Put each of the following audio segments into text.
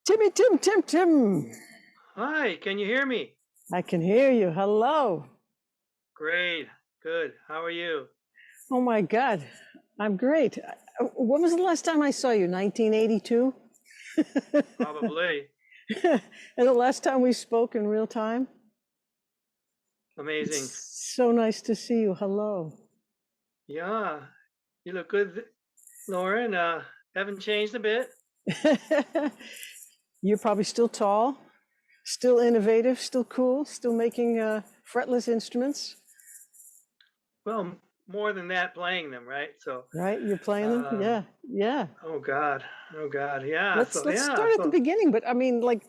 Timmy, Tim. Hi, can you hear me? I can hear you. Hello. Great, good. How are you? Oh my God, I'm great. When was the last time I saw you? 1982? Probably. And the last time we spoke in real time? Amazing. It's so nice to see you. Hello. Yeah, you look good, Lauren. Haven't changed a bit. You're probably still tall, still innovative, still cool, still making fretless instruments, Well, more than that, playing them, right? So, right? You're playing them? um, Yeah. oh God, oh God, yeah. Let's start at the beginning. But I mean, like,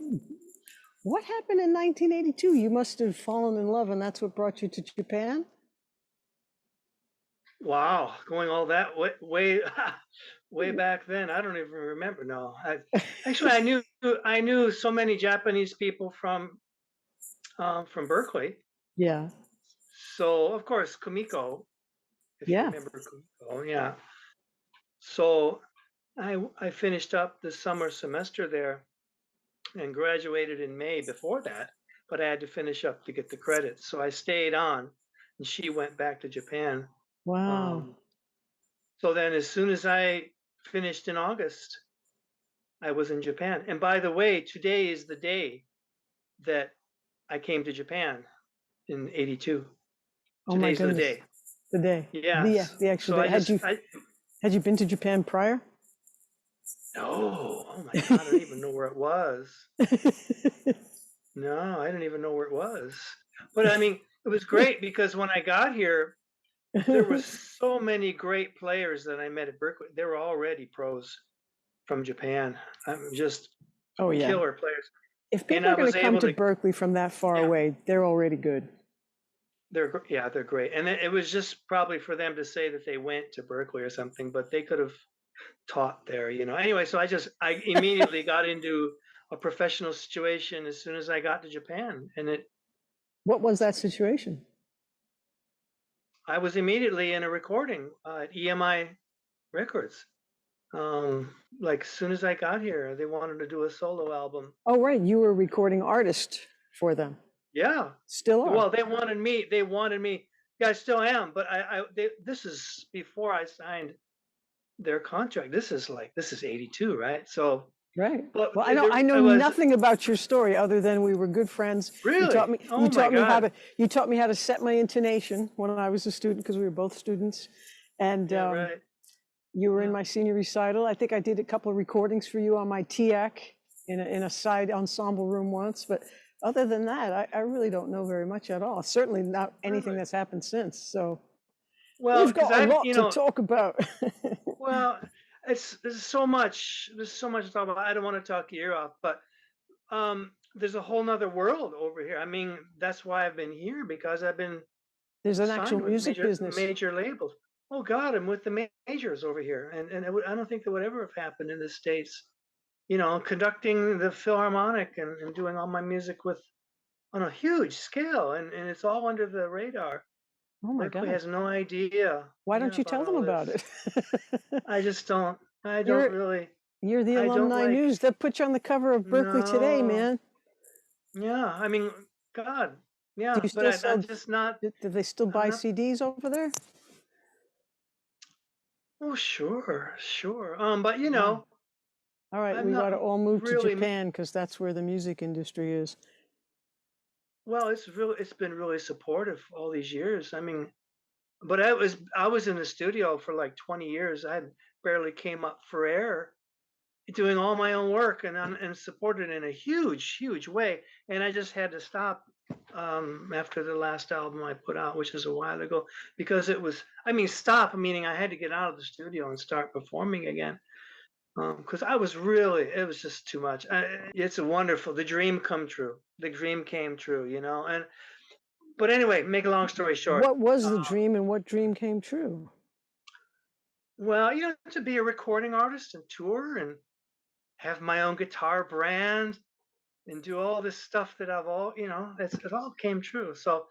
what happened in 1982? You must have fallen in love, and that's what brought you to Japan? Wow, going all that way, way back then. I don't even remember. No, actually I knew so many Japanese people from Berkeley. Yeah. So of course Kumiko, if you Yeah. remember Kumiko, yeah. So I finished up the summer semester there and graduated in May before that, but I had to finish up to get the credits. So I stayed on and she went back to Japan. Wow. Um, so then as soon as I finished in August, I was in Japan. And by the way, today is the day that I came to Japan in 82. Oh my Today's the goodness. day. The day. Yes. The actual So day. Had you been to Japan prior? no, oh my God, I don't even know where it was. No, I didn't even know where it was. But I mean, it was great because when I got here, there were so many great players that I met at Berkeley. They were already pros from Japan. I'm just Oh yeah. killer players. If And people I are going was to come able to to, Berkeley from that far yeah, away, they're already good. they're great. And it was just probably for them to say that they went to Berkeley or something, but they could have taught there, you know. Anyway, so I immediately got into a professional situation as soon as I got to Japan, and What was that situation? I was immediately in a recording at EMI Records. Like as soon as I got here, they wanted to do a solo album. Oh, right. You were a recording artist for them. Yeah. Still are. Well, they wanted me. They wanted me. Yeah, I still am. But this is before I signed their contract. This is 82, right? So, Right. but Well, there I know I was nothing about your story other than we were good friends. really. You Oh my taught me how God. to you taught me how to set my intonation when I was a student because we were both students. And Yeah, right. you were in Yeah. my senior recital. I think I did a couple of recordings for you on my TIAC in a side ensemble room once. But other than that, I really don't know very much at all. Certainly not anything Really. that's happened since. So Well, we've because got a I've, lot to talk about. well, there's so much. There's so much to talk about. I don't want to talk your ear off, but there's a whole nother world over here. I mean, that's why I've been here because I've been There's an actual signed with music business. major labels. Oh God, I'm with the majors over here, and I don't think that would ever have happened in the States. You know, conducting the Philharmonic and doing all my music with on a huge scale, and it's all under the radar. Oh my Berkeley God. has no idea, Why yeah, don't you about tell them all this. about it? I just don't. I don't You're really. you're the I don't alumni like. news that put you on the cover of Berkeley Today, No. man. Yeah. I mean, God. Do Yeah. you But still I'm sell? just not. Do they still I'm buy not. CDs over there? Oh, sure, sure. But Wow. All right, I'm we got not to all move to really. Japan because that's where the music industry is. Well, it's been really supportive all these years. I mean, but I was in the studio for like 20 years. I barely came up for air, doing all my own work and supported in a huge way. And I just had to stop after the last album I put out, which is a while ago, because it was. I mean, stop meaning I had to get out of the studio and start performing again. Because I was really, it was just too much. It's a wonderful, the dream come true. The dream came true, you know. And but anyway, make a long story short. What was the Uh, dream and what dream came true? well, you know, to be a recording artist and tour and have my own guitar brand and do all this stuff that I've all, you know, it all came true. So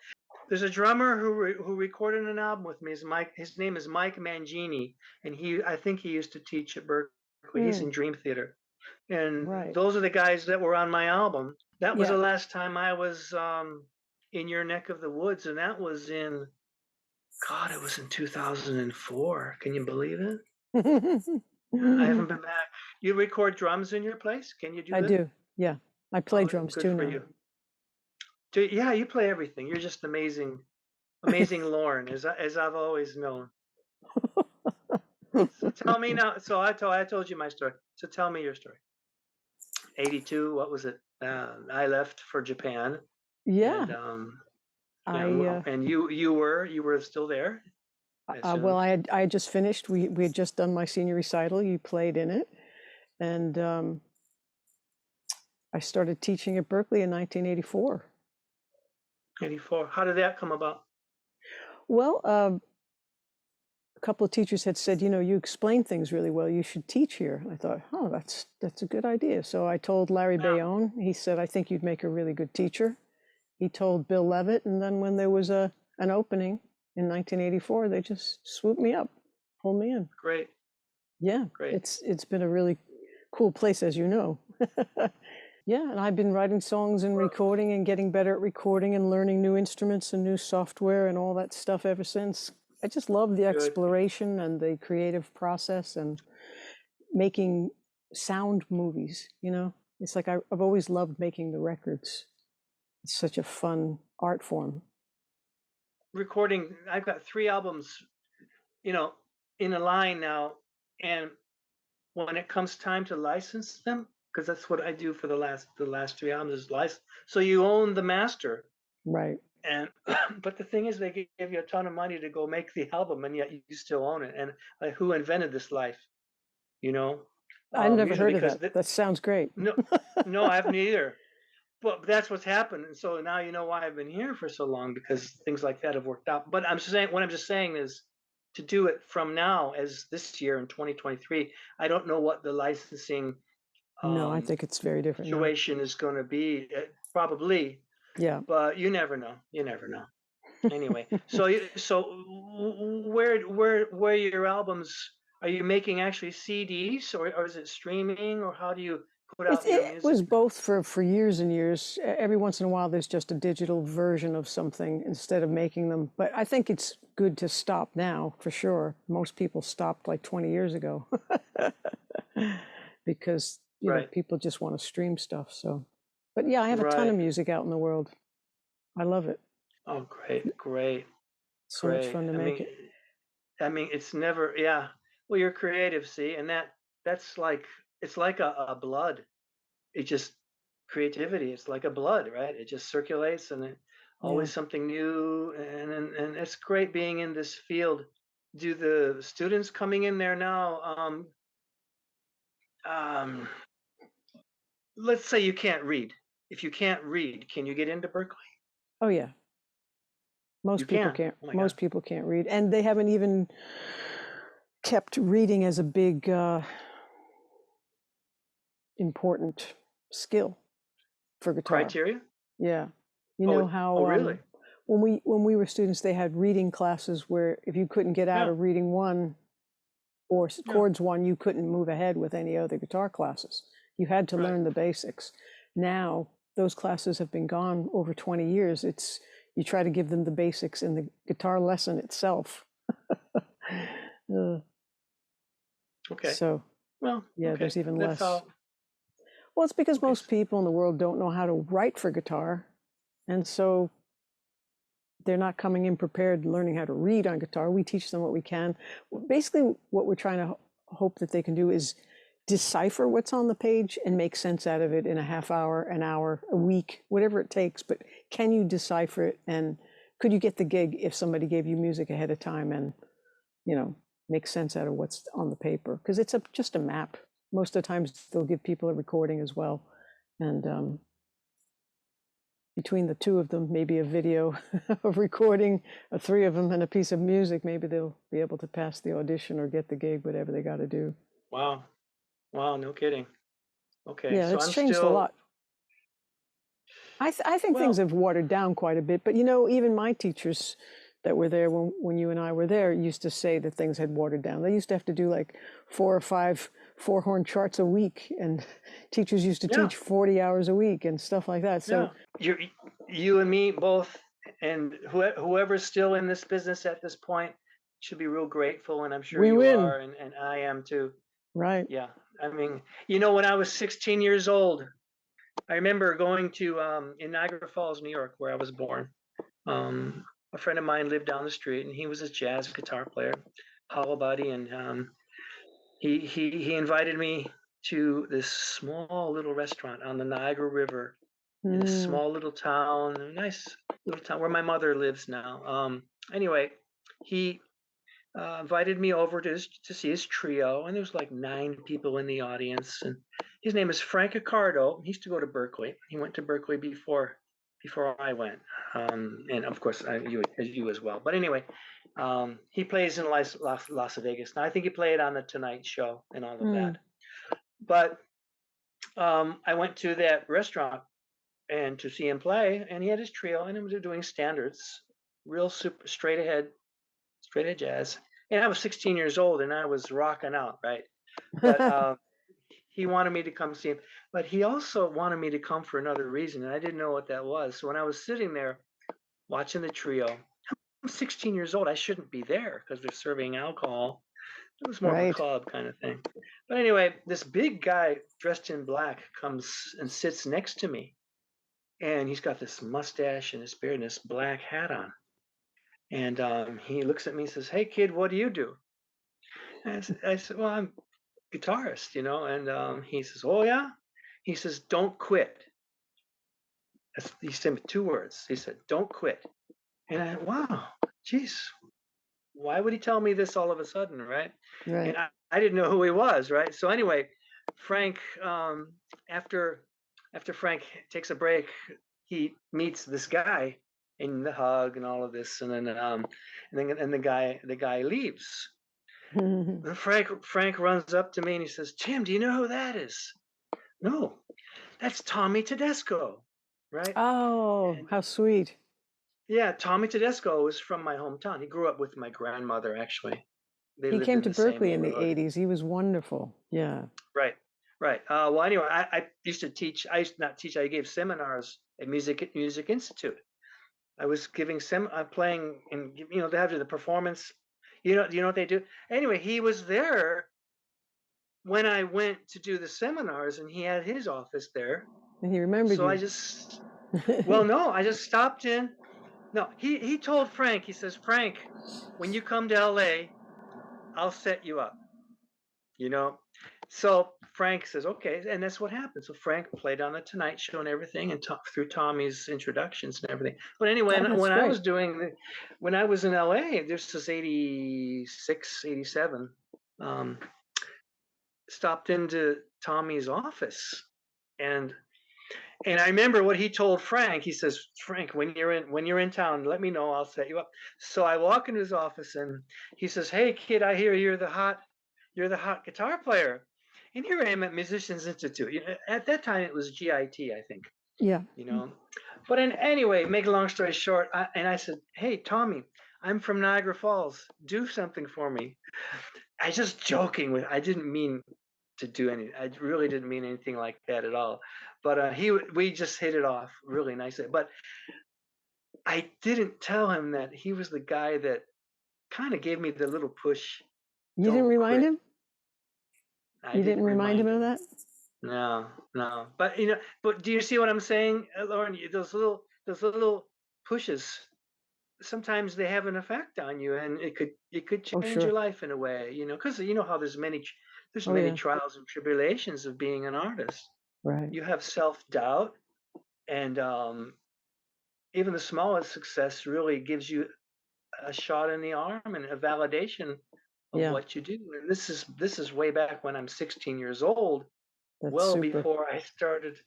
there's a drummer who recorded an album with me. Is Mike? His name is Mike Mangini, and I think he used to teach at Berkeley. He's Hmm. in Dream Theater. And Right. those are the guys that were on my album. That was Yeah. the last time I was in your neck of the woods, and that was in God, it was in 2004. Can you believe it? I haven't been back. You record drums in your place? Can you do I that? do. Yeah. I play Oh, drums good too for now. you. Yeah, you play everything. You're just amazing, amazing Lauren, as I've always known. So tell me now. So I told you my story. So tell me your story. 82. What was it? I left for Japan, and Yeah. yeah, I and you were still there, I well, assume. I had just finished. We had just done my senior recital. You played in it, and I started teaching at Berkeley in 1984. 84. How did that come about? Well, a couple of teachers had said, you know, you explain things really well. You should teach here. I thought, oh, that's a good idea. So I told Larry Yeah, Bayonne. He said, I think you'd make a really good teacher. He told Bill Levitt, and then when there was an opening in 1984, they just swooped me up, pulled me in. great, Yeah, great. it's been a really cool place, as you know. Yeah, and I've been writing songs and Well, recording and getting better at recording and learning new instruments and new software and all that stuff ever since. I just love the good. exploration and the creative process and making sound movies, you know? It's like I've always loved making the records. It's such a fun art form. Recording. I've got 3 albums, you know, in a line now, and when it comes time to license them, because that's what I do for the last 3 albums is license. So you own the master, Right. and but the thing is, they give you a ton of money to go make the album, and yet you still own it. And like, who invented this life? You know, I've never usually heard of because that. That sounds great. no, no, I haven't either. But that's what's happened, and so now you know why I've been here for so long because things like that have worked out. But what I'm just saying is to do it from now as this year in 2023. I don't know what the licensing No, I um, think it's very different now. situation is going to be. Probably, Yeah. but you never know. You never know. Anyway, so where your albums are you making actually CDs or is it streaming or how do you put It, out your it music was now? both for years and years. Every once in a while, there's just a digital version of something instead of making them. But I think it's good to stop now, for sure. Most people stopped like 20 years ago because, you know, Right, people just want to stream stuff. So, but yeah, I have a ton of right. music out in the world. I love it. Oh, great, great, So much great. fun to I make mean, it. it's never, yeah. Well, you're creative, see, and that's like it's like a blood. It just creativity. It's like a blood, right? It just circulates, and Yeah. always something new, and it's great being in this field. Do the students coming in there now? Um, let's say you can't read. If you can't read, can you get into Berkeley? Oh, yeah. You Most people can. can't. Oh my God. Most people can't read, and they haven't even kept reading as a big important skill for guitar. Criteria? Yeah. You Oh, know oh, how really? when we were students, they had reading classes where if you couldn't get out Yeah, of reading one or yeah, chords one, you couldn't move ahead with any other guitar classes. You had to right. learn the basics. Now, those classes have been gone over 20 years. It's you try to give them the basics in the guitar lesson itself. Uh, Okay. so, Well, yeah, okay. there's even That's less. how. Well, it's because Okay. most people in the world don't know how to write for guitar. And so they're not coming in prepared learning how to read on guitar. We teach them what we can. Basically, what we're trying to hope that they can do is decipher what's on the page and make sense out of it in a half hour, an hour, a week, whatever it takes. But can you decipher it? And could you get the gig if somebody gave you music ahead of time and, you know, make sense out of what's on the paper? Because it's just a map. Most of the times they'll give people a recording as well. And between the two of them, maybe a video of recording, three of them, and a piece of music, maybe they'll be able to pass the audition or get the gig, whatever they got to do. Wow. Wow. No kidding. Okay. Yeah, So it's I'm changed a still. lot. I think things Well. have watered down quite a bit, but you know, even my teachers that were there when you and I were there used to say that things had watered down. They used to have to do like 4 or 5 four-horn charts a week, and teachers used to Yeah, teach 40 hours a week and stuff like that. yeah. So You and me both, and whoever's still in this business at this point should be real grateful, and I'm sure we you win, are, and I am too. right? Yeah, I mean, when I was 16 years old, I remember going to in Niagara Falls, New York, where I was born. A friend of mine lived down the street, and he was a jazz guitar player, hollow body, and he invited me to this small little restaurant on the Niagara River in this Mm, small little town, a nice little town where my mother lives now. Anyway, he invited me over to see his trio, and there was like 9 people in the audience. And his name is Frank Accardo. He used to go to Berkeley. He went to Berkeley before I went, and of course you as well. But anyway, he plays in Las Vegas now. I think he played on the Tonight Show and all of that. mm, But I went to that restaurant and to see him play, and he had his trio, and he was doing standards, real super straight ahead jazz. And I was 16 years old, and I was rocking out, right? But he wanted me to come see him, but he also wanted me to come for another reason, and I didn't know what that was. So when I was sitting there watching the trio, I'm 16 years old. I shouldn't be there because they're serving alcohol. It was more of a right. club kind of thing. But anyway, this big guy dressed in black comes and sits next to me, and he's got this mustache and this beard and this black hat on. And he looks at me and says, "Hey, kid, what do you do?" And I said, "Well, I'm guitarist, you know." And he says, "Oh, yeah?" He says, "Don't quit." He said 2 words. He said, "Don't quit." And I, wow, geez, why would he tell me this all of a sudden, right? And Right. I didn't know who he was, right? So anyway, Frank, after Frank takes a break, he meets this guy in the hug and all of this, and then the guy leaves. And Frank runs up to me and he says, "Tim, do you know who that is?" "No, that's Tommy Tedesco," right? Oh, And how sweet. yeah, Tommy Tedesco is from my hometown. He grew up with my grandmother, actually. They He lived came in to the same Berkeley in the neighborhood. 80s. He was wonderful. Yeah. Right, right. Well, anyway, I used to teach. I used to not teach. I gave seminars at Music Institute. I was giving playing, and they have the performance. Do you know what they do? Anyway, he was there when I went to do the seminars, and he had his office there. And he remembered So I you. just, well, no, I just stopped in. No, he told Frank. He says, "Frank, when you come to LA, I'll set you up." You know, so Frank says, "Okay," and that's what happened. So Frank played on the Tonight Show and everything, and through Tommy's introductions and everything. But anyway, Oh, that's when I great. was when I was in LA, this was 86, 87. Um, Stopped into Tommy's office, and I remember what he told Frank. He says, "Frank, when you're in town, let me know. I'll set you up." So I walk into his office, and he says, "Hey, kid, I hear you're the hot guitar player." And here I am at Musicians Institute. At that time, it was GIT, I think. Yeah. You know, but anyway, make a long story short, I said, "Hey, Tommy, I'm from Niagara Falls. Do something for me." I just joking with. I didn't mean to do any. I really didn't mean anything like that at all. But we just hit it off really nicely. But I didn't tell him that he was the guy that kind of gave me the little push. You didn't Don't remind quit. him? I You didn't didn't remind him remind of him. that? No, no. But but do you see what I'm saying, Lauren? Those little pushes. Sometimes they have an effect on you, and it could Oh, change your sure. life in a way. Because you know how there's Oh, many yeah. trials and tribulations of being an artist. Right. You have self-doubt, and even the smallest success really gives you a shot in the arm and a validation of Yeah. what you do. And this is way back when I'm 16 years old, That's well super. before I started.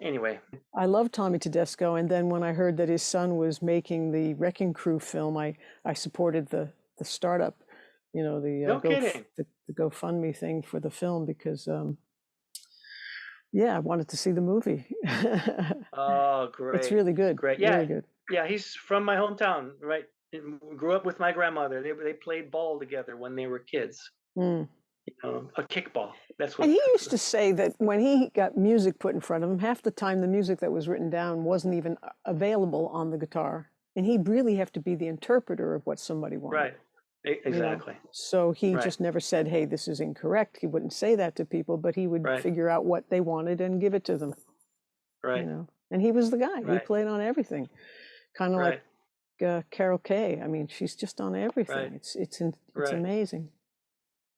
Anyway, I love Tommy Tedesco, and then when I heard that his son was making the Wrecking Crew film, I supported the startup, no kidding. the GoFundMe thing for the film because yeah, I wanted to see the movie. Oh, It's great, really good, great. really Yeah, good. yeah. He's from my hometown, right grew up with my grandmother. They played ball together when they were kids. Mm. A kickball. That's And what. he used to say that when he got music put in front of him, half the time the music that was written down wasn't even available on the guitar. And he'd really have to be the interpreter of what somebody wanted, Right. you know. Exactly. So he Right. just never said, hey, this is incorrect. He wouldn't say that to people, but he would Right. figure out what they wanted and give it to them, you Right. know. And he was the guy. He Right. played on everything, kind of like Right. Carol Kay. I mean, she's just on everything. Right. It's Right. amazing.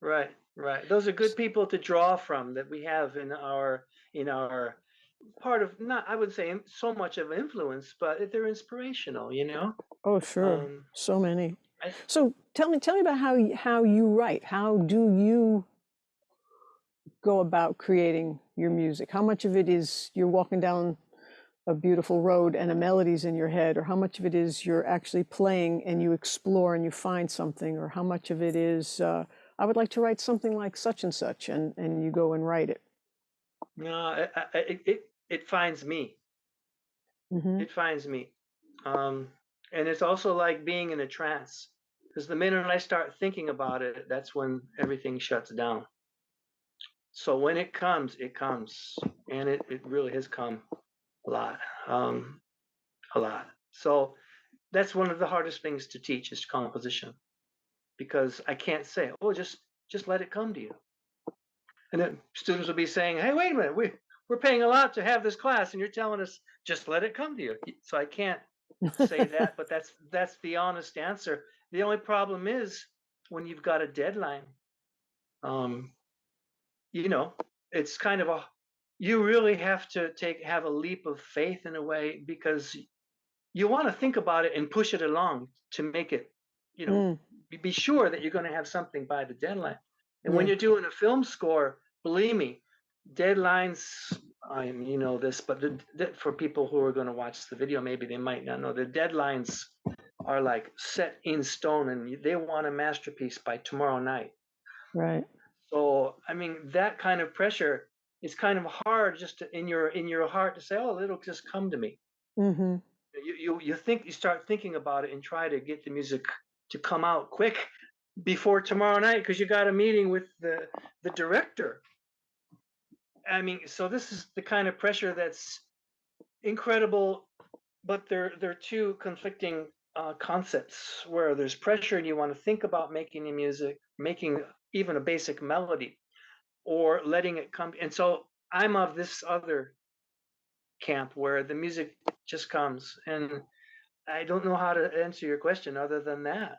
Right. Right. Those are good people to draw from that we have in our part of, not, I would say, so much of influence, but they're inspirational. Oh, sure. Um, So many. I So tell me about how you write. How do you go about creating your music? How much of it is you're walking down a beautiful road and a melody's in your head, or how much of it is you're actually playing and you explore and you find something, or how much of it is I would like to write something like such and such, and you go and write it. No, it finds me. Hmm. It finds me. Um, and it's also like being in a trance, because the minute I start thinking about it, that's when everything shuts down. So when it comes, and it really has come a lot, um, a lot. So that's one of the hardest things to teach is composition, because I can't say, oh, just let it come to you. And then students will be saying, hey, wait a minute, we're paying a lot to have this class, and you're telling us just let it come to you. So I can't say that, but that's the honest answer. The only problem is when you've got a deadline. Um, you know, it's kind of a you really have to take have a leap of faith in a way, because you want to think about it and push it along to make it, you know, Mm, be sure that you're going to have something by the deadline. And when yeah, you're doing a film score, believe me, deadlines. I mean, you know this, but for people who are going to watch the video, maybe they might not know the deadlines are like set in stone, and they want a masterpiece by tomorrow night. right. So, I mean, that kind of pressure is kind of hard just in your heart to say, "Oh, it'll just come to me." Hmm. You start thinking about it and try to get the music to come out quick before tomorrow night because you got a meeting with the director. I mean, so this is the kind of pressure that's incredible, but they're two conflicting concepts where there's pressure and you want to think about making the music, making even a basic melody, or letting it come. And so I'm of this other camp where the music just comes, and I don't know how to answer your question other than that.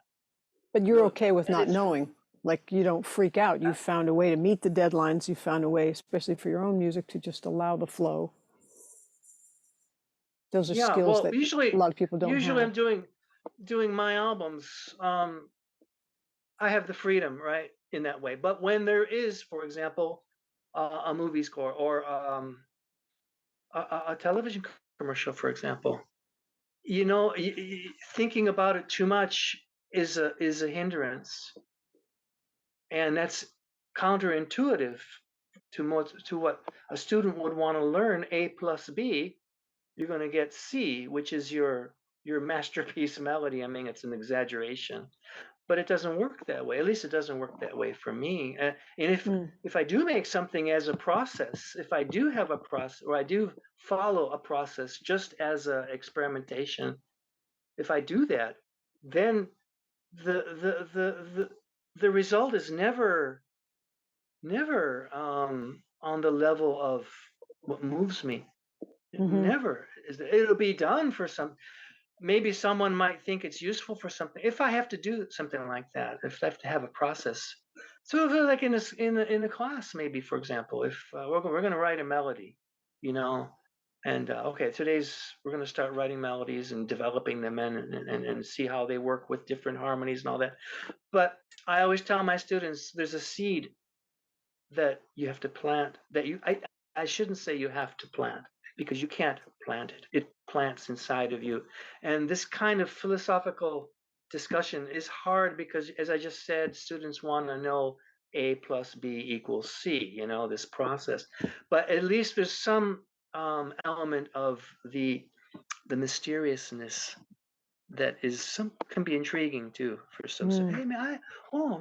But you're The okay with and not it's knowing. Like you don't freak out. You've found a way to meet the deadlines. You've found a way, especially for your own music, to just allow the flow. Those are Yeah. skills Well, that a usually lot of people don't usually have. I'm doing my albums. I have the freedom, right, in that way. But when there is, for example, a movie score or a television commercial, for example, thinking about it too much is a hindrance, and that's counterintuitive to what a student would want to learn. A plus B, you're going to get C, which is your masterpiece melody. I mean, it's an exaggeration, but it doesn't work that way. At least it doesn't work that way for me. And Mm, if I do make something as a process, if I do have a process, or I do follow a process just as a experimentation, if I do that, then the the the the, the result is never on the level of what moves me. It hmm. never is. It'll be done for some. Maybe someone might think it's useful for something. If I have to do something like that, if I have to have a process. So if like in a class, maybe for example, if we're going to write a melody, you know, and okay, we're going to start writing melodies and developing them and see how they work with different harmonies and all that. But I always tell my students there's a seed that you have to plant that I shouldn't say you have to plant, because you can't plant it. It plants inside of you. And this kind of philosophical discussion is hard because, as I just said, students want to know A plus B equals C, this process. But at least there's some element of the mysteriousness that is some can be intriguing too for some. So, Mm. hey man,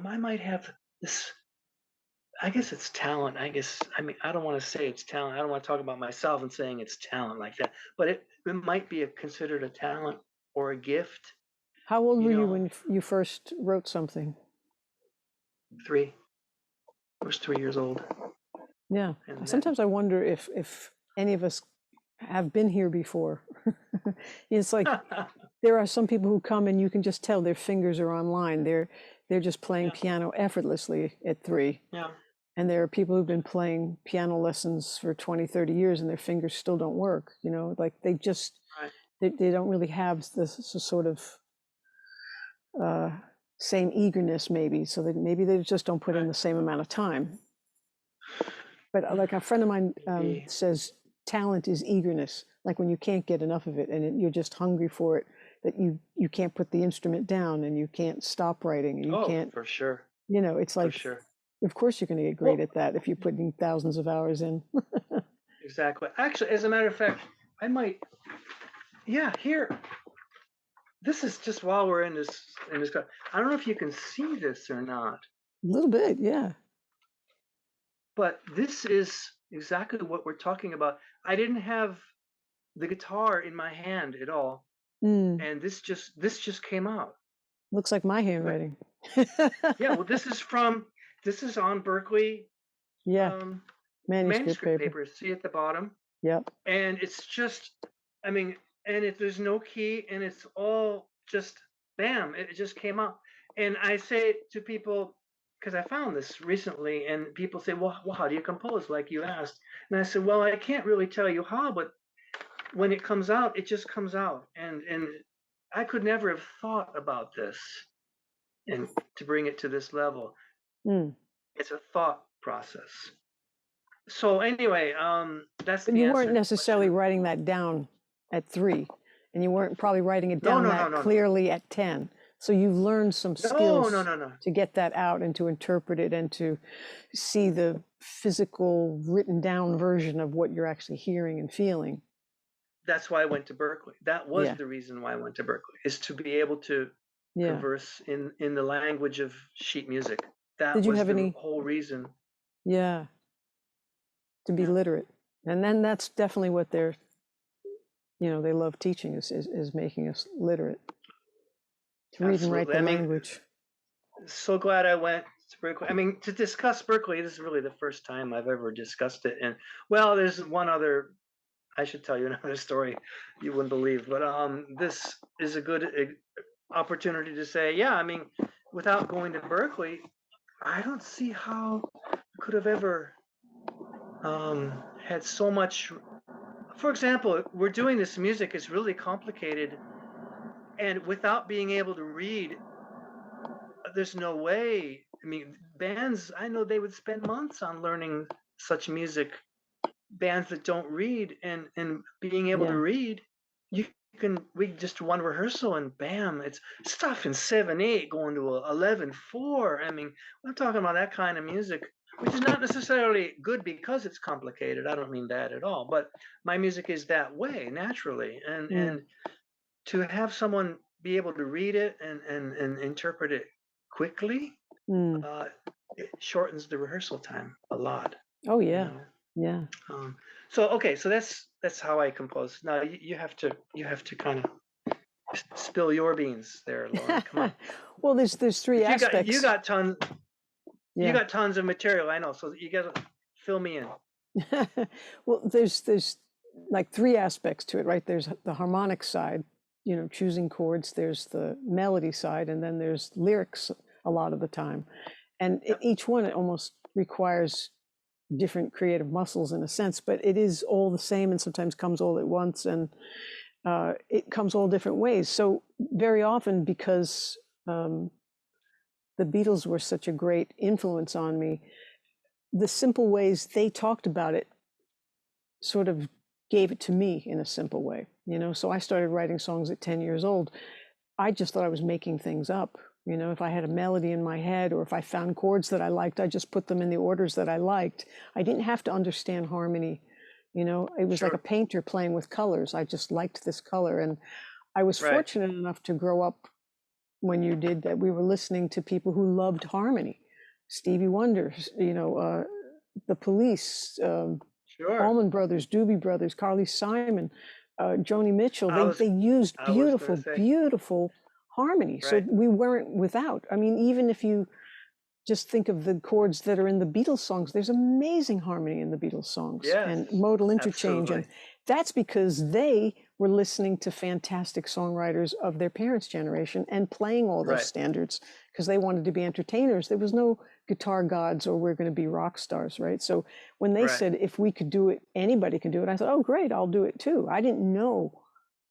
I might have this. I guess it's talent. I mean I don't want to say it's talent. I don't want to talk about myself and saying it's talent like that. But it might be considered a talent or a gift. How old You were you know, when you first wrote something? three. I was 3 years old, Yeah. and then Sometimes I wonder if any of us have been here before. It's like there are some people who come and you can just tell their fingers are online. They're just playing yeah, piano effortlessly at 3. yeah, And there are people who've been playing piano lessons for 20, 30 years and their fingers still don't work, like they just right. they don't really have this sort of uh, same eagerness maybe, so that maybe they just don't put in Right. the same amount of time. But like a friend of mine Maybe. says, talent is eagerness. Like when you can't get enough of it and you're just hungry for it, that you can't put the instrument down and you can't stop writing and you Oh, can't, for sure, it's for like, sure. of course you're going to get great Well, at that if you're putting thousands of hours in. exactly. Actually, as a matter of fact, I might. Yeah, here. This is just while we're in this. I don't know if you can see this or not, A little bit, yeah. but this is exactly what we're talking about. I didn't have the guitar in my hand at all, Mm, and this just came out. looks like my But handwriting. yeah, well, this is on Berkeley Yeah, um, manuscript manuscript paper. paper. See at the bottom, Yep. and it's just, I mean, and there's no key, and it's all just bam, it just came out. And I say to people, because I found this recently, and people say, well, how do you compose, like you asked? And I said, well, I can't really tell you how, but when it comes out, it just comes out. And I could never have thought about this and to bring it to this level. Mm. It's a thought process. So anyway, that's But the you answer weren't to the necessarily question. writing that down at 3, and you weren't probably writing it No, down no, no, that no, no. clearly at 10. So you've learned some No, no, skills no, no. to get that out and to interpret it and to see the physical written down version of what you're actually hearing and feeling. That's why I went to Berkeley. That was Yeah. the reason why I went to Berkeley, is to be able to Yeah. converse in the language of sheet music. That Did you was have the any? whole reason. Yeah, to be Yeah, literate. And then that's definitely what they love teaching is making us literate, to read and write absolutely. the I mean, language. so glad I went to Berkeley. I mean, to discuss Berkeley, this is really the first time I've ever discussed it. And well, there's one other. I should tell you another story you wouldn't believe, but this is a good opportunity to say, yeah. I mean, without going to Berkeley, I don't see how I could have ever had so much. For example, we're doing this music is really complicated, and without being able to read, there's no way. I mean, bands, I know they would spend months on learning such music. Bands that don't read and being able to Yeah. read, you we just one rehearsal and bam, it's stuff in 7/8 going to a 11/4. I mean, I'm talking about that kind of music, which is not necessarily good because it's complicated. I don't mean that at all, but my music is that way naturally, and Mm. to have someone be able to read it and interpret it quickly, Mm. uh, it shortens the rehearsal time a lot, Oh you yeah. know. Yeah. Um, so okay, so that's how I compose. Now you have to kind of spill your beans there, Lauren. Come on, Well, there's 3 because aspects. you Yeah. got tons of material. I know, so you got to fill me in. Well, there's like 3 aspects to it, right? There's the harmonic side, choosing chords. There's the melody side, and then there's lyrics a lot of the time. And Yep, each one almost requires different creative muscles in a sense, but it is all the same, and sometimes comes all at once, and it comes all different ways. So very often, because um, the Beatles were such a great influence on me, the simple ways they talked about it sort of gave it to me in a simple way. So I started writing songs at 10 years old. I just thought I was making things up. If I had a melody in my head or if I found chords that I liked, I just put them in the orders that I liked. I didn't have to understand harmony. It was like a sure. painter playing with colors. I just liked this color, and I was Right. fortunate enough to grow up when you did that. We were listening to people who loved harmony, Stevie Wonder, the Police, Sure. Allman Brothers, Doobie Brothers, Carly Simon, Joni Mitchell. I was They used I was gonna beautiful, say, beautiful harmony. So right. we weren't without. I mean, even if you just think of the chords that are in the Beatles songs, there's amazing harmony in the Beatles songs Yes, and modal interchange. And absolutely. that's because they were listening to fantastic songwriters of their parents' generation and playing all those Right. standards because they wanted to be entertainers. There was no guitar gods or we're going to be rock stars, right? So when they Right. said, if we could do it, anybody can do it, I thought, oh, great, I'll do it too. I didn't know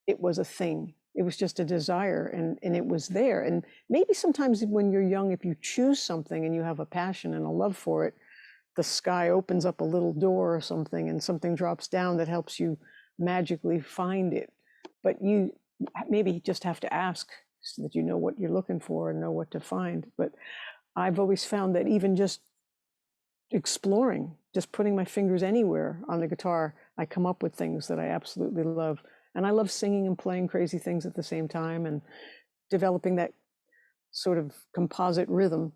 it was a thing. It was just a desire and it was there. And maybe sometimes when you're young, if you choose something and you have a passion and a love for it, the sky opens up a little door or something and something drops down that helps you magically find it. But you maybe just have to ask so that you know what you're looking for and know what to find. But I've always found that even just exploring, just putting my fingers anywhere on the guitar, I come up with things that I absolutely love. And I love singing and playing crazy things at the same time and developing that sort of composite rhythm.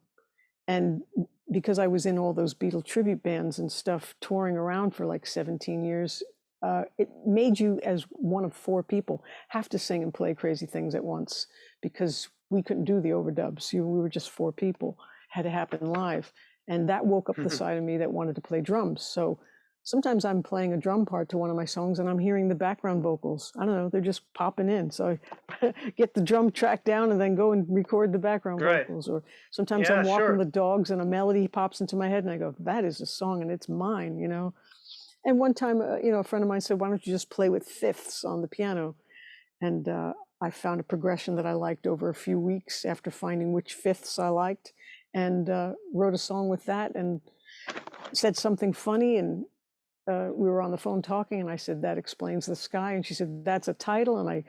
And because I was in all those Beatle tribute bands and stuff, touring around for like 17 years, it made you, as one of four people, have to sing and play crazy things at once because we couldn't do the overdubs. We were just four people, had to happen live. And that woke up the side of me that wanted to play drums. So sometimes I'm playing a drum part to one of my songs and I'm hearing the background vocals. I don't know, they're just popping in. So I get the drum track down and then go and record the background Right. vocals. Or sometimes Yeah, I'm walking sure. the dogs and a melody pops into my head and I go, that is a song and it's mine. And one time, a friend of mine said, why don't you just play with fifths on the piano? And I found a progression that I liked over a few weeks after finding which fifths I liked and wrote a song with that and said something funny. And we were on the phone talking and I said, that explains the sky. And she said, that's a title. And I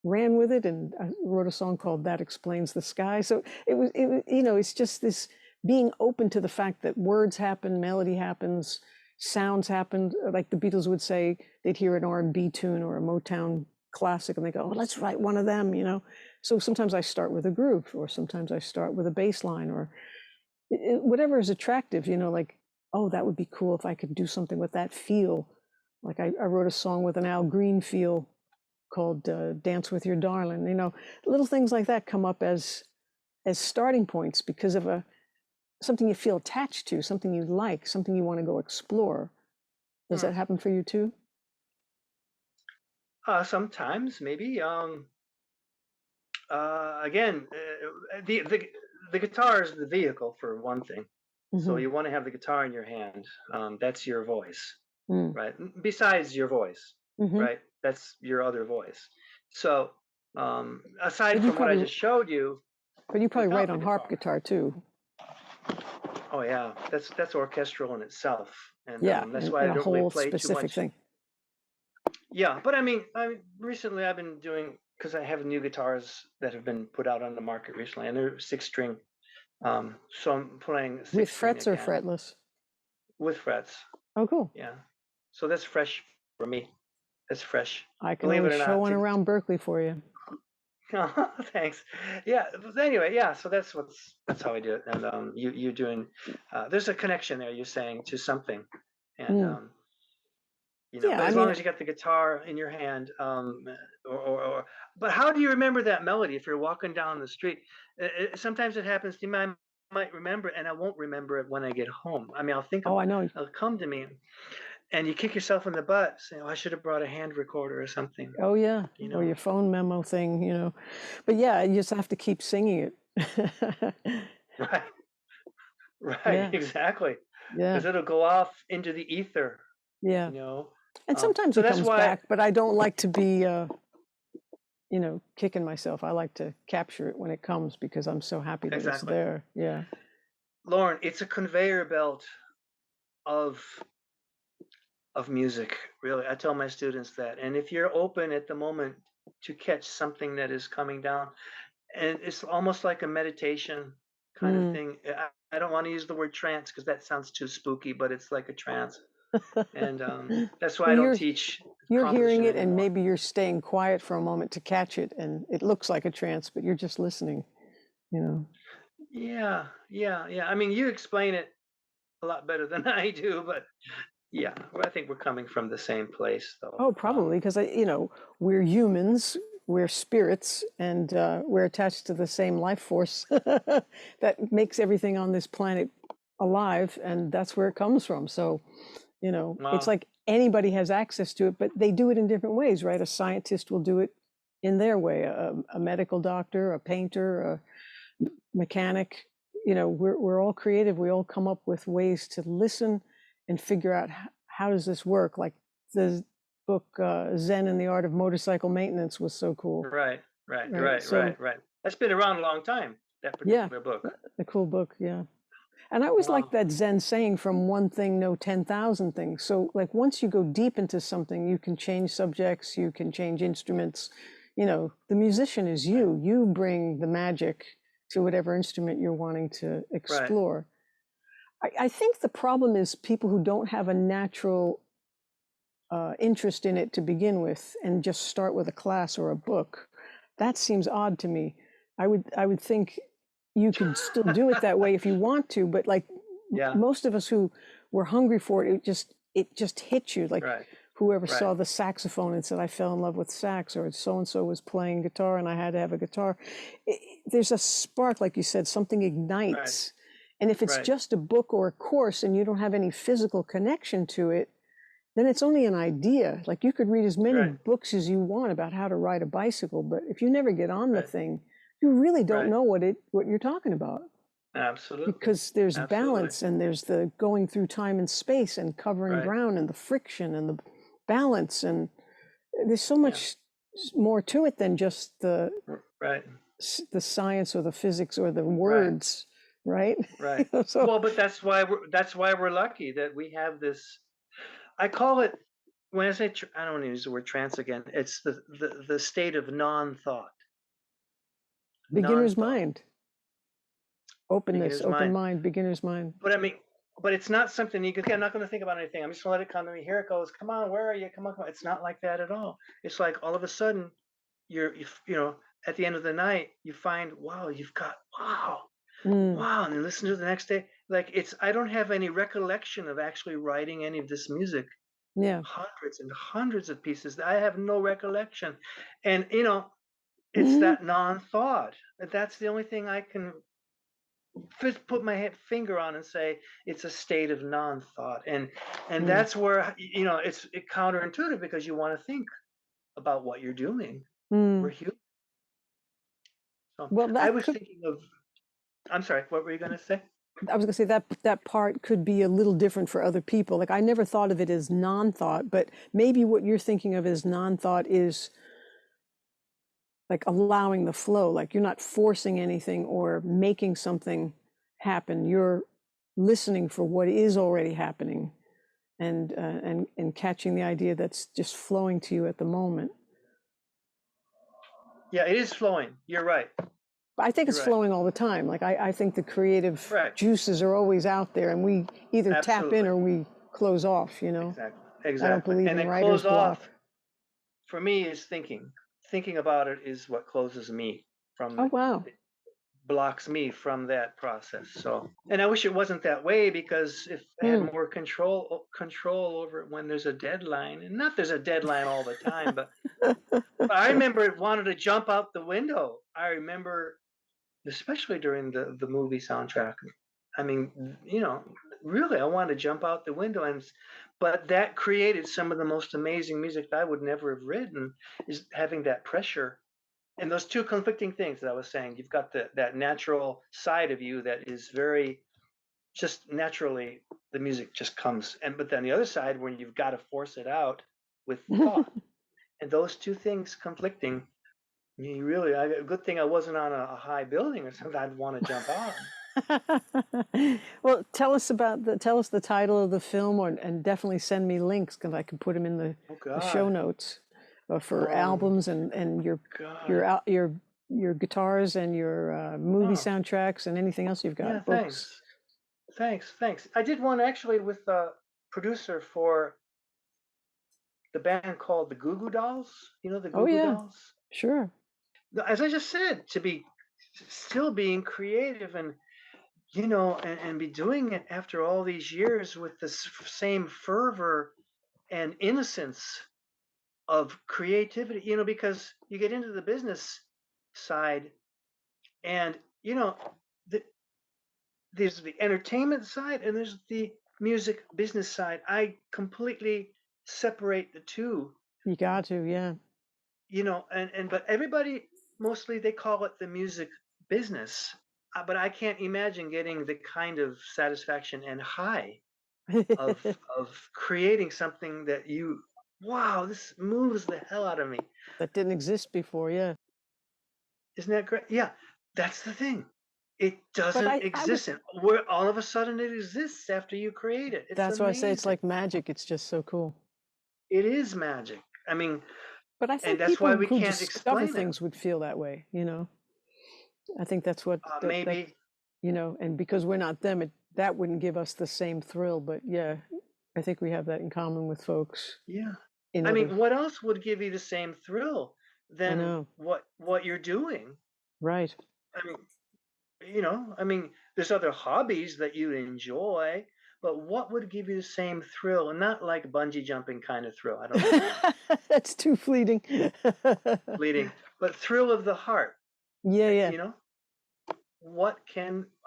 ran with it and I wrote a song called That Explains the Sky. So it's just this being open to the fact that words happen, melody happens, sounds happen. Like the Beatles would say, they'd hear an R&B tune or a Motown classic and they go, oh, let's write one of them. So sometimes I start with a groove or sometimes I start with a bass line or whatever is attractive, like, oh, that would be cool if I could do something with that feel. Like I wrote a song with an Al Green feel called Dance with Your Darling. Little things like that come up as starting points because of something you feel attached to, something you like, something you want to go explore. Does Hmm. that happen for you too? Sometimes maybe. Again, the guitar is the vehicle for one thing. So Mm-hmm. you want to have the guitar in your hand. That's your voice, Mm. right? Besides your voice, Mm-hmm. right? That's your other voice. So aside But you from what I probably just showed you, but you probably write without the on harp guitar, guitar too. oh yeah, that's orchestral in itself, and Yeah, that's why in I a don't really whole play too specific much. thing. Yeah, but I recently I've been doing because I have new guitars that have been put out on the market recently, and they're six string. So I'm playing With six string frets or again fretless? with frets. Oh, cool. Yeah, so that's fresh for me. That's fresh. I can Believe it always or show not. one around Berkeley for you. Thanks. Yeah. But anyway, yeah. So that's how I do it. And you're doing. There's a connection there. You're saying to something, and Mm. Yeah, but I as long mean, as you got the guitar in your hand, but how do you remember that melody if you're walking down the street? Sometimes it happens to me. I might remember it, and I won't remember it when I get home. I mean, I'll think oh, about I it. know. It'll come to me, and you kick yourself in the butt, saying, "Oh, I should have brought a hand recorder or something." Oh, yeah. You Or know. your phone memo thing. But yeah, you just have to keep singing it. Right. Right. Yeah, Exactly. yeah, Because it'll go off into the ether. yeah. You know. And sometimes So it that's comes why. back, but I don't like to be, kicking myself. I like to capture it when it comes because I'm so happy that it's Exactly, there. Yeah. Lauren. It's a conveyor belt of music, really. I tell my students that. And if you're open at the moment to catch something that is coming down, and it's almost like a meditation kind of Mm. thing. I don't want to use the word trance because that sounds too spooky, but it's like a trance. And that's why Well, I don't you're teach. you're hearing composition it and anymore. maybe you're staying quiet for a moment to catch it, and it looks like a trance, but you're just listening, you know. Yeah, yeah, yeah. I mean, you explain it a lot better than I do, but yeah, well, I think we're coming from the same place, though. Oh, probably because we're humans, we're spirits, and we're attached to the same life force that makes everything on this planet alive, and that's where it comes from. So, it's Wow, like anybody has access to it, but they do it in different ways, right? A scientist will do it in their way, a medical doctor, a painter, a mechanic. We're all creative. We all come up with ways to listen and figure out how does this work. Like the book Zen and the Art of Motorcycle Maintenance was so cool, right, right, right? right, So right, right. That's been around a long time, that yeah, particular book. a cool book, yeah. And I always like Wow, that Zen saying, from one thing, know 10,000 things. So, like, once you go deep into something, you can change subjects, you can change instruments. The musician is right, you. You bring the magic to whatever instrument you're wanting to right, explore. I think the problem is people who don't have a natural interest in it to begin with and just start with a class or a book. That seems odd to me. I would think you could still do it that way if you want to, but like yeah, most of us who were hungry for it, it just hit you. Like right, whoever right, saw the saxophone and said, I fell in love with sax, or so and so was playing guitar and I had to have a guitar. There's a spark, like you said, something right, ignites. And if it's right, just a book or a course and you don't have any physical connection to it, then it's only an idea. Like you could read as many right, books as you want about how to ride a bicycle, but if you never get on the right, thing, you really don't right. know what you're talking about, Absolutely, because there's absolutely. balance and there's the going through time and space and covering Right, ground and the friction and the balance, and there's so yeah, much more to it than just the right, the science or the physics or the right, words, right? right. So Well, but that's why we're lucky that we have this. I call it, when I say I don't want to use the word trance again. It's the state of non-thought, beginner's non-thought, mind, openness, beginner's open mind. mind, beginner's mind. But I mean, but it's not something you can. Okay, I'm not going to think about anything. I'm just going to let it come to me. Here it goes. Come on, where are you? Come on, come on. It's not like that at all. It's like all of a sudden, at the end of the night, you find, wow, you've got, wow, Mm, wow, and then listen to it the next day. Like I don't have any recollection of actually writing any of this music. yeah. Hundreds and hundreds of pieces. I have no recollection, and it's Mhm. that non-thought. That's the only thing I can put my finger on and say it's a state of non-thought, and Mm, that's where it's counterintuitive because you want to think about what you're doing. We're mm. human. So Well, I that was could, thinking of. I'm sorry. What were you going to say? I was gonna say that part could be a little different for other people. Like I never thought of it as non-thought, but maybe what you're thinking of as non-thought is like allowing the flow. Like you're not forcing anything or making something happen. You're listening for what is already happening, and catching the idea that's just flowing to you at the moment. Yeah, it is flowing. You're right. I think You're it's right. flowing all the time. Like I think the creative Right. juices are always out there, and we either tap in Absolutely. or we close off. Exactly. I don't Exactly. believe And in then writer's close block. off for me is thinking. Thinking about it is what closes me from Oh wow. blocks me from that process. So, and I wish it wasn't that way, because if I had Hmm. more control over it when there's a deadline, and not there's a deadline all the time, but I remember wanted to jump out the window. I remember, especially during the movie soundtrack. I mean, really, I wanted to jump out the window, but that created some of the most amazing music that I would never have written. Is having that pressure and those two conflicting things that I was saying. You've got that natural side of you that is very just naturally, the music just comes, but then the other side when you've got to force it out with thought, and those two things conflicting. You really, a good thing I wasn't on a high building or something. I'd want to jump out. Well, tell us the title of the film, and definitely send me links because I can put them in Oh the show God. notes for Um. albums and God. your out your guitars and your movie Oh, soundtracks and anything else you've yeah. got, books. Thanks. Thanks. Thanks. I did one actually with a producer for the band called the Goo Goo Dolls. You know the Oh Goo Goo yeah, Dolls? sure. As I just said, to be still being creative and and be doing it after all these years with this same fervor and innocence of creativity, because you get into the business side and the, there's the entertainment side and there's the music business side. I completely separate the two, You got to, yeah. and but everybody mostly they call it the music business. But I can't imagine getting the kind of satisfaction and high of of creating something that wow, this moves the hell out of me. That didn't exist before, yeah. Isn't that great? Yeah, that's the thing. It But doesn't I would exist, and where all of a sudden it exists after you create it. It's that's why I say it's amazing. like magic, it's just so cool. It is magic. I mean, But I and think that's why people we who can't discover explain it. things would feel that way, you know? I think that's what that Maybe, and because we're not them, that wouldn't give us the same thrill, but yeah, I think we have that in common with folks yeah. in I other mean, what else would give you the same thrill I than know, what you're doing? right. I mean, there's other hobbies that you enjoy, but what would give you the same thrill? And not like bungee jumping kind of thrill. I don't mean that. That's too fleeting. Fleeting, but thrill of the heart. Yeah, yeah. You know,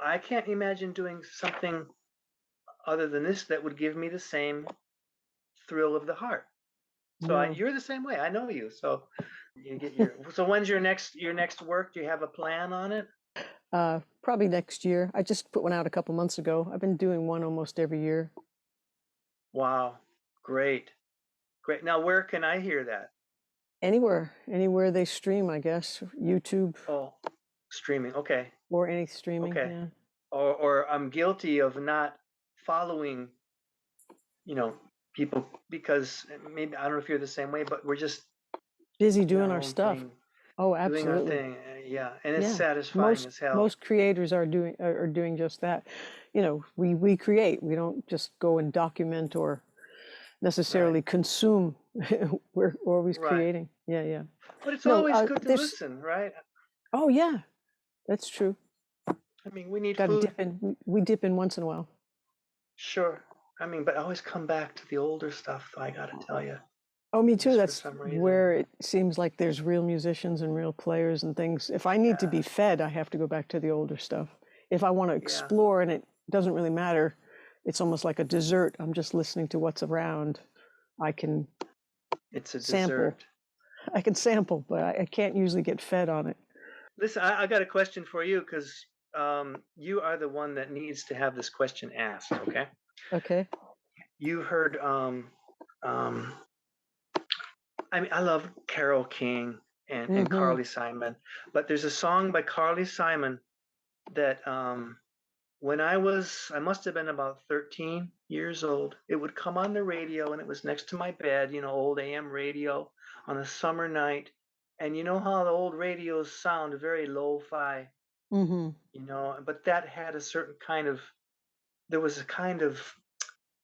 I can't imagine doing something other than this that would give me the same thrill of the heart. So No. you're the same way. I know you. So so when's your next work? Do you have a plan on it? Probably next year. I just put one out a couple months ago. I've been doing one almost every year. Wow. Great. Great. Now where can I hear that? Anywhere they stream, I guess. YouTube Oh, streaming. Okay. or any streaming, Okay. yeah. Or I'm guilty of not following, you know, people because maybe I don't know if you're the same way, but we're just Busy doing doing our our own stuff. thing, Oh, doing our absolutely. thing. Yeah, and it's Yeah. satisfying Most as hell. most creators are doing just that. We create. We don't just go and document or Right. necessarily consume. We're always Right. creating. Yeah, yeah. But it's No, always good to there's listen, right? oh yeah, that's true. I mean, we need Got to food. dip in. We dip in once in a while. Sure. I mean, but I always come back to the older stuff, I gotta tell you, Oh, me too. just for That's some reason. where it seems like there's real musicians and real players and things. If I need to Yeah. be fed, I have to go back to the older stuff. If I want to Yeah. explore and it doesn't really matter, it's almost like a dessert. I'm just listening to what's around. I can It's a sample. dessert. I can sample, but I can't usually get fed on it. Listen, I got a question for you because you are the one that needs to have this question asked, okay? Okay. You heard um I mean, I love Carole King and Mm-hmm. Carly Simon, but there's a song by Carly Simon that when I must have been about 13 years old, it would come on the radio and it was next to my bed, old AM radio on a summer night. And you know how the old radios sound very lo-fi, Mm-hmm. but that had a certain there was a kind of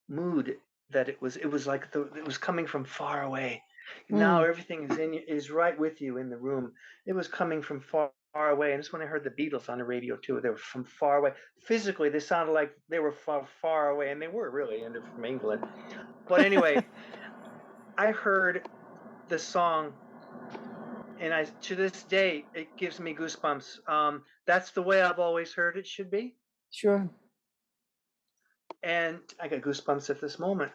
mood that it was like it was coming from far away. Now Mm. everything is right with you in the room. It was coming from far away, and this when I heard the Beatles on the radio too. They were from far away. Physically, they sounded like they were far away, and they were really, and they're from England. But anyway, I heard the song, and I to this day it gives me goosebumps. That's the way I've always heard it should be, Sure. and I got goosebumps at this moment.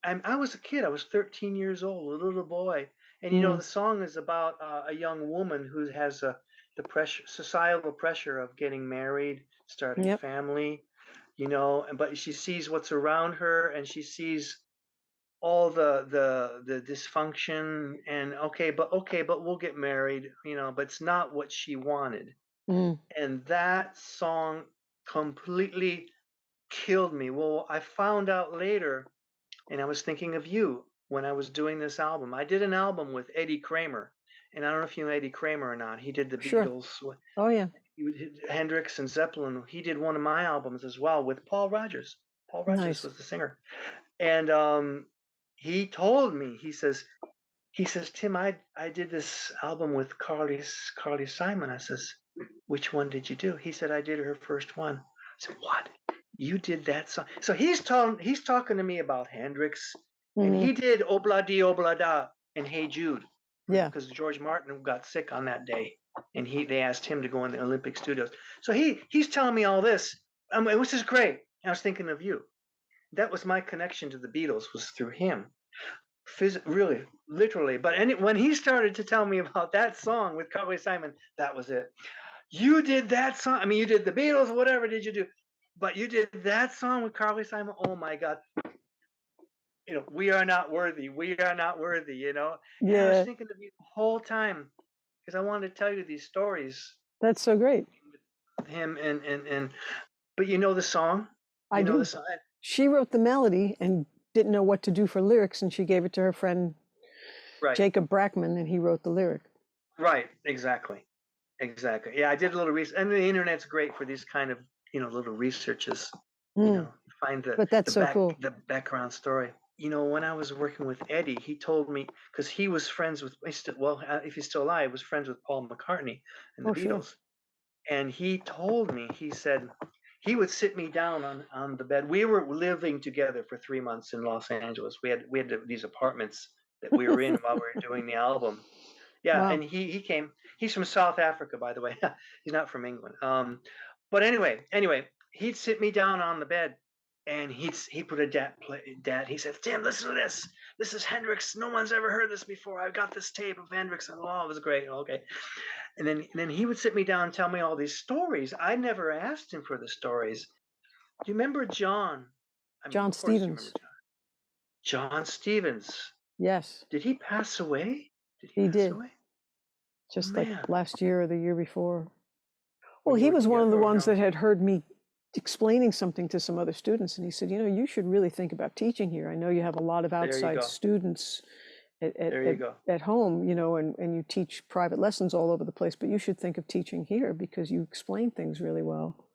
I was a kid. I was 13 years old, a little boy, and Mm. the song is about a young woman who has the pressure, societal pressure of getting married, starting a Yep. family, but she sees what's around her, and she sees all the dysfunction, and okay, but we'll get married, but it's not what she wanted, Mm. and that song completely killed me. Well, I found out later and I was thinking of you when I was doing this album. I did an album with Eddie Kramer, and I don't know if you know Eddie Kramer or not. He did the Sure. Beatles, Oh yeah. Hendrix and Zeppelin. He did one of my albums as well with Paul Rogers. Paul Rogers Nice. was the singer, and he told me, he says, Tim, I did this album with Carly Simon. I says, which one did you do? He said, I did her first one. I said, what? You did that song? So he's talking to me about Hendrix, and Hmm. he did Obla Di Obla Da and Hey Jude Yeah. because George Martin got sick on that day, and they asked him to go in the Olympic studios. So he's telling me all this, which is great. I was thinking of you. That was my connection to the Beatles, was through him. Really, literally. But when he started to tell me about that song with Carly Simon, that was it. You did that song. I mean, you did the Beatles, whatever did you do? But you did that song with Carly Simon. Oh my God. We are not worthy. We are not worthy, And I was Yeah. thinking of you the whole time because I wanted to tell you these stories That's so great. with him and but you know the song? I You know the do. song? She wrote the melody and didn't know what to do for lyrics, and she gave it to her friend Right. Jacob Brackman, and he wrote the lyric. Right. Exactly. Exactly. Yeah, I did a little research, and the internet's great for these kind of little researches. Mm. Find the But that's the so back cool. the background story. When I was working with Eddie, he told me because he was friends with if he's still alive, was friends with Paul McCartney and the Oh, sure. Beatles, and he told me he said he would sit me down on the bed. We were living together for 3 months in Los Angeles. We had these apartments that we were in while we were doing the album. Yeah, Wow. and he came. He's from South Africa, by the way. He's not from England. But anyway, he'd sit me down on the bed, and he put a dad. He said, "Tim, listen to this. This is Hendrix. No one's ever heard this before. I've got this tape of Hendrix, and oh, it was great. Okay." And then he would sit me down and tell me all these stories. I never asked him for the stories. Do you remember John? I mean, John of course you remember Stevens. John. John Stevens. Yes, Did he pass away? Did he he pass did. away? Oh Just like man. last year or the year before. Well, When you he were was one of together the or ones no? that had heard me explaining something to some other students, and he said, you should really think about teaching here. I know you have a lot of There you outside go. students at, at, There you at, go. at home, and you teach private lessons all over the place, but you should think of teaching here because you explain things really well.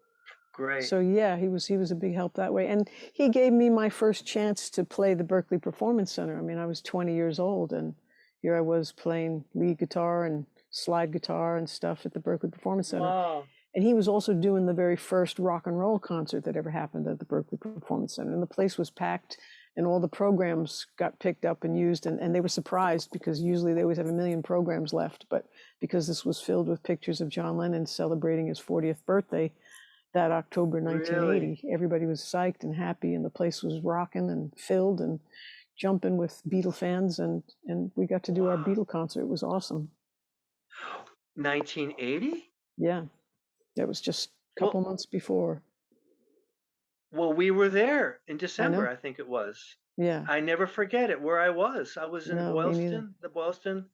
Great. So yeah, he was a big help that way. And he gave me my first chance to play the Berkeley Performance Center. I mean, I was 20 years old, and here I was playing lead guitar and slide guitar and stuff at the Berkeley Performance Center. Wow. And he was also doing the very first rock and roll concert that ever happened at the Berkeley Performance Center. And the place was packed, and all the programs got picked up and used. And they were surprised because usually they always have a million programs left. But because this was filled with pictures of John Lennon celebrating his 40th birthday that October Really? 1980, everybody was psyched and happy, and the place was rocking and filled and jumping with Beatle fans. And we got to do our Wow. Beatle concert. It was awesome. 1980? Yeah, that was just a couple Well, months before. we were there in I December, know. I think it was. Yeah. I never forget it where I was. I was in No, me neither. Boylston, the Boylston.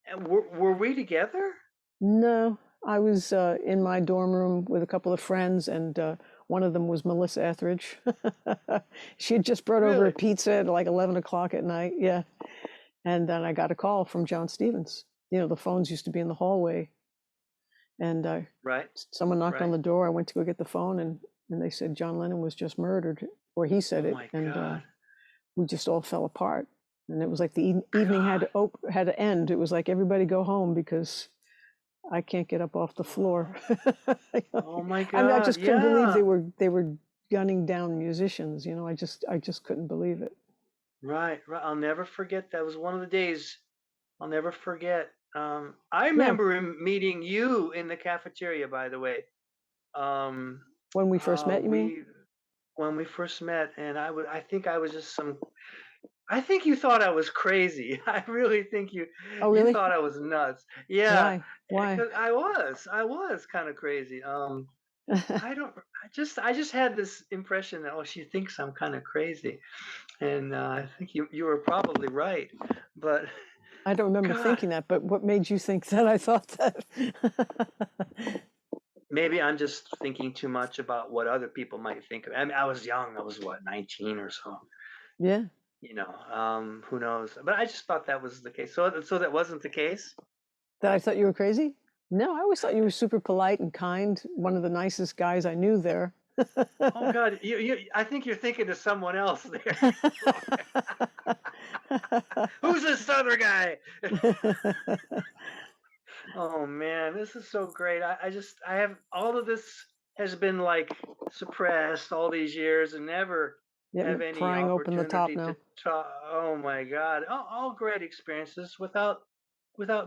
And were we together? No, I was in my dorm room with a couple of friends, and one of them was Melissa Etheridge. She had just brought over a Really? pizza at like 11 o'clock at night. Yeah. And then I got a call from John Stevens. The phones used to be in the hallway, and Right. someone knocked on Right. the door. I went to go get the phone, and they said John Lennon was just murdered, or he said Oh it, my and God. we just all fell apart. And it was like the evening had God. to end. It was like everybody go home because I can't get up off the floor. Oh my I mean, I God. just couldn't believe Yeah. they were gunning down musicians. I just couldn't believe it. Right. Right. I'll never forget. That was one of the days I'll never forget. I Yeah, remember him meeting you in the cafeteria, by the way. Um, when we first met, you mean? we when we first met, and I think I was just I think you thought I was crazy. I really think Oh, you really? thought I was nuts. Yeah, Why? Why? because I was kind of crazy. I don't. I just had this impression that she thinks I'm kind of crazy, and I think you were probably right. But I don't remember God, thinking that, but what made you think that I thought that? maybe I'm just thinking too much about what other people might think of. I mean, I was young. I was what, 19 or so. Yeah, Who knows? But I just thought that was the case. So that wasn't the case. that I thought you were crazy? No, I always thought you were super polite and kind, one of the nicest guys I knew there. Oh God, I think you're thinking of someone else there. Who's this other guy? Oh man, this is so great. I have all of this has been like suppressed all these years and never Yep, have any prying open the top opportunity to now. talk. Oh my God, all great experiences without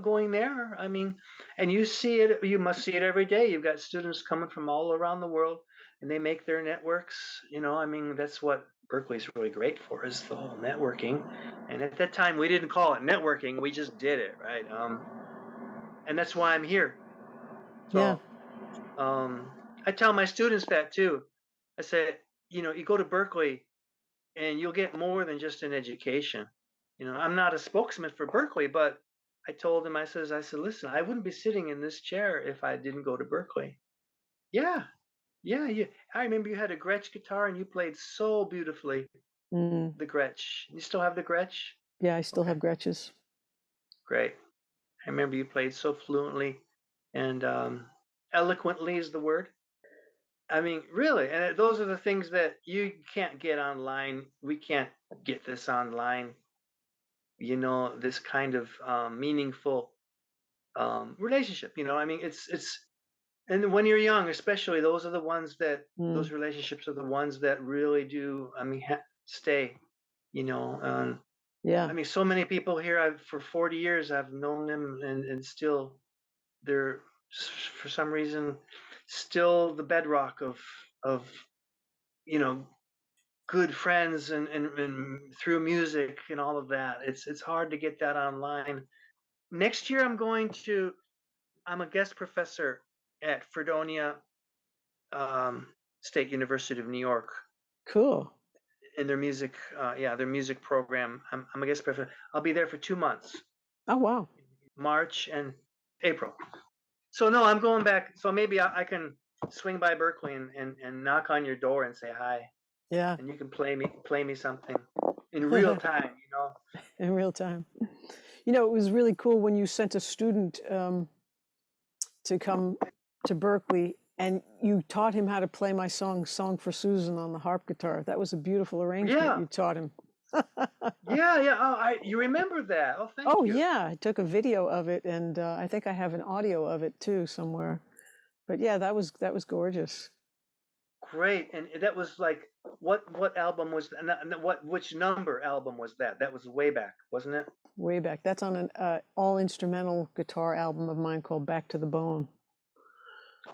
going there. I mean, and you see it, you must see it every day. You've got students coming from all around the world and they make their networks. I mean, that's what Berkeley's really great for is the whole networking. And at that time, we didn't call it networking; we just did it, right? And that's why I'm here. Yeah. So um, I tell my students that too. I said, you go to Berkeley and you'll get more than just an education. I'm not a spokesman for Berkeley, but I told him, I said, listen, I wouldn't be sitting in this chair if I didn't go to Berkeley. Yeah, yeah, yeah. I remember you had a Gretsch guitar and you played so beautifully Mm. the Gretsch. You still have the Gretsch? Yeah, I still Okay, have Gretches. great. I remember you played so fluently and eloquently is the word. I mean, really, and those are the things that you can't get online. We can't get this online. This kind of meaningful relationship. I mean, and when you're young, especially, Mm. those relationships are the ones that really do. I mean, stay. I Yeah. mean, so many people here. For 40 years, I've known them, and still, they're for some reason still the bedrock of you know good friends and through music and all of that. It's hard to get that online. Next year I'm a guest professor at Fredonia um, State University of New York Cool. in their music program. I'm a guest professor. I'll be there for 2 months, Oh, wow. March and April. So no, I'm going back. So maybe I can swing by Berkeley and knock on your door and say hi, Yeah. and you can play me something in real time. In real time. It was really cool when you sent a student to come to Berkeley and you taught him how to play my Song for Susan on the harp guitar. That was a beautiful arrangement Yeah, you taught him. yeah, yeah. Oh, you remember that? Oh, Oh, thank you. yeah. I took a video of it and I think I have an audio of it too somewhere. But yeah, that was gorgeous. Great. And that was like what album was which number album was that? That was way back, wasn't it? Way back. That's on an all instrumental guitar album of mine called Back to the Bone.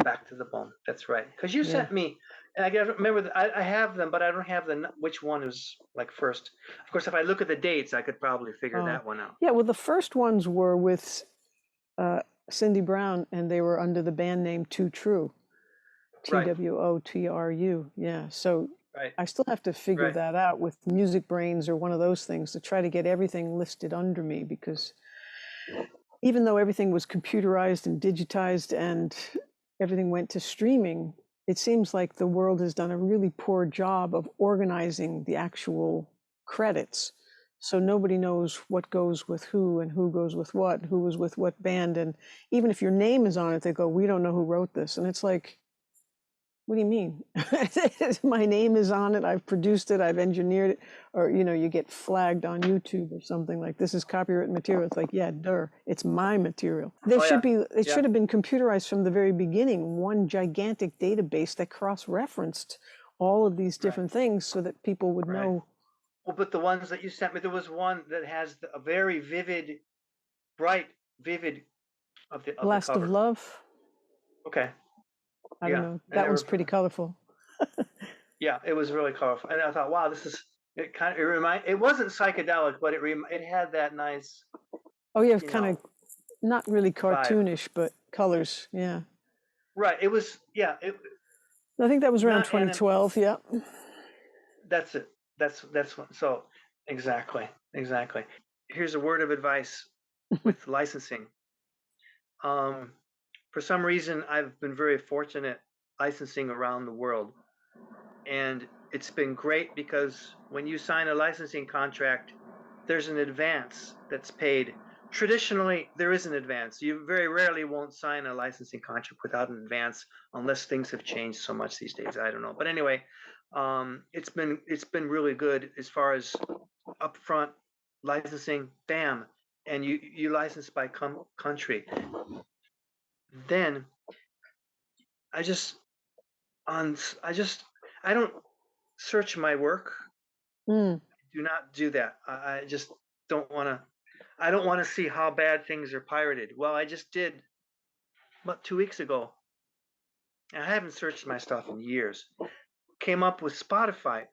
Back to the Bone. That's right. Because you Yeah. sent me, and I gotta remember that I have them, but I don't have which one is like first. Of course, if I look at the dates, I could probably figure Oh, that one out. yeah. Well, the first ones were with uh, Cindy Brown, and they were under the band name Too True, Right, TWOTRU. Yeah. So right, I still have to figure right, that out with Music Brains or one of those things to try to get everything listed under me because even though everything was computerized and digitized and everything went to streaming, it seems like the world has done a really poor job of organizing the actual credits. So nobody knows what goes with who and who goes with what, who was with what band. And even if your name is on it, they go, we don't know who wrote this. And it's like, what do you mean? My name is on it. I've produced it. I've engineered it. Or, you get flagged on YouTube or something like this is copyright material. It's like, yeah, it's my material. Oh yeah, It yeah, should have been computerized from the very beginning, one gigantic database that cross-referenced all of these right, different things so that people would right. know. Well, but the ones that you sent me, there was one that has a very vivid, bright, vivid of the Blast of cover. Love. Okay, I don't yeah, know. I That one's never. pretty colorful. Yeah, it was really colorful, and I thought, wow, it wasn't psychedelic, but it had that nice, Oh yeah, you kind of know, not really vibe. cartoonish, but colors. Yeah. Right. It was, yeah. I think that was around Not anim. 2012. Yeah. That's it. That's what. So exactly, exactly. Here's a word of advice with licensing. Um, for some reason, I've been very fortunate licensing around the world, and it's been great because when you sign a licensing contract, there's an advance that's paid. Traditionally, there is an advance. You very rarely won't sign a licensing contract without an advance unless things have changed so much these days. I don't know. But anyway, it's been really good as far as upfront licensing, bam, and you license by country. Then I just I just I don't search my work. Mm. Do not do that. I just don't want to. I don't want to see how bad things are pirated. Well, I just did about 2 weeks ago. I haven't searched my stuff in years. Came up with Spotify.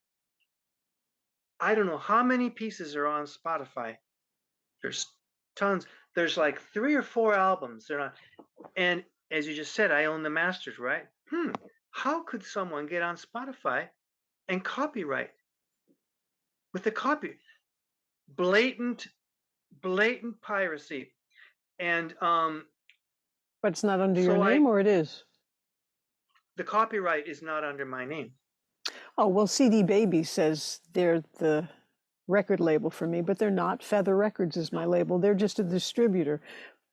I don't know how many pieces are on Spotify. There's tons. There's like 3 or 4 albums. They're not. And as you just said, I own the masters, right? How could someone get on Spotify and copyright with the copy? Blatant, blatant piracy. And But it's not under your so name, or it is? the copyright is not under my name. Oh, well, CD Baby says they're the record label for me, but they're not. Feather Records is my No, label. They're just a distributor.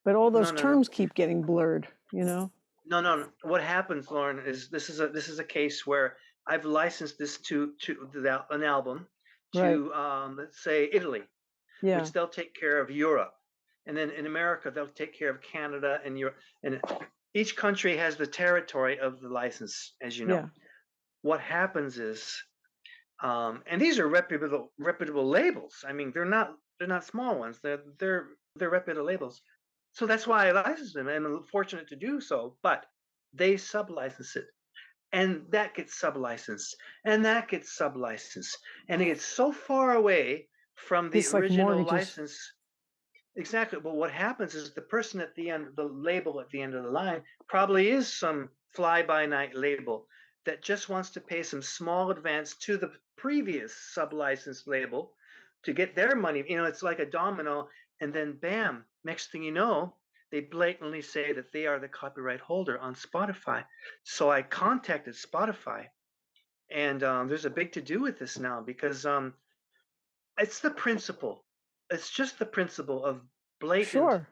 But all no, those no, no, terms keep getting blurred, you know? no, no, no. What happens, Lauren, is this is a case where I've licensed this to an album Right. to let's say Italy, Yeah. which they'll take care of Europe, and then in America they'll take care of Canada and Europe, and each country has the territory of the license, as you know. Yeah. What happens is, and these are reputable labels. I mean, they're not small ones. They're reputable labels. So that's why I license them, and I'm fortunate to do so. But they sublicense it, and that gets sublicensed, and that gets sublicensed, and it gets so far away from the It's like original mortgages. license. Exactly. But what happens is the person at the end, the label at the end of the line, probably is some fly by night label that just wants to pay some small advance to the previous sub-licensed label to get their money. It's like a domino, and then bam, next thing you know, they blatantly say that they are the copyright holder on Spotify. So I contacted Spotify, and there's a big to do with this now because it's the principle. It's just the principle of blatant, Sure.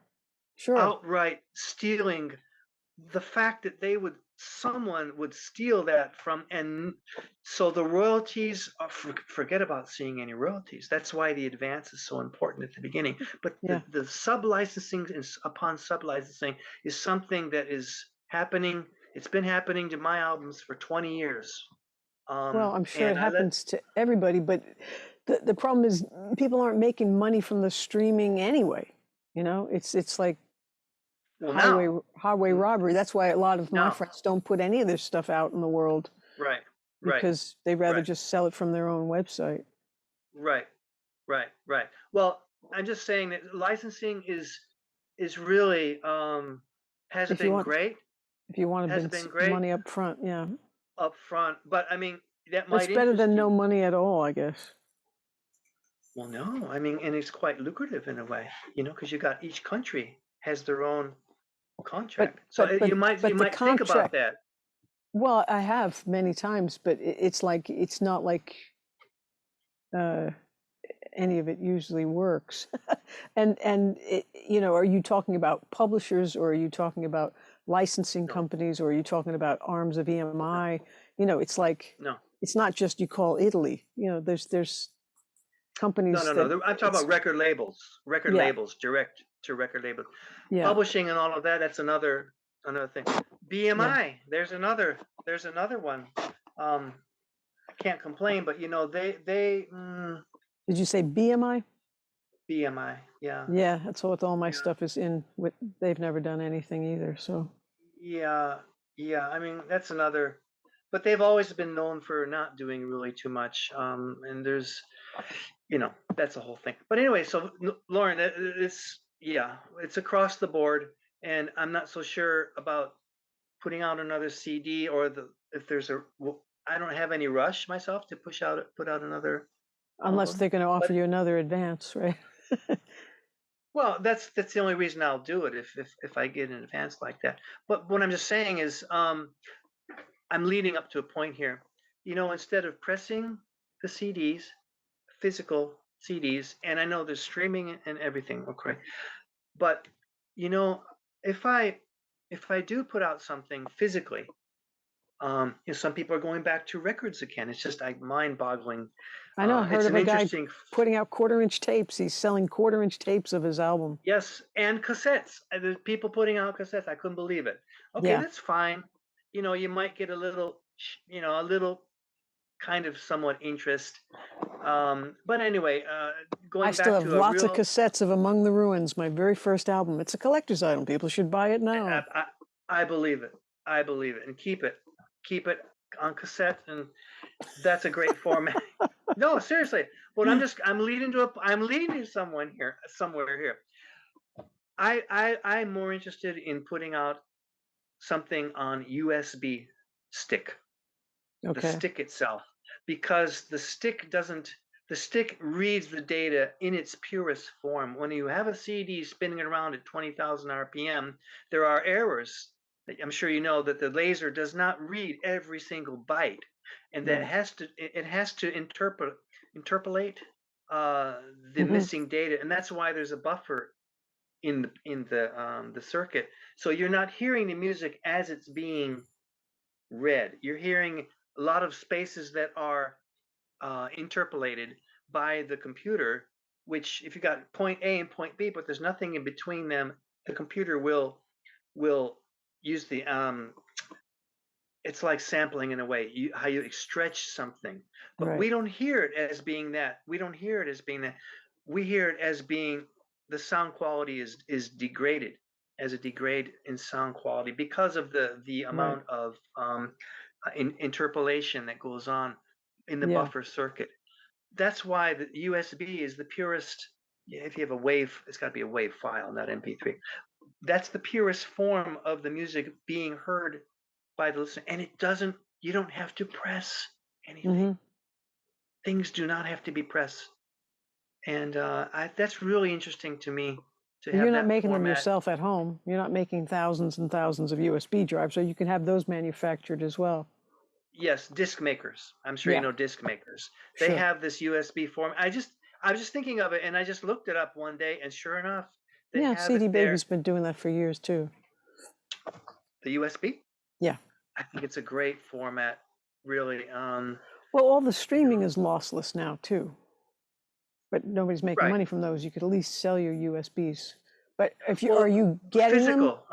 Sure. outright stealing. The fact that someone would steal that from, and so the royalties, forget about seeing any royalties. That's why the advance is so important at the beginning. But Yeah. the sub-licensing upon sub-licensing is something that is happening. It's been happening to my albums for 20 years. Well, I'm sure it And I let, happens to everybody, but the problem is people aren't making money from the streaming anyway. You know, it's like well, highway n- robbery. That's why a lot of my now, friends don't put any of their stuff out in the world right, right, because they'd rather right. just sell it from their own website. Right, right, right. Well, I'm just saying that licensing is really has If you been want great, if you want a has bit been great money up front, yeah. up front, but I mean that That's might better interest than no you. money at all, I guess. Well, no, I mean, and it's quite lucrative in a way, because you got each country has their own But contract, so but but you but the might think about contract, that. well, I have many times, but it's like it's not like uh any of it usually works. And are you talking about publishers, or are you talking about licensing No, companies, or are you talking about arms of no, EMI? It's like no, it's not just you call Italy. There's no, companies no, that no. I'm talking about it's record yeah, labels, direct to record labels. yeah, Publishing and all of that, that's another thing. yeah. BMI, there's another one. I can't complain, but they Did you say BMI? BMI, yeah, Yeah, that's what all my yeah, stuff is in with. They've never done anything either, so yeah, yeah. I mean, that's another, but they've always been known for not doing really too much. And that's a whole thing. But anyway, so Lauren, it's across the board, and I'm not so sure about putting out another CD, or if there's I don't have any rush myself to put out another unless album. they're going to offer But you another advance, right? well, that's the only reason I'll do it if I get an advance like that. But what I'm just saying is, I'm leading up to a point here. Instead of pressing the CDs, physical CDs, and I know there's streaming and everything, okay. But you know, if I do put out something physically, some people are going back to records again. It's just like mind-boggling. I know. I heard It's of an a guy interesting. putting out quarter-inch tapes. He's selling quarter-inch tapes of his album. Yes, and cassettes. There's people putting out cassettes. I couldn't believe it. Okay, Yeah, that's fine. You might get a little, a little kind of somewhat interest. But anyway, I going still back have to a lots of real, cassettes of Among the Ruins, my very first album. It's a collector's item. People should buy it I, now. I, I believe it. I believe it, and keep it on cassette, and that's a great format. No, seriously. But I'm leading to somewhere here. I'm more interested in putting out something on USB stick, the Okay, stick itself, because the stick reads the data in its purest form. When you have a CD spinning around at 20,000 RPM, there are errors. I'm sure you know that the laser does not read every single byte, and that right. it has to interpolate the Hmm. missing data, and that's why there's a buffer in the circuit. So you're not hearing the music as it's being read. You're hearing a lot of spaces that are interpolated by the computer, which if you got point A and point B, but there's nothing in between them, the computer will use the it's like sampling in a way, how you stretch something. But Right. we don't hear it as being that. We don't hear it as being that. We hear it as being the sound quality is degraded, as a degrade in sound quality because of the Right. amount of interpolation that goes on in the Yeah. buffer circuit. That's why the USB is the purest. If you have a wave, it's got to be a wave file, not MP3. That's the purest form of the music being heard by the listener, and you don't have to press anything. Hmm. Things do not have to be pressed, and that's really interesting to me to And you're have not that making them format. yourself at home. You're not making thousands and thousands of USB drives, so you can have those manufactured as well. Yes, disc makers. I'm sure you Yeah, know disc makers. They sure. have this USB form. I was just thinking of it, and I just looked it up one day, and sure enough, they Yeah, have CD it there. Baby's been doing that for years too. The USB. Yeah. I think it's a great format, really. Well, all the streaming is lossless now too, but nobody's making Right. money from those. You could at least sell your USBs. But if you are Well, you getting them? physical.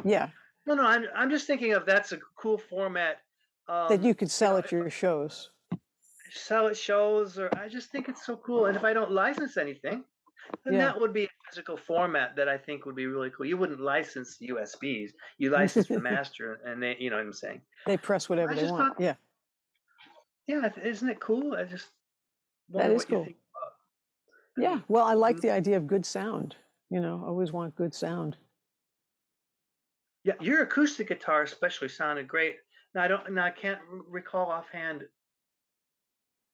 Yeah, No, no. I'm just thinking of that's a cool format. that Um, you could you sell know, at your shows. sell at shows, or I just think it's so cool. And if I don't license anything, then Yeah. that would be a physical format that I think would be really cool. You wouldn't license USBs. You license the master, and you know what I'm saying. They press whatever I they just want. thought, Yeah, yeah, isn't it cool? I just that wonder is what you cool. think about. I Yeah, mean, well, I like mm, the idea of good sound. I always want good sound. yeah, your acoustic guitar especially sounded great. Now I can't recall offhand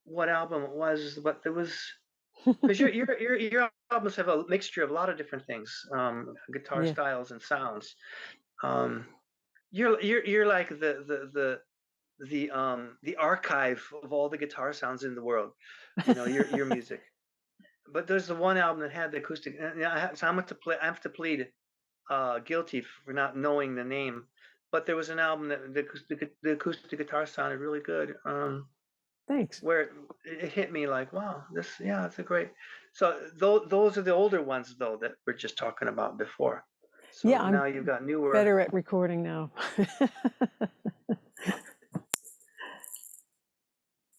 what album it was, but there was because your albums have a mixture of a lot of different things, guitar Yeah. styles and sounds. Um, you're like the archive of all the guitar sounds in the world. Your music. But there's the one album that had the acoustic. So I have to plead guilty for not knowing the name. But there was an album that the acoustic guitar sounded really good. Thanks. Where it hit me like, wow, yeah, it's a great. So those are the older ones though that we're just talking about before. Yeah, So I'm now you've got newer, better at recording now.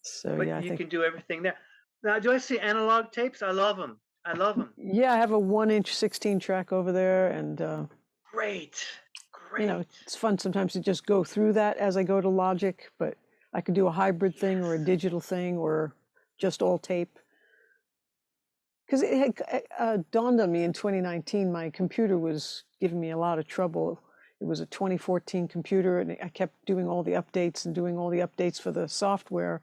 So but yeah, I you think can do everything there. Now, do I see analog tapes? I love them. I love them. yeah, I have a 1-inch 16 track over there, and Great, great. it's fun sometimes to just go through that as I go to Logic, but I could do a hybrid thing or a Yes. digital thing or just all tape. Because it had dawned on me in 2019, my computer was giving me a lot of trouble. It was a 2014 computer, and I kept doing all the updates and doing all the updates for the software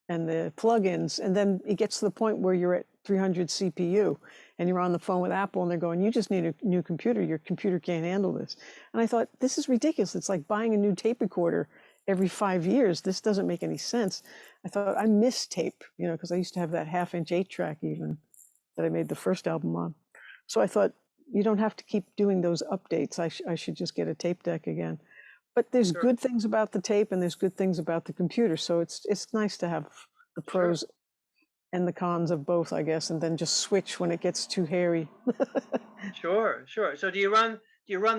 and the plugins. And then it gets to the point where you're at 300 CPU and you're on the phone with Apple and they're going, you just need a new computer. Your computer can't handle this. And I thought, this is ridiculous. It's like buying a new tape recorder every 5 years. This doesn't make any sense. I thought, I miss tape, because I used to have that 1/2-inch 8-track even that I made the first album on. So I thought, you don't have to keep doing those updates. I should just get a tape deck again. But there's Sure, good things about the tape and there's good things about the computer. So it's nice to have the sure. pros and the cons of both, I guess, and then just switch when it gets too hairy. Sure, sure. So do you run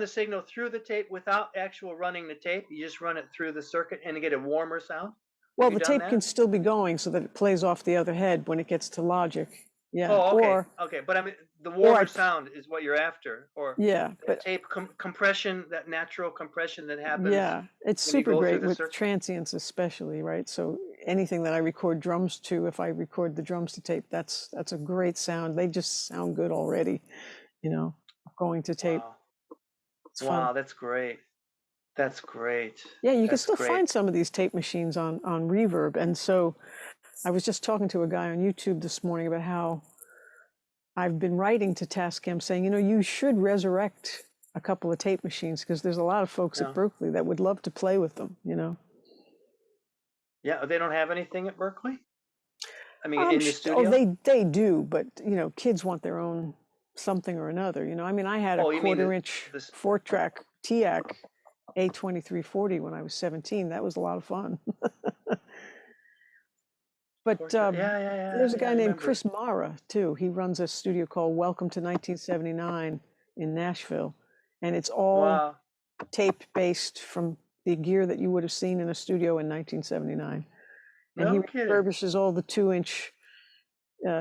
the signal through the tape without actual running the tape? You just run it through the circuit and get a warmer sound? Have Well, you the done tape can that? still be going so that it plays off the other head when it gets to logic. Yeah, Oh, okay, okay. But I mean, the or I warmer sound is what you're after, or yeah, that but tape compression, that natural compression that happens yeah, it's when you super go through great the with circuit. transients especially, right? So anything that I record drums to, if I record the drums to tape, that's a great sound. They just sound good already, you know, going to tape. Wow, It's fun. wow, that's great. That's great. Yeah, you can That's still great. find some of these tape machines on Reverb. And so I was just talking to a guy on YouTube this morning about how I've been writing to Tascam saying, you should resurrect a couple of tape machines because there's a lot of folks at Yeah, Berkeley that would love to play with them. yeah. They don't have anything at Berkeley. I mean, in the Oh, studio. they do, but kids want their own something or another. I mean, I had a Oh, you mean quarter-inch this? 4-track TIAC A2340 when I was 17. That was a lot of fun. But Portrait. Yeah, yeah, there's yeah, a yeah. I guy named remember. Chris Mara too. He runs a studio called Welcome to 1979 in Nashville, and it's all Wow. tape based from the gear that you would have seen in a studio in 1979. And he No kidding. refurbishes all the 2-inch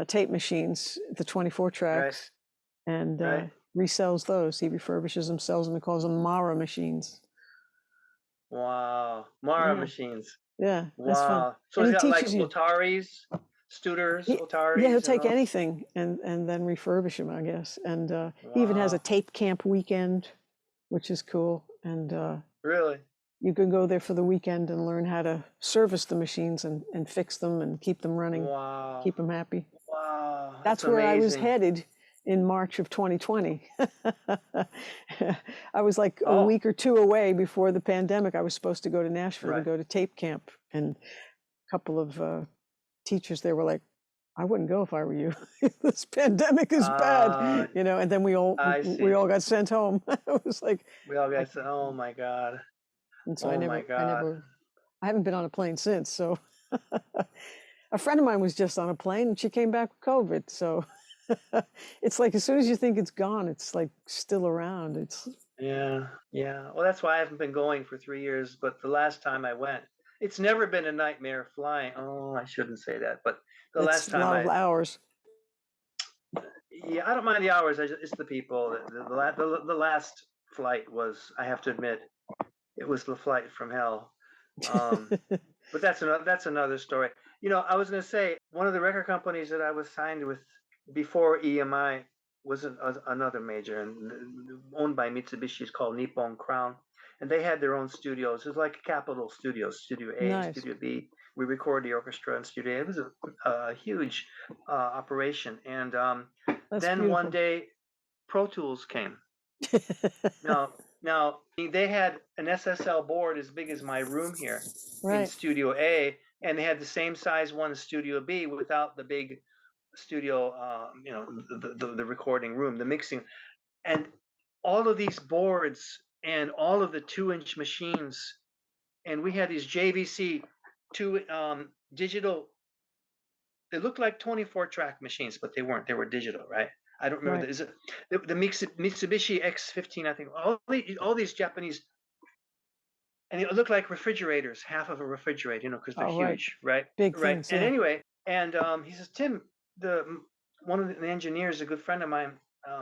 tape machines, the 24 Right, tracks, and right. resells those. He refurbishes them, sells them, and calls them Mara machines. Wow. Mara Yeah, machines. yeah, that's fun. Wow. So And he's he got like teaches you. Otaris, Studers, Yeah, he'll Otaris, and take all. anything and then refurbish them, I guess. And he even has a Wow. tape camp weekend, which is cool. And Really? you can go there for the weekend and learn how to service the machines and fix them and keep them running, Wow. keep them happy. Wow. That's That's where I was amazing. headed in March of 2020. I was like a Oh, week or two away before the pandemic. I was supposed to go to Nashville to right. go to tape camp, and a couple of teachers there were like, "I wouldn't go if I were you. This pandemic is bad," Uh, And then we all I we see. all got sent home. I was like, We all I, got said, oh my God. and so Oh my God. I haven't been on a plane since. So a friend of mine was just on a plane, and she came back with COVID. So it's like as soon as you think it's gone, it's like still around. It's Yeah, yeah. Well, that's why I haven't been going for 3 years. But the last time I went, it's never been a nightmare flying. Oh, I shouldn't say that. But the It's last a time lot of hours. yeah, I don't mind the hours. It's the people. The last flight was, I have to admit, it was the flight from hell. Um, but that's another story. I was going to say one of the record companies that I was signed with before EMI was another major and owned by Mitsubishi. It's called Nippon Crown, and they had their own studios. It was like Capitol Studios, Studio A, Nice. Studio B. We record the orchestra in Studio A. It was a huge operation, and That's then one beautiful. day Pro Tools came. Now they had an SSL board as big as my room here in Right. Studio A, and they had the same size one in Studio B without the big studio, the recording room, the mixing, and all of these boards and all of the 2-inch machines, and we had these JVC two digital. They looked like 24 track machines, but they weren't. They were digital, right? I don't remember. Right. Is it the Mitsubishi X15? I think all these Japanese, and it looked like refrigerators, half of a refrigerator, because they're Oh, right. huge, right? Big Right. things. And Yeah. anyway, and he says, Tim, one of the engineers, a good friend of mine.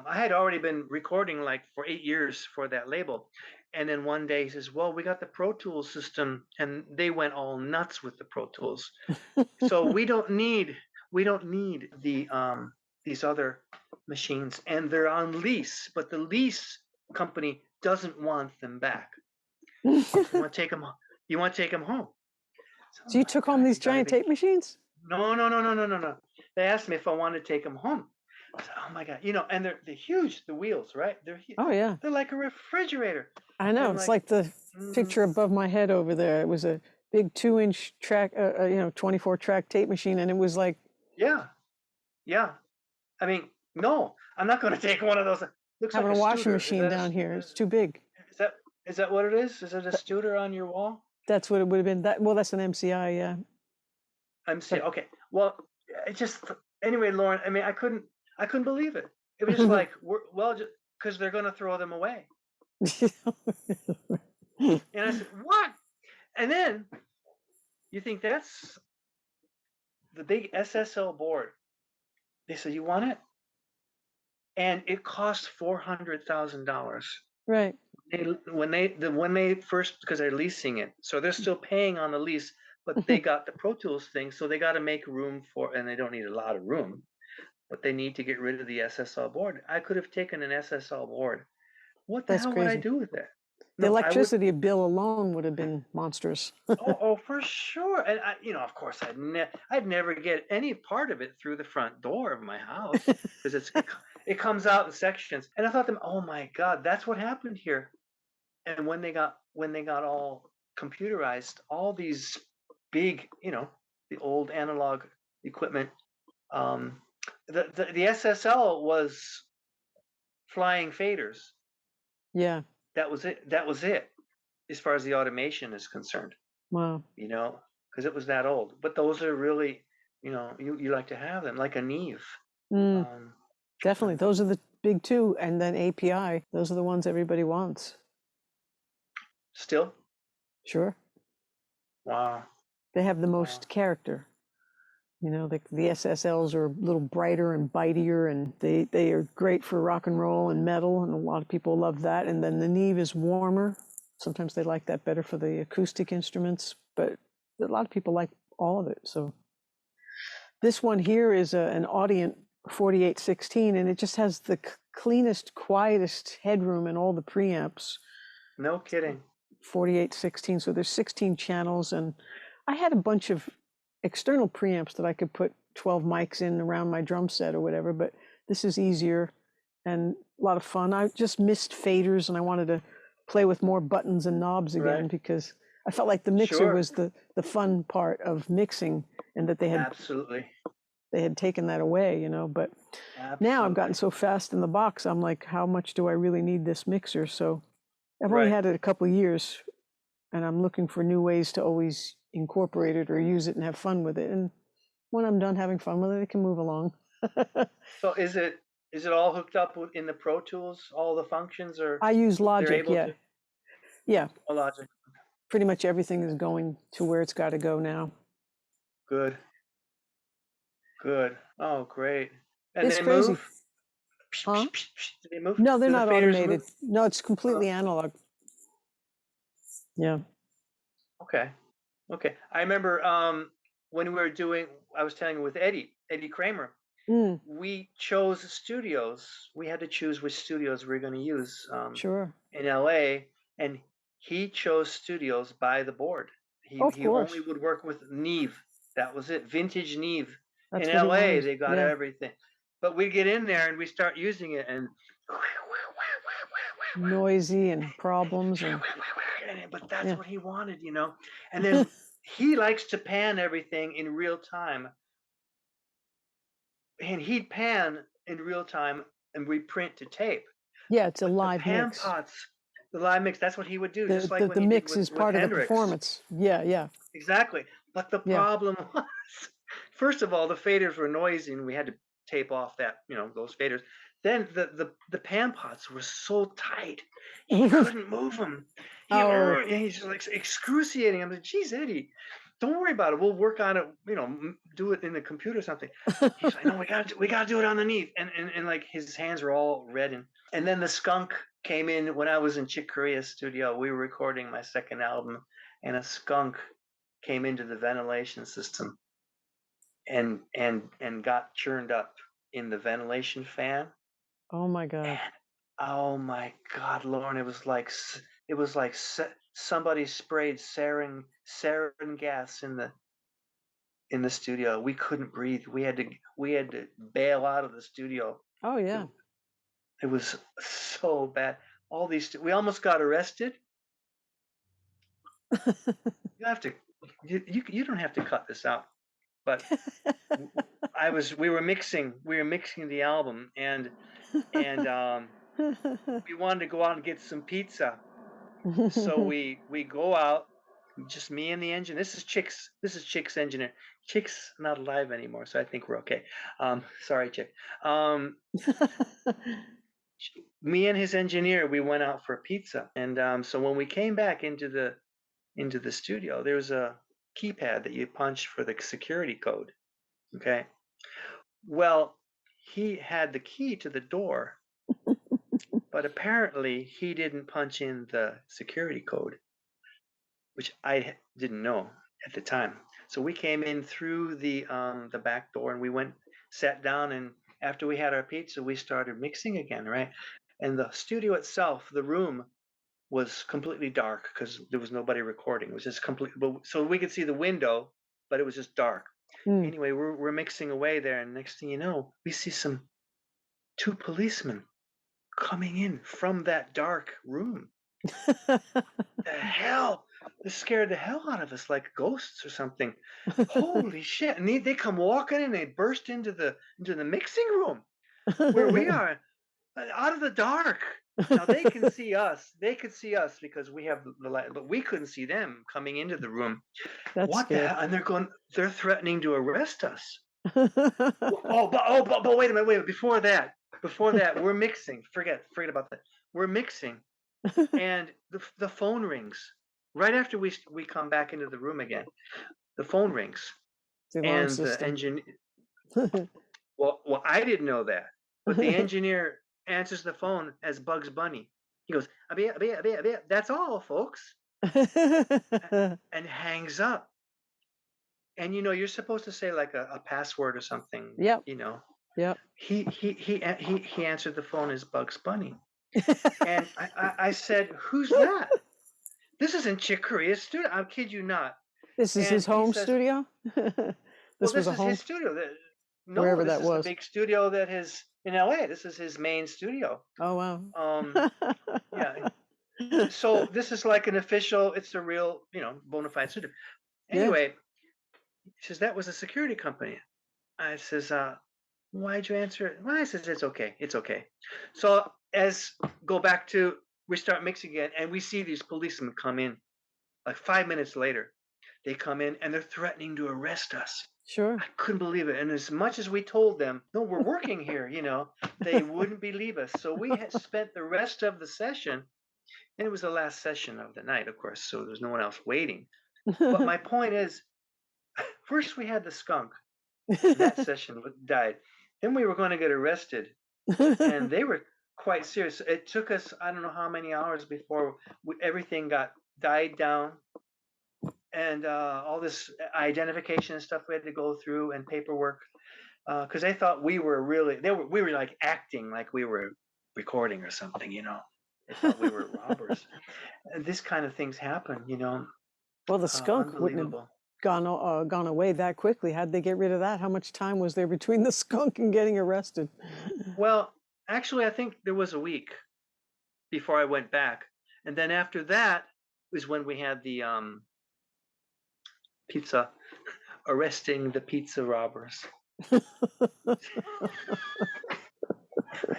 I had already been recording like for 8 years for that label, and then one day he says, "Well, we got the Pro Tools system," and they went all nuts with the Pro Tools. So we don't need these other machines, and they're on lease, but the lease company doesn't want them back. You want to take them? You want to take them home? So, oh So you my took home God, these you got to giant be. tape machines? No, no, no, no, no, no, no. They asked me if I wanted to take them home. I said, oh my God, and they're huge. The wheels, right? Oh, yeah. They're like a refrigerator. I know. And It's like, like the mm, picture above my head over there. It was a big 2-inch track, 24 track tape machine. And it was like yeah, yeah. I mean, no, I'm not going to take one of those. Looks like having a a washing Studer. Is machine that down here. a? It's too big. Is that is that what it is? Is it a That, Studer on your wall? that's what it would have been. Well, that's an MCI, yeah. I'm saying, But okay. Well, it just anyway, Lauren. I mean, I couldn't believe it. It was just like, well, just because they're going to throw them away. And I said, what? And then you think that's the big SSL board. They said, you want it? And it cost $400,000. Right. When they first, because they're leasing it, so they're still paying on the lease, but they got the Pro Tools thing, so they got to make room for, and they don't need a lot of room, but they need to get rid of the SSL board. I could have taken an SSL board. What the That's hell would I crazy. do with it? The No, I would. electricity bill alone would have been monstrous. Oh, for sure. And of course, I'd never get any part of it through the front door of my house because it comes out in sections. And I thought, oh my God, that's what happened here. And when they got all computerized, all these big, the old analog equipment, um, the SSL was flying faders. Yeah. That was it. That was it, as far as the automation is concerned. Wow. Because it was that old. But those are really, you like to have them, like a Neve. Mm, Um, definitely. Those are the big two. And then API. Those are the ones everybody wants. Still, Sure. wow, They have the wow, most character. The SSLs are a little brighter and bitier, and they are great for rock and roll and metal, and a lot of people love that. And then the Neve is warmer. Sometimes they like that better for the acoustic instruments, but a lot of people like all of it. So this one here is an Audient 4816, and it just has the cleanest, quietest headroom in all the preamps. no kidding. 4816, so there's 16 channels, and I had a bunch of external preamps that I could put 12 mics in around my drum set or whatever, but this is easier and a lot of fun. I just missed faders, and I wanted to play with more buttons and knobs Right? again because I felt like the mixer Sure, was the fun part of mixing, and that absolutely, they had taken that away, but now I've gotten absolutely. so fast in the box, I'm like, how much do I really need this mixer? So I've only Right. had it a couple of years, and I'm looking for new ways to always incorporate it or use it and have fun with it. And when I'm done having fun with it, it can move along. So is it all hooked up in the Pro Tools, all the functions, or I use they're Logic, able yeah. to? Yeah, Oh, Logic. pretty much everything is going to where it's got to go now. Good, good. Oh, great. And It's they crazy. move? Huh? Do they move? No, they're Do the not faders move? automated. No, it's Uh, completely analog. Yeah. okay. Okay. I remember when we were doing, I was telling you with Eddie Kramer, Mm, we chose studios. We had to choose which studios we were going to use sure. in LA, and he chose studios by the board. Of He only course. would work with Neve. That was it, vintage Neve. In That's what he LA, wanted. they got Yeah. everything. But we get in there and we start using it, and Noisy and problems and but that's yeah. what he wanted, And then he likes to pan everything in real time, and he'd pan in real time and we print to tape. Yeah, it's a But the live pan mix. pots, the live mix, that's what he would do, just The like the, when the he did mix is with part of the Hendrix. performance. Yeah, yeah, Exactly. But the yeah. problem was, first of all, the faders were noisy, and we had to tape off those faders. Then the pan pots were so tight, he couldn't move them. Oh, He's like excruciating. I'm like, geez, Eddie, don't worry about it. We'll work on it. Do it in the computer or something. He's like, no, we got to do it underneath. And like his hands were all red. And then the skunk came in when I was in Chick Corea's studio. We were recording my second album, and a skunk came into the ventilation system and got churned up in the ventilation fan. oh my God. And oh my God, Lauren, it was like somebody sprayed sarin gas in the studio. We couldn't breathe. We had to bail out of the studio. Oh It, yeah. it was so bad. We almost got arrested. You have to you don't have to cut this out, but we were mixing the album, and we wanted to go out and get some pizza. So we go out, just me and the engine. This is Chick's engineer. Chick's not alive anymore, so I think we're okay. Sorry, Chick. Um, Me and his engineer, we went out for pizza, and so when we came back into the studio, there was a keypad that you punch for the security code. Okay. Well, he had the key to the door, but apparently he didn't punch in the security code, which I didn't know at the time. So we came in through the back door, and we went, sat down, and after we had our pizza, we started mixing again, right? And the studio itself, the room, was completely dark because there was nobody recording. It was just complete, so we could see the window, but it was just dark. Mm. Anyway, we're mixing away there, and next thing you know, we see two policemen coming in from that dark room. The hell! This scared the hell out of us, like ghosts or something. Holy shit! And they come walking in, they burst into the mixing room where we are, out of the dark. Now they can see us. They could see us because we have the light, but we couldn't see them coming into the room. That's What the scary. hell? And they're threatening to arrest us. But wait a minute, wait. Before that, we're mixing. Forget about that. We're mixing, and the phone rings right after we come back into the room again. The phone rings, The alarm and the system. engine. Well, I didn't know that, but the engineer answers the phone as Bugs Bunny. He goes, "Abia, abia, abia, abia. That's all, folks," and hangs up. And you're supposed to say like a password or something. Yep. You know, Yep. he answered the phone as Bugs Bunny, and I said, "Who's that? This isn't Chick Corea's studio. I kid you not." This is And his he home says, studio? "Well, This was this a is home, his studio. No, wherever this that is the was. big studio that is in LA. This is his main studio." Oh, wow. Yeah. So this is like an official. It's a real, bona fide studio. Yeah. Anyway, he says that was a security company. I says, why'd you answer it? Well, I says it's okay. It's okay. So as go back to we start mixing again, and we see these policemen come in like 5 minutes later. They come in and they're threatening to arrest us. Sure. I couldn't believe it. And as much as we told them, no, we're working here, they wouldn't believe us. So we had spent the rest of the session, and it was the last session of the night, of course, so there's no one else waiting. But my point is, first we had the skunk, and that session died. Then we were going to get arrested, and they were quite serious. It took us, I don't know how many hours before everything died down, and all this identification and stuff we had to go through and paperwork, because they thought we were we were like acting like we were recording or something. They thought we were robbers. And this kind of things happen. Well, the skunk wouldn't have Unbelievable. gone away that quickly. How'd they get rid of that? How much time was there between the skunk and getting arrested? Well, actually, I think there was a week before I went back, and then after that was when we had the pizza arresting the pizza robbers. I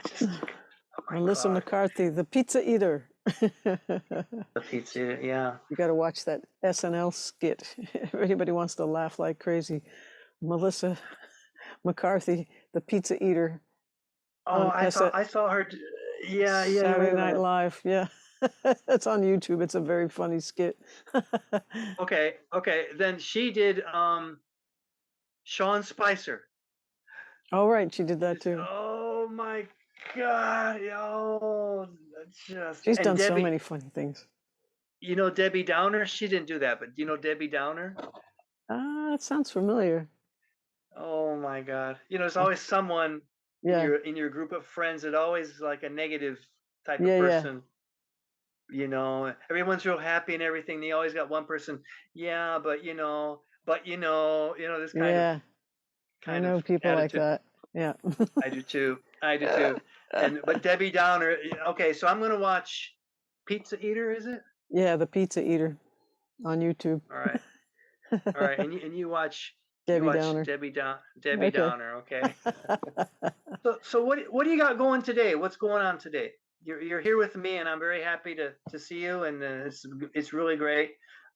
just, oh my Melissa God, McCarthy, the pizza eater. the pizza, yeah. You got to watch that SNL skit. If anybody wants to laugh like crazy, Melissa McCarthy, the pizza eater, Oh, on I saw her. Yeah, yeah. Wait Saturday a Night minute. Live. Yeah, it's on YouTube. It's a very funny skit. Okay, okay. Then she did Sean Spicer. Oh, right, she did that too. Oh my God. Oh, just She's and done so Debbie, many funny things. Debbie Downer? She didn't do that, but do you know Debbie Downer? Ah, that sounds familiar. Oh my God. There's Uh, always someone in yeah, your group of friends that always like a negative type of yeah, yeah, person. Everyone's real happy and everything. They always got one person, yeah, this kind of yeah. I kind of know people like attitude. that. Yeah. I do too. I do too. But Debbie Downer. Okay, so I'm gonna watch Pizza Eater. Is it? Yeah, the pizza eater on YouTube. All right. All right. And you Debbie watch Downer. Debbie Okay. Downer. Okay. So what do you got going today? What's going on today? You're here with me, and I'm very happy to see you, and it's really great.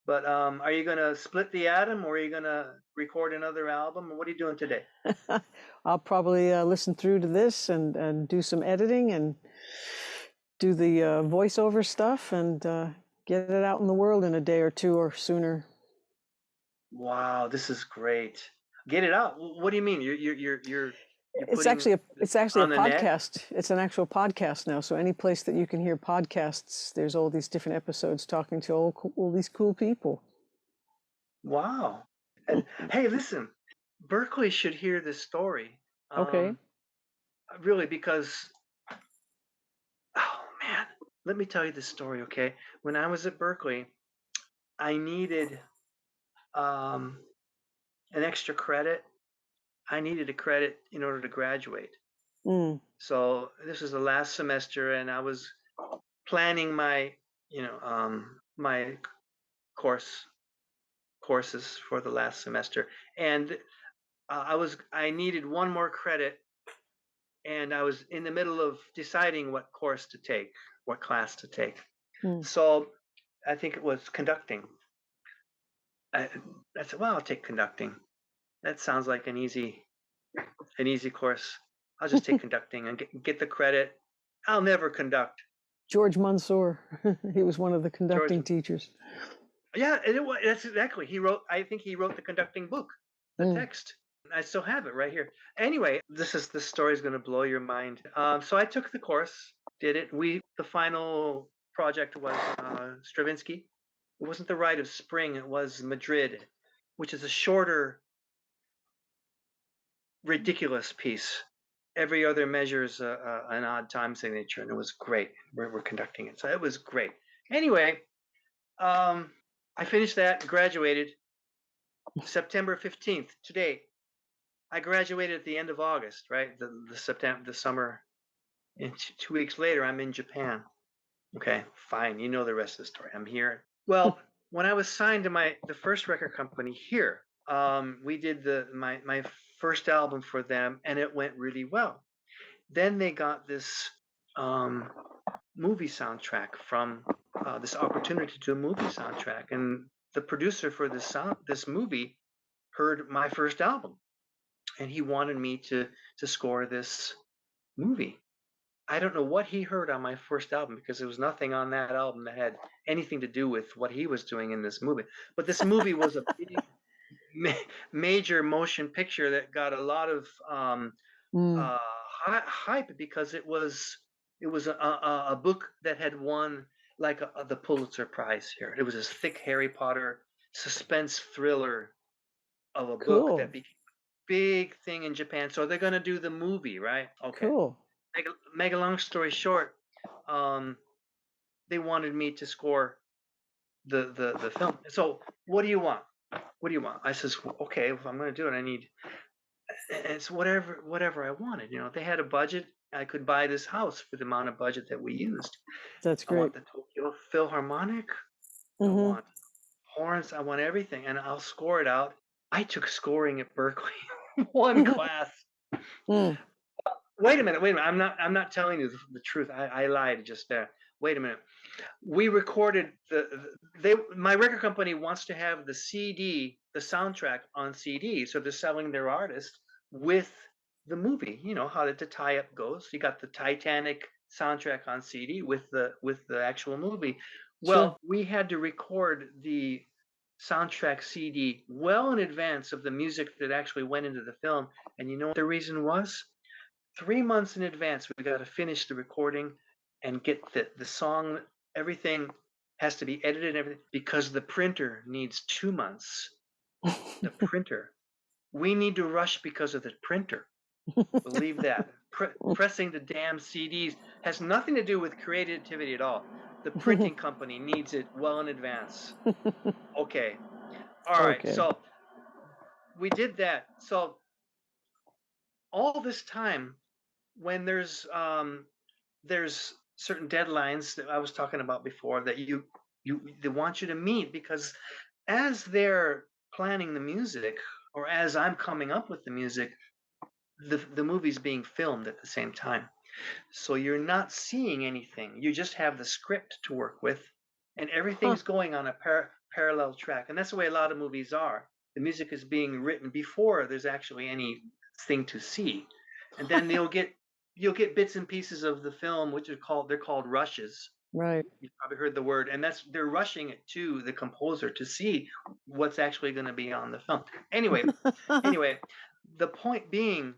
But are you gonna split the atom, or are you gonna record another album? Or what are you doing today? I'll probably listen through to this and do some editing and do the voiceover stuff and get it out in the world in a day or two or sooner. Wow, this is great. Get it out. What do you mean? You're It's putting actually a this it's actually a on the net? podcast. It's an actual podcast now. So any place that you can hear podcasts, there's all these different episodes talking to all these cool people. Wow. And hey, listen, Berkeley should hear this story. Okay. Um, really, because oh man, let me tell you this story, okay? When I was at Berkeley, I needed um, an extra credit. I needed a credit in order to graduate. Mm. So this was the last semester, and I was planning my, my course courses for the last semester, and I needed one more credit, and I was in the middle of deciding what course to take, what class to take. Mm. So I think it was conducting. I, I said, well, I'll take conducting. That sounds like an easy course. I'll just take conducting and get the credit. I'll never conduct. George Mansour, he was one of the George, conducting teachers. yeah, that's exactly. He wrote. I think he wrote the conducting book, the Mm. text. I still have it right here. Anyway, this story is going to blow your mind. So I took the course, did it. The final project was Stravinsky. It wasn't the Rite of Spring. It was Madrid, which is a shorter, ridiculous piece. Every other measure is an odd time signature, and it was great. We're conducting it, so it was great. Anyway, um, I finished that, graduated September 15th. Today, I graduated at the end of August, right? The summer. And 2 weeks later, I'm in Japan. Okay, fine. You know the rest of the story. I'm here. Well, when I was signed to the first record company here, we did my first album for them, and it went really well. Then they got this um, movie soundtrack from this opportunity to do a movie soundtrack, and the producer for this movie heard my first album, and he wanted me to score this movie. I don't know what he heard on my first album, because there was nothing on that album that had anything to do with what he was doing in this movie. But this movie was a big, major motion picture that got a lot of Mm. uh, hype, because it was a book that had won like the Pulitzer Prize here. It was this thick Harry Potter suspense thriller of a book that Cool. became a big thing in Japan. So they're gonna do the movie, right? Okay. Cool. Make a long story short, um, they wanted me to score the film. So what do you want? What do you want? I says, "Well, okay, if I'm going to do it, I need it's whatever I wanted. They had a budget. I could buy this house for the amount of budget that we used. That's I want great. the Tokyo Philharmonic. I Mm-hmm. want horns. I want everything, and I'll score it out. I took scoring at Berkeley, one class. Mm. Wait a minute. Wait a minute. I'm not telling you the truth. I lied just there. Wait a minute. We recorded my record company wants to have the CD, the soundtrack on CD, so they're selling their artist with the movie. You know how the tie-up goes. You got the Titanic soundtrack on CD with the actual movie. Sure. Well, we had to record the soundtrack CD well in advance of the music that actually went into the film. And you know what the reason was? 3 months in advance, we got to finish the recording and get the song. Everything has to be edited and everything, because the printer needs 2 months. The printer. We need to rush because of the printer. Believe that. Pressing the damn CDs has nothing to do with creativity at all. The printing company needs it well in advance. Okay. All right. Okay. So we did that. So all this time, when there's certain deadlines that I was talking about before, that they want you to meet, because as they're planning the music, or as I'm coming up with the music, the movie's being filmed at the same time. So you're not seeing anything. You just have the script to work with, and Huh. everything's going on a parallel track. And that's the way a lot of movies are. The music is being written before there's actually anything to see, and then you'll get bits and pieces of the film, which are they're called rushes. Right. You've probably heard the word, and that's they're rushing it to the composer to see what's actually going to be on the film. Anyway, anyway, the point being,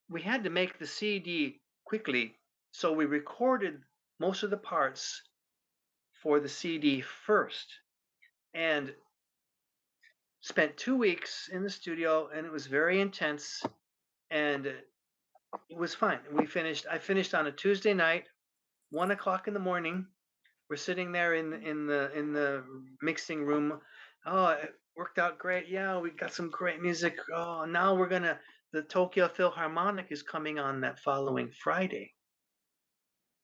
we had to make the CD quickly, so we recorded most of the parts for the CD first, and spent 2 weeks in the studio, and it was very intense, and it was fine. I finished on a Tuesday night, 1 o'clock in the morning. We're sitting there in the mixing room. Oh, it worked out great. Yeah, we got some great music. Oh, now we're gonna. The Tokyo Philharmonic is coming on that following Friday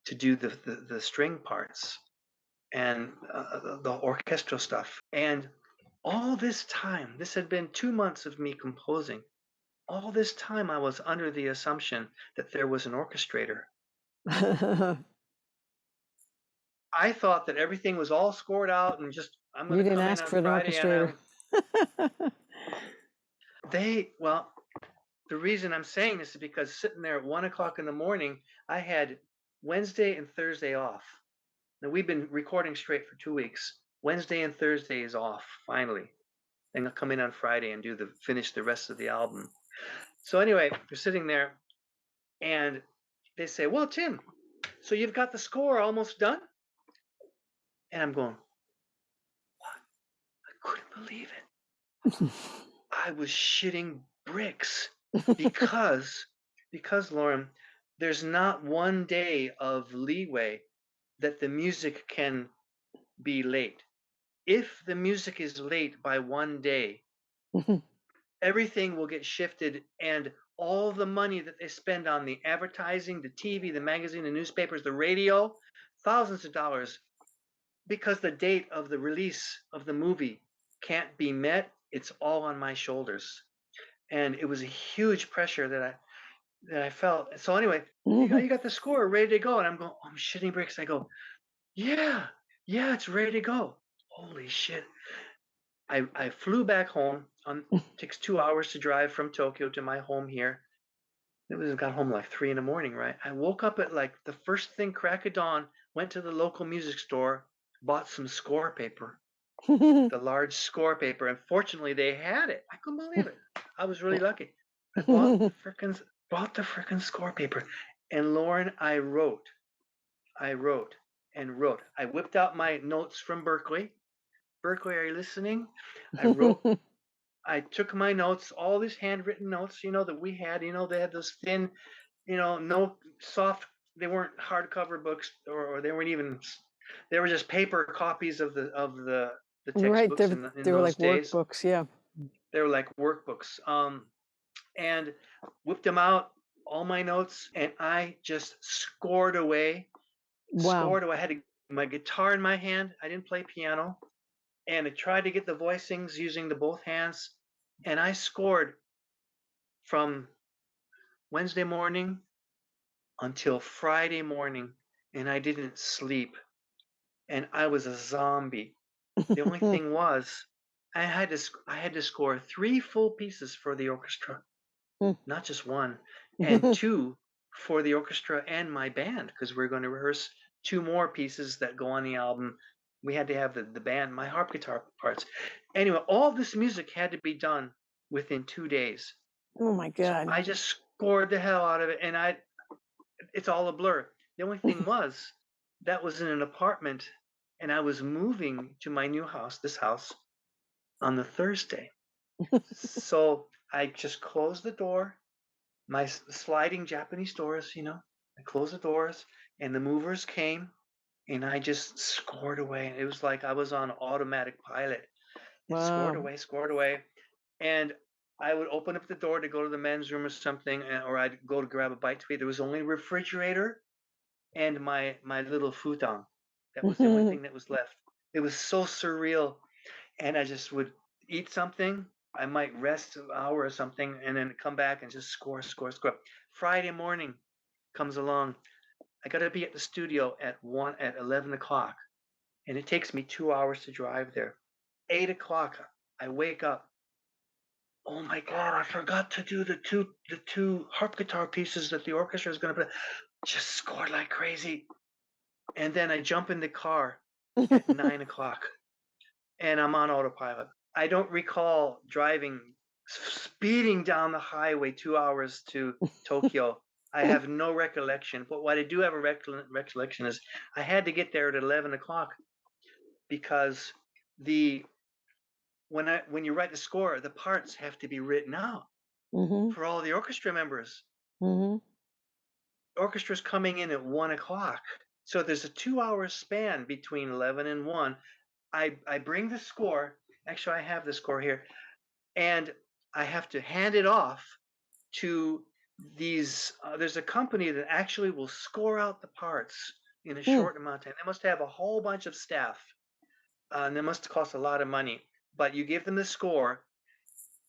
to do the string parts and the orchestral stuff. And all this time, this had been 2 months of me composing. All this time, I was under the assumption that there was an orchestrator. I thought that everything was all scored out and just I'm going You to didn't come in ask on for an Friday and orchestrator. well, the reason I'm saying this is because sitting there at 1 o'clock in the morning, I had Wednesday and Thursday off. Now we've been recording straight for 2 weeks. Wednesday and Thursday is off finally, and I'll come in on Friday and finish the rest of the album. So anyway, we're sitting there, and they say, "Well, Tim, so you've got the score almost done?" And I'm going, I couldn't believe it. I was shitting bricks because Lauren, there's not one day of leeway that the music can be late. If the music is late by one day, everything will get shifted, and all the money that they spend on the advertising, the TV, the magazine, the newspapers, the radio, thousands of dollars, because the date of the release of the movie can't be met, it's all on my shoulders. And it was a huge pressure that I felt. So anyway, you got the score ready to go, and I'm going, oh, I'm shitting bricks. I go, yeah, yeah, it's ready to go. Holy shit! I flew back home. Takes 2 hours to drive from Tokyo to my home here. Got home like 3 in the morning, right? I woke up at like the first thing crack of dawn. Went to the local music store, bought some score paper, the large score paper, and fortunately they had it. I couldn't believe it. I was really lucky. I bought the frickin' score paper, and Lauren, I wrote and wrote. I whipped out my notes from Berkeley. Berkeley, are you listening? I wrote. I took my notes, all these handwritten notes, that we had. They had those thin, no soft. They weren't hardcover books, or they weren't even. They were just paper copies of the Right, textbooks in they were those like days. workbooks, yeah. They were like workbooks. And whipped them out, all my notes, and I just scored away. Wow. Scored away. I had my guitar in my hand. I didn't play piano, and I tried to get the voicings using the both hands, and I scored from Wednesday morning until Friday morning, and I didn't sleep, and I was a zombie. The only thing was, I had to score 3 full pieces for the orchestra, not just one, and two for the orchestra and my band, because we're going to rehearse 2 more pieces that go on the album. We had to have the band, my harp guitar parts. Anyway, all this music had to be done within 2 days. Oh my So God. I just scored the hell out of it, and it's all a blur. The only thing was, that was in an apartment, and I was moving to my new house, this house, on the Thursday. So I just closed the door, my sliding Japanese doors, I closed the doors, and the movers came, and I just scored away. It was like I was on automatic pilot. Wow. Scored away. And I would open up the door to go to the men's room or something, or I'd go to grab a bite to eat. There was only a refrigerator and my little futon. That was the only thing that was left. It was so surreal. And I just would eat something. I might rest an hour or something, and then come back and just score, score, score. Friday morning comes along. I got to be at the studio at 11 o'clock, and it takes me 2 hours to drive there. 8 o'clock, I wake up. Oh my God, I forgot to do the two harp guitar pieces that the orchestra is going to play. Just scored like crazy. And then I jump in the car at 9 o'clock and I'm on autopilot. I don't recall driving, speeding down the highway 2 hours to Tokyo. I have no recollection. But what I do have a recollection is I had to get there at 11 o'clock because the when you write the score, the parts have to be written out Mhm. for all the orchestra members. Mhm. Orchestra's coming in at 1 o'clock. So there's a 2 hour span between 11 and 1. I bring the score. Actually, I have the score here. And I have to hand it off to these. There's a company that actually will score out the parts in a Hmm. short amount of time. They must have a whole bunch of staff, and it must cost a lot of money. But you give them the score,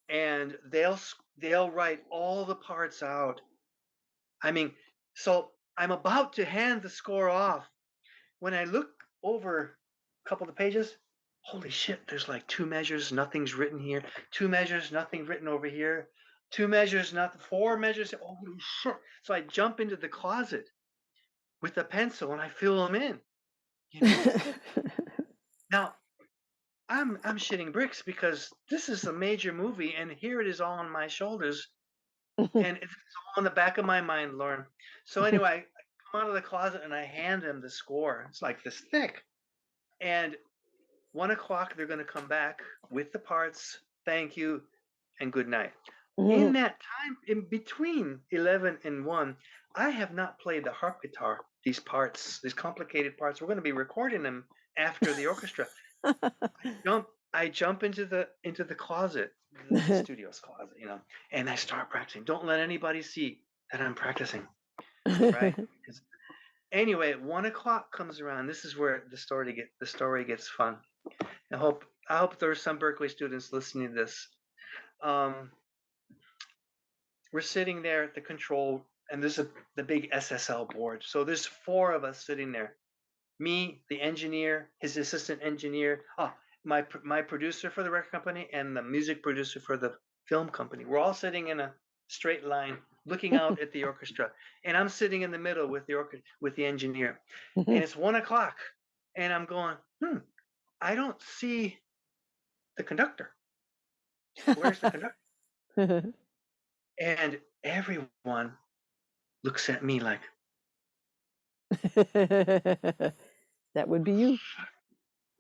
and they'll write all the parts out. I mean, so I'm about to hand the score off when I look over a couple of the pages. Holy shit, there's like two measures, nothing's written here. Two measures, nothing written over here. Two measures, nothing. Four measures. Holy shit. So I jump into the closet with a pencil and I fill them in, you know? Now, I'm shitting bricks because this is a major movie and here it is all on my shoulders and it's all on the back of my mind, Lauren. So anyway, I come out of the closet and I hand him the score. It's like this thick. And 1 o'clock, they're going to come back with the parts. Thank you and good night. In Mhm. that time, in between 11 and 1, I have not played the harp guitar, these parts, these complicated parts. We're going to be recording them after the orchestra. Jump, I jump into the closet, the studio's closet, and I start practicing. Don't let anybody see that I'm practicing, right? 'Cause anyway, 1 o'clock comes around. This is where the story gets fun. I hope there are some Berkeley students listening to this. Um, we're sitting there at the control, and there's the big SSL board. So there's four of us sitting there. Me, the engineer, his assistant engineer, my producer for the record company, and the music producer for the film company. We're all sitting in a straight line, looking out at the orchestra, and I'm sitting in the middle with the engineer, and it's 1 o'clock, and I'm going, I don't see the conductor. Where's the conductor? And everyone looks at me like, That would be you.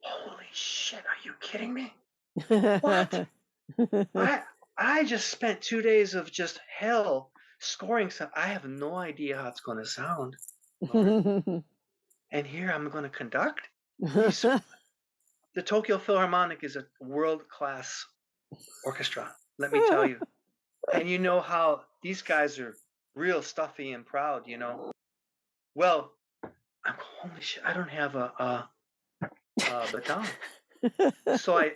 holy shit, are you kidding me? What? I I just spent 2 days of just hell scoring stuff. I have no idea how it's going to sound, Lauren. And here I'm going to conduct. These The Tokyo Philharmonic is a world-class orchestra. Let me tell you. And you know how these guys are real stuffy and proud, you know. Well, I'm going, holy shit, I don't have a baton. So I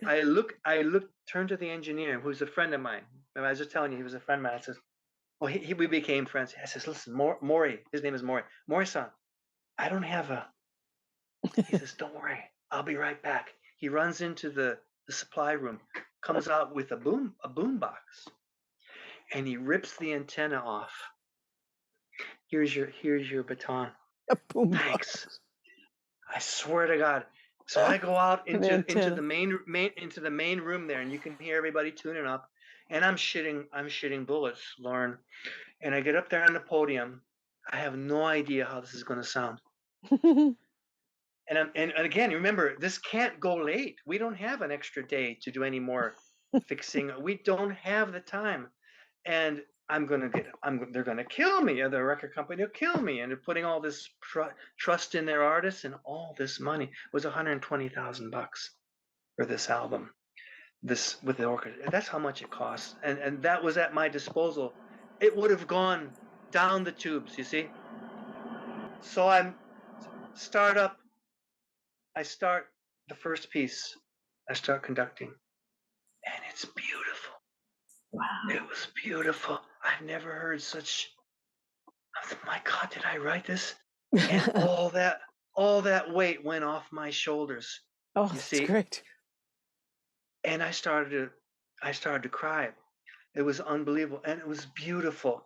turn to the engineer, who's a friend of mine. And I was just telling you, he was a friend of mine. I says, well, we became friends. I says, listen, Maury, his name is Maury. Maury-san, I don't have a, he says, don't worry, I'll be right back. He runs into the supply room, comes out with a boom box, and he rips the antenna off. Here's your baton. A boombox. Thanks. I swear to God. So I go out An into the antenna. main room there, and you can hear everybody tuning up. And I'm shitting bullets, Lauren. And I get up there on the podium. I have no idea how this is going to sound. And again, remember, this can't go late. We don't have an extra day to do any more fixing. We don't have the time. And they're gonna kill me. The record company will kill me. And they're putting all this trust in their artists, and all this money. It was $120,000 for this album. This with the orchestra. That's how much it costs. And that was at my disposal. It would have gone down the tubes, you see. So start up. I start the first piece. I start conducting, and it's beautiful. Wow. It was beautiful. I've never heard such. I thought, my God, did I write this? And all that. all that weight went off my shoulders, Oh, you that's see, great. and I started to cry. It was unbelievable, and it was beautiful.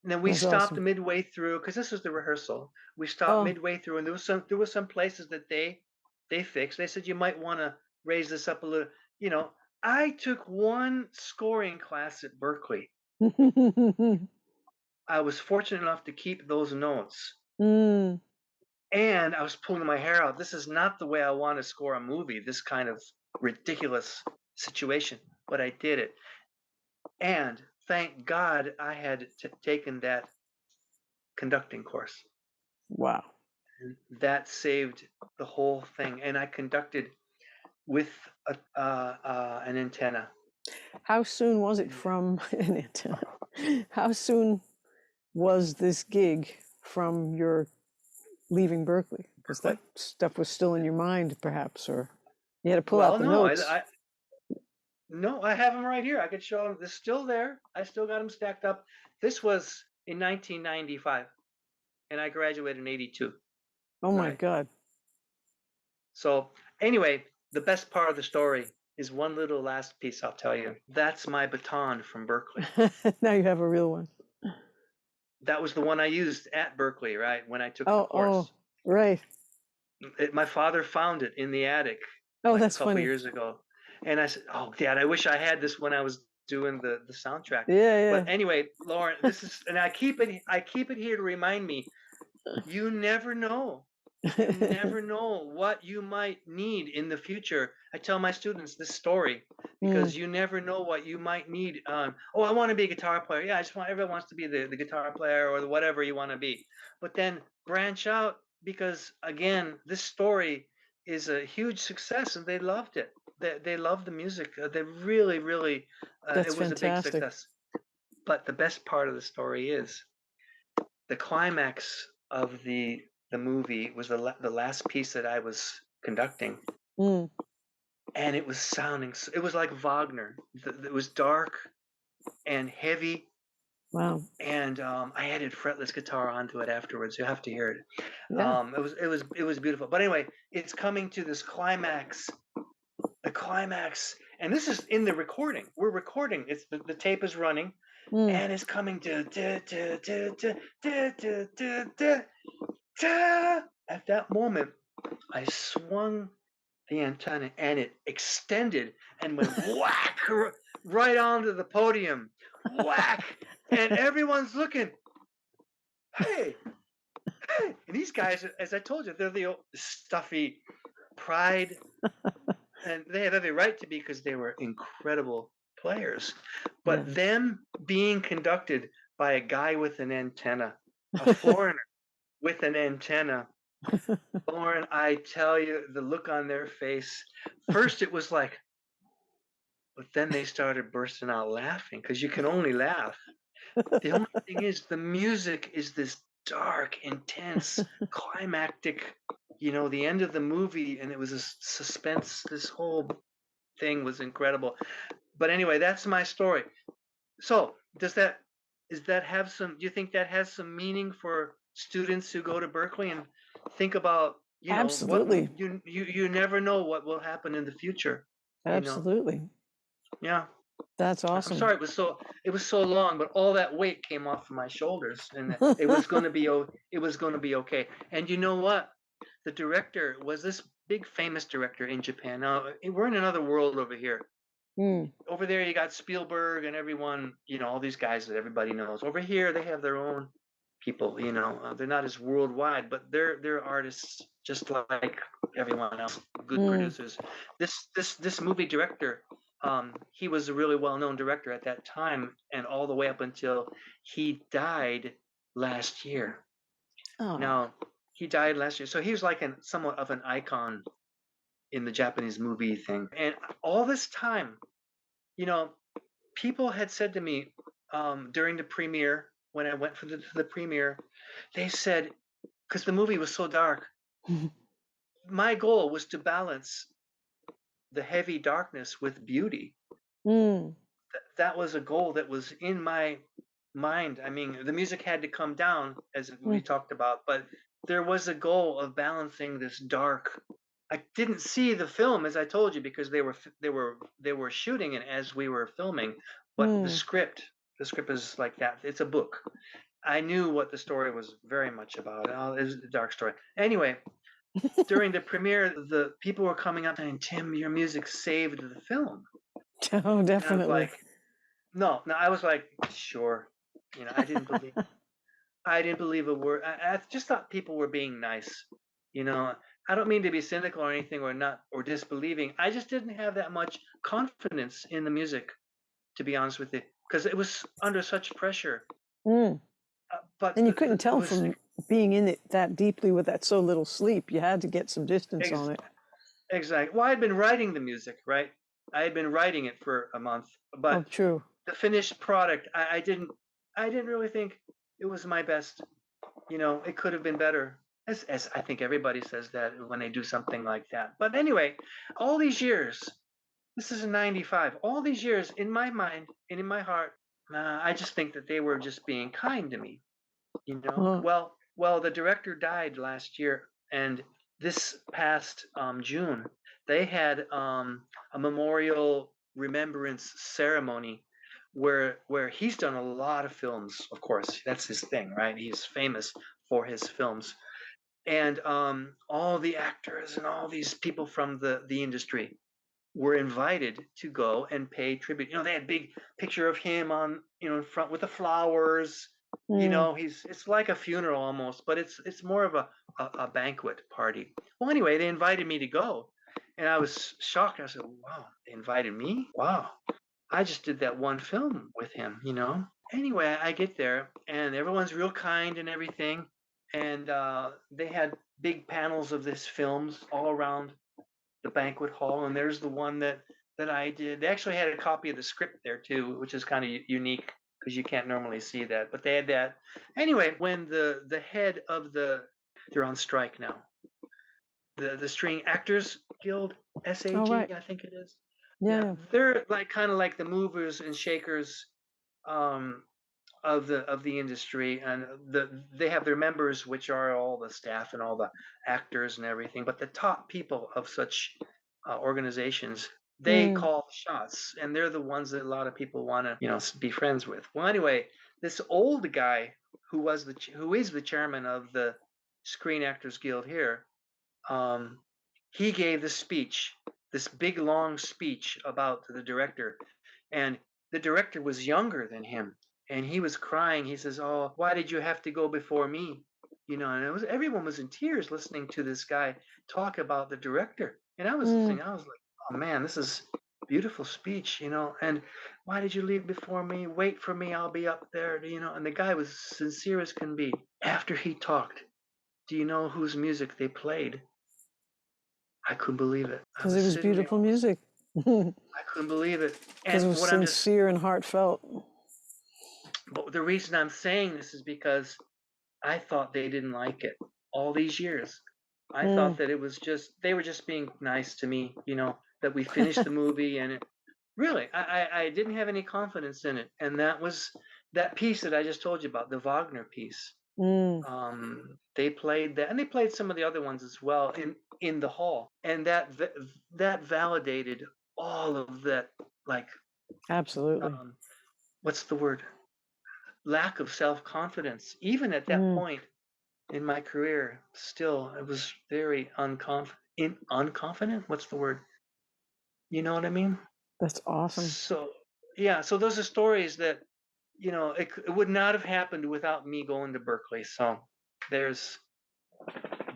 And then we That's stopped awesome. midway through because this was the rehearsal. We stopped Oh. midway through, and there was some places that they fixed. They said you might want to raise this up a little. You know, I took one scoring class at Berkeley. I was fortunate enough to keep those notes, Mm, and I was pulling my hair out. This is not the way I want to score a movie. This kind of ridiculous situation, but I did it. And thank God I had taken that conducting course. wow. And that saved the whole thing. And I conducted with an antenna. How soon was it And from an antenna? How soon was this gig from your leaving Berkeley? Because that Berkeley? stuff was still in your mind, perhaps, or you had to pull out Well, the no, notes. no, I have them right here. I could show them. They're still there. I still got them stacked up. This was in 1995, and I graduated in 82. Oh my Right. God. So anyway, the best part of the story is one little last piece I'll tell you. That's my baton from Berkeley. Now you have a real one. That was the one I used at Berkeley, right, when I took the Oh, oh, course. right. My father found it in the attic Oh, like a that's couple funny. years ago, and I said, "Oh, Dad, I wish I had this when I was doing the soundtrack." But Yeah, anyway, Lauren, this is, and I keep it here to remind me. You never know. You yeah. never know what you might need in the future. I tell my students this story Mm, because you never know what you might need. Oh, I want to be a guitar player. Yeah, I just want everyone wants to be the guitar player or the whatever you want to be. But then branch out because again, this story is a huge success and they loved it. They loved the music. They really, really, that's it was a big fantastic. success. But the best part of the story is the climax of the movie was the last piece that I was conducting, Mm, and it was sounding. It was like Wagner. It was dark and heavy, wow. and I added fretless guitar onto it afterwards. You have to hear it. Yeah. It was beautiful. But anyway, it's coming to this climax. The climax, and this is in the recording. We're recording. It's the tape is running, Mm. and it's coming to at that moment, I swung the antenna and it extended and went whack right onto the podium. Whack! And everyone's looking, hey, hey. And these guys, as I told you, they're the old stuffy pride, and they have every right to be because they were incredible players. Yeah. But them being conducted by a guy with an antenna, a foreigner with an antenna, Lauren, I tell you, the look on their face. First, it was like, but then they started bursting out laughing because you can only laugh. The only thing is, the music is this dark, intense, climactic, the end of the movie, and it was a suspense. This whole thing was incredible. But anyway, that's my story. So, does that have some, do you think that has some meaning for students who go to Berkeley and think about, Absolutely. you never know what will happen in the future, you know? Absolutely. Yeah. That's I'm awesome. sorry it was so long, but all that weight came off of my shoulders and it was going to be okay. And you know what? The director was this big famous director in Japan. Now, we're in another world over here. Mm, Over there you got Spielberg and everyone, all these guys that everybody knows. Over here they have their own people, they're not as worldwide, but they're artists just like everyone else, good mm. producers. This movie director, he was a really well-known director at that time and all the way up until he died last year. Oh, Now, he died last year, so he was like somewhat of an icon in the Japanese movie thing. And all this time, you know, people had said to me during the premiere when I went for the premiere, they said because the movie was so dark, my goal was to balance the heavy darkness with beauty. mm, That was a goal that was in my mind. I mean, the music had to come down as we mm. talked about, but there was a goal of balancing this dark. I didn't see the film as I told you because they were shooting it as we were filming, but Mm. the script is like that. It's a book. I knew what the story was very much about. It was a dark story. Anyway, during the premiere, the people were coming up saying, "Tim, your music saved the film." Oh, And I was definitely. like, "No, no." I was like, "Sure." I didn't believe a word. I just thought people were being nice. You know, I don't mean to be cynical or anything or not or disbelieving. I just didn't have that much confidence in the music, to be honest with you, because it was under such pressure. Mm. But And you couldn't it tell was from being in it that deeply with that so little sleep. You had to get some distance ex- on it. exact. Well, I had been writing the music, right? I had been writing it for a month, Oh, but true. the finished product, I didn't really think it was my best. It could have been better. As I think everybody says that when they do something like that. But anyway, all these years, this is in '95. All these years in my mind and in my heart, I just think that they were just being kind to me. Uh, Well, the director died last year, and this past June, they had a memorial remembrance ceremony where he's done a lot of films. Of course, that's his thing, right? He's famous for his films, and all the actors and all these people from the industry were invited to go and pay tribute. They had big picture of him on, in front with the flowers. mm. He's it's like a funeral almost, but it's more of a banquet party. Well, anyway, they invited me to go, and I was shocked. I said, "Wow, they invited me? Wow, I just did that one film with him." Anyway, I get there, and everyone's real kind and everything, and they had big panels of this films all around the banquet hall, and there's the one that I did. They actually had a copy of the script there too, which is kind of unique because you can't normally see that, but they had that. Anyway, when the head of they're on strike now. The String Actors Guild, Oh, SAG, right. I think it is. Yeah, Yeah, yeah. they're like kind of like the movers and shakers um, of the industry, and they have their members, which are all the staff and all the actors and everything. But the top people of such organizations, they Mm. call the shots, and they're the ones that a lot of people want to be friends with. Well, anyway, this old guy who is the chairman of the Screen Actors Guild here, um, he gave the speech, this big long speech about the director, and the director was younger than him, and he was crying. He says, "Oh, why did you have to go before me?" And everyone was in tears listening to this guy talk about the director. And I was Mm. listening. I was like, "Oh man, this is beautiful speech." And why did you leave before me? Wait for me. I'll be up there. And the guy was sincere as can be. After he talked, do you know whose music they played? I couldn't believe it. I Because was it was sitting there. beautiful music. Because I couldn't believe it. it And was what I'm just, sincere and heartfelt. but the reason I'm saying this is because I thought they didn't like it all these years. I thought Mm. that they were just being nice to me, that we finished the movie and really, I didn't have any confidence in it. And that was that piece that I just told you about, the Wagner piece. Mm. They played that, and they played some of the other ones as well in the hall, and that validated all of that, like, Absolutely. um, what's the word? Lack of self confidence. Even at that Mm. point in my career, still, I was very unconfident. What's the word? You know what I mean? That's awesome. So yeah, so those are stories that it would not have happened without me going to Berkeley. So there's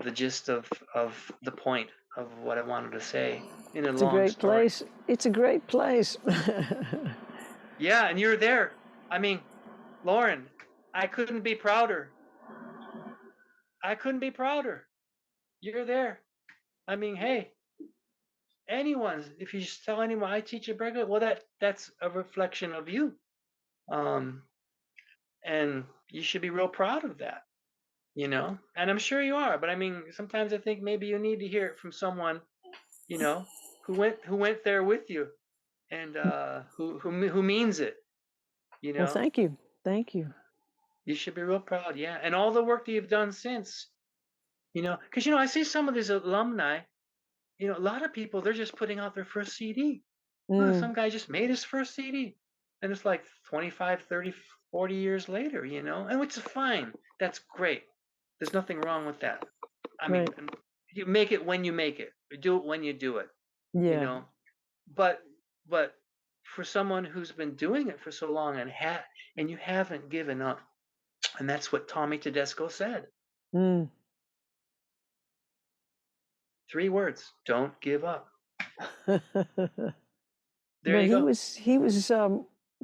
the gist of the point of what I wanted to say in a It's a long great story. place. It's a great place. Yeah, and you're there. I mean, Lauren, I couldn't be prouder. I couldn't be prouder. You're there. I mean, hey, if you just tell anyone I teach at Berkeley, well, that's a reflection of you, um, and you should be real proud of that. And I'm sure you are. But I mean, sometimes I think maybe you need to hear it from someone, you know, who went there with you and who means it. You Well, know, thank you. Thank you. you should be real proud. Yeah, and all the work that you've done since. Because I see some of these alumni. A lot of people, they're just putting out their first CD. Oh, Mm, some guy just made his first CD, and it's like 25, 30, 40 years later, and which is fine. That's great. There's nothing wrong with that. I mean, right. you make it when you make it. You do it when you do it, you Yeah. know. But but for someone who's been doing it for so long and you haven't given up, and that's what Tommy Tedesco said. Mm. 3 words: don't give up. There No, you go. he was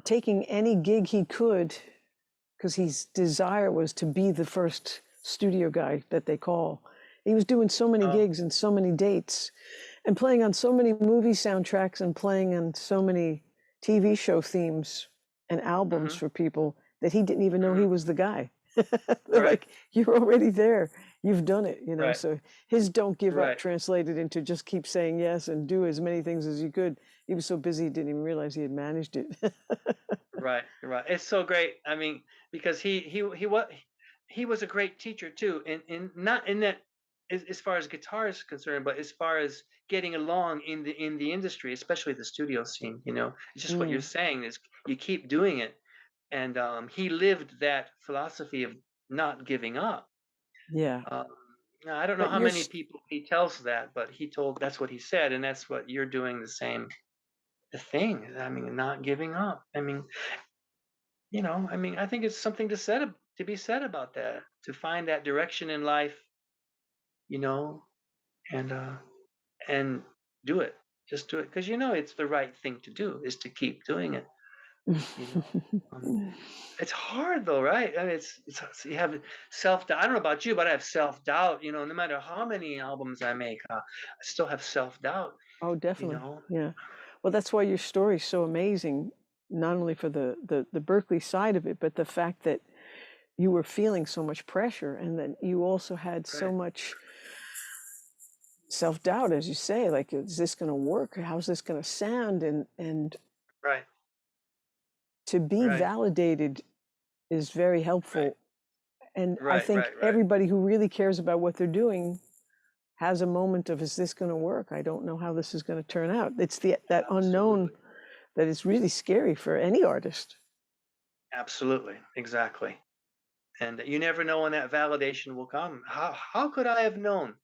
taking any gig he could because his desire was to be the first studio guy that they call. He was doing so many Oh, gigs and so many dates and playing on so many movie soundtracks and playing on so many TV show themes and albums hmm for people that he didn't even know he hmm was the guy. They're right, like, you're already there. You've done it. right, So his don't give up right. translated into just keep saying yes and do as many things as you could. He was so busy he didn't even realize he had managed it. Right, right. It's so great. I mean, because he was a great teacher too, and not in that as far as guitar is concerned, but as far as getting along in the industry, especially the studio scene. It's just what you're Mm, saying is you keep doing it, and he lived that philosophy of not giving up. yeah. Um, now, I don't know But how you're many people he tells that, but that's what he said, and that's what you're doing the same thing. I mean, not giving up. I think it's something to be said about that, to find that direction in life, you know, and and do it. Just do it because it's the right thing to do is to keep doing it. You know, um, it's hard though, right? I mean, you have self doubt. I don't know about you, but I have self doubt. No matter how many albums I make, I still have self doubt. Oh, You definitely. know, Yeah. Well, that's why your story's so amazing, not only for the Berkeley side of it, but the fact that you were feeling so much pressure and that you also had so right, much self-doubt, as you say, like, is this going to work? How's this going to sound? And right, to be right, validated is very right, helpful. And I right, think right, right. everybody who really cares about what they're doing has a moment of, is this going to work? I don't know how this is going to turn out. It's that unknown Absolutely, that is really scary for any artist. absolutely, exactly. And you never know when that validation will come. How could I have known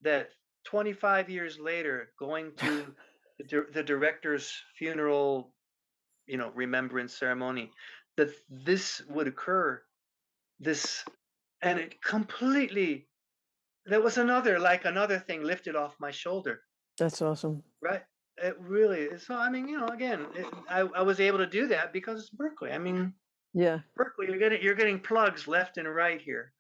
that 25 years later, going to the director's funeral, remembrance ceremony, that this would occur? This and it completely There was another thing lifted off my shoulder, That's awesome. right? It really is. So I mean, again, I was able to do that because it's Berkeley. I mean, Yeah. Berkeley, you're getting plugs left and right here.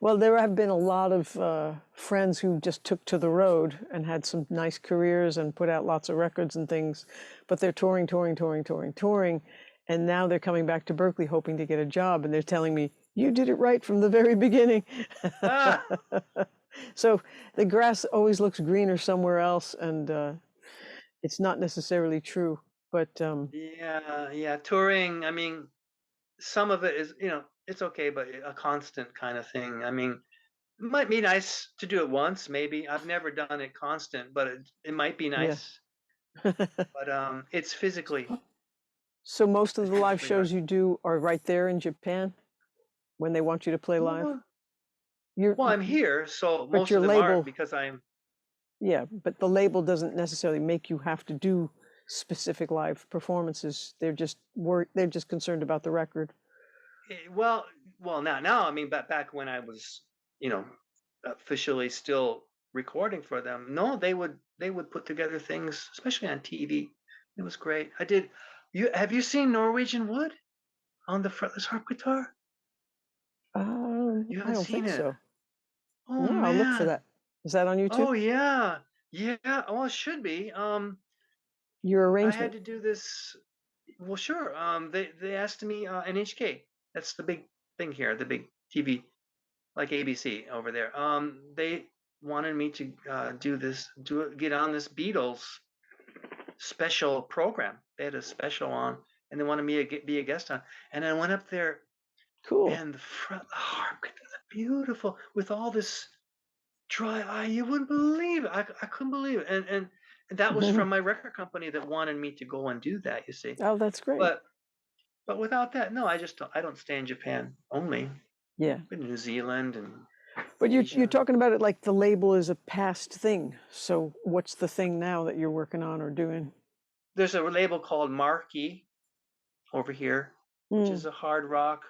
Well, there have been a lot of friends who just took to the road and had some nice careers and put out lots of records and things, but they're touring, touring, touring, touring, touring, and now they're coming back to Berkeley hoping to get a job, and they're telling me, "You did it right from the very beginning." Ah, So the grass always looks greener somewhere else, and it's not necessarily true. But yeah, yeah. Touring. I mean, some of it is, it's okay, but a constant kind of thing. I mean, it might be nice to do it once, maybe. I've never done it constant, but it might be yeah. nice. But it's physically So most of it's the live physically hard. shows you do are right there in Japan when they want you to play live? Well, You're, well, I'm here, so but most your of them aren't label, because I'm. yeah, but the label doesn't necessarily make you have to do specific live performances. They're just concerned about the record. Well, now I mean, back when I was, you know, officially still recording for them. No, they would put together things, especially on TV. It was great. I did. Have you seen Norwegian Wood on the fretless harp guitar? You I haven't don't seen think it. so. Oh No, I'll look for man. that. Is that on YouTube? Oh yeah. Yeah. Well, it should be. Your I had arrangement. to do this. Well, sure. They asked me an HK. That's the big thing here. The big TV, like ABC over there. They wanted me to get on this Beatles special program. They had a special on, and they wanted me to be a guest on. And I went up there. Cool. and the harp, beautiful with all this dry eye. You wouldn't believe it. I couldn't believe it. And that was Mhm. from my record company that wanted me to go and do that. You see, Oh, that's great. but without that, no, I don't stay in Japan only. Yeah. Been to New Zealand and But you're Asia. talking about it like the label is a past thing. So what's the thing now that you're working on or doing? There's a label called Marquee over here, which Mm, is a hard rock.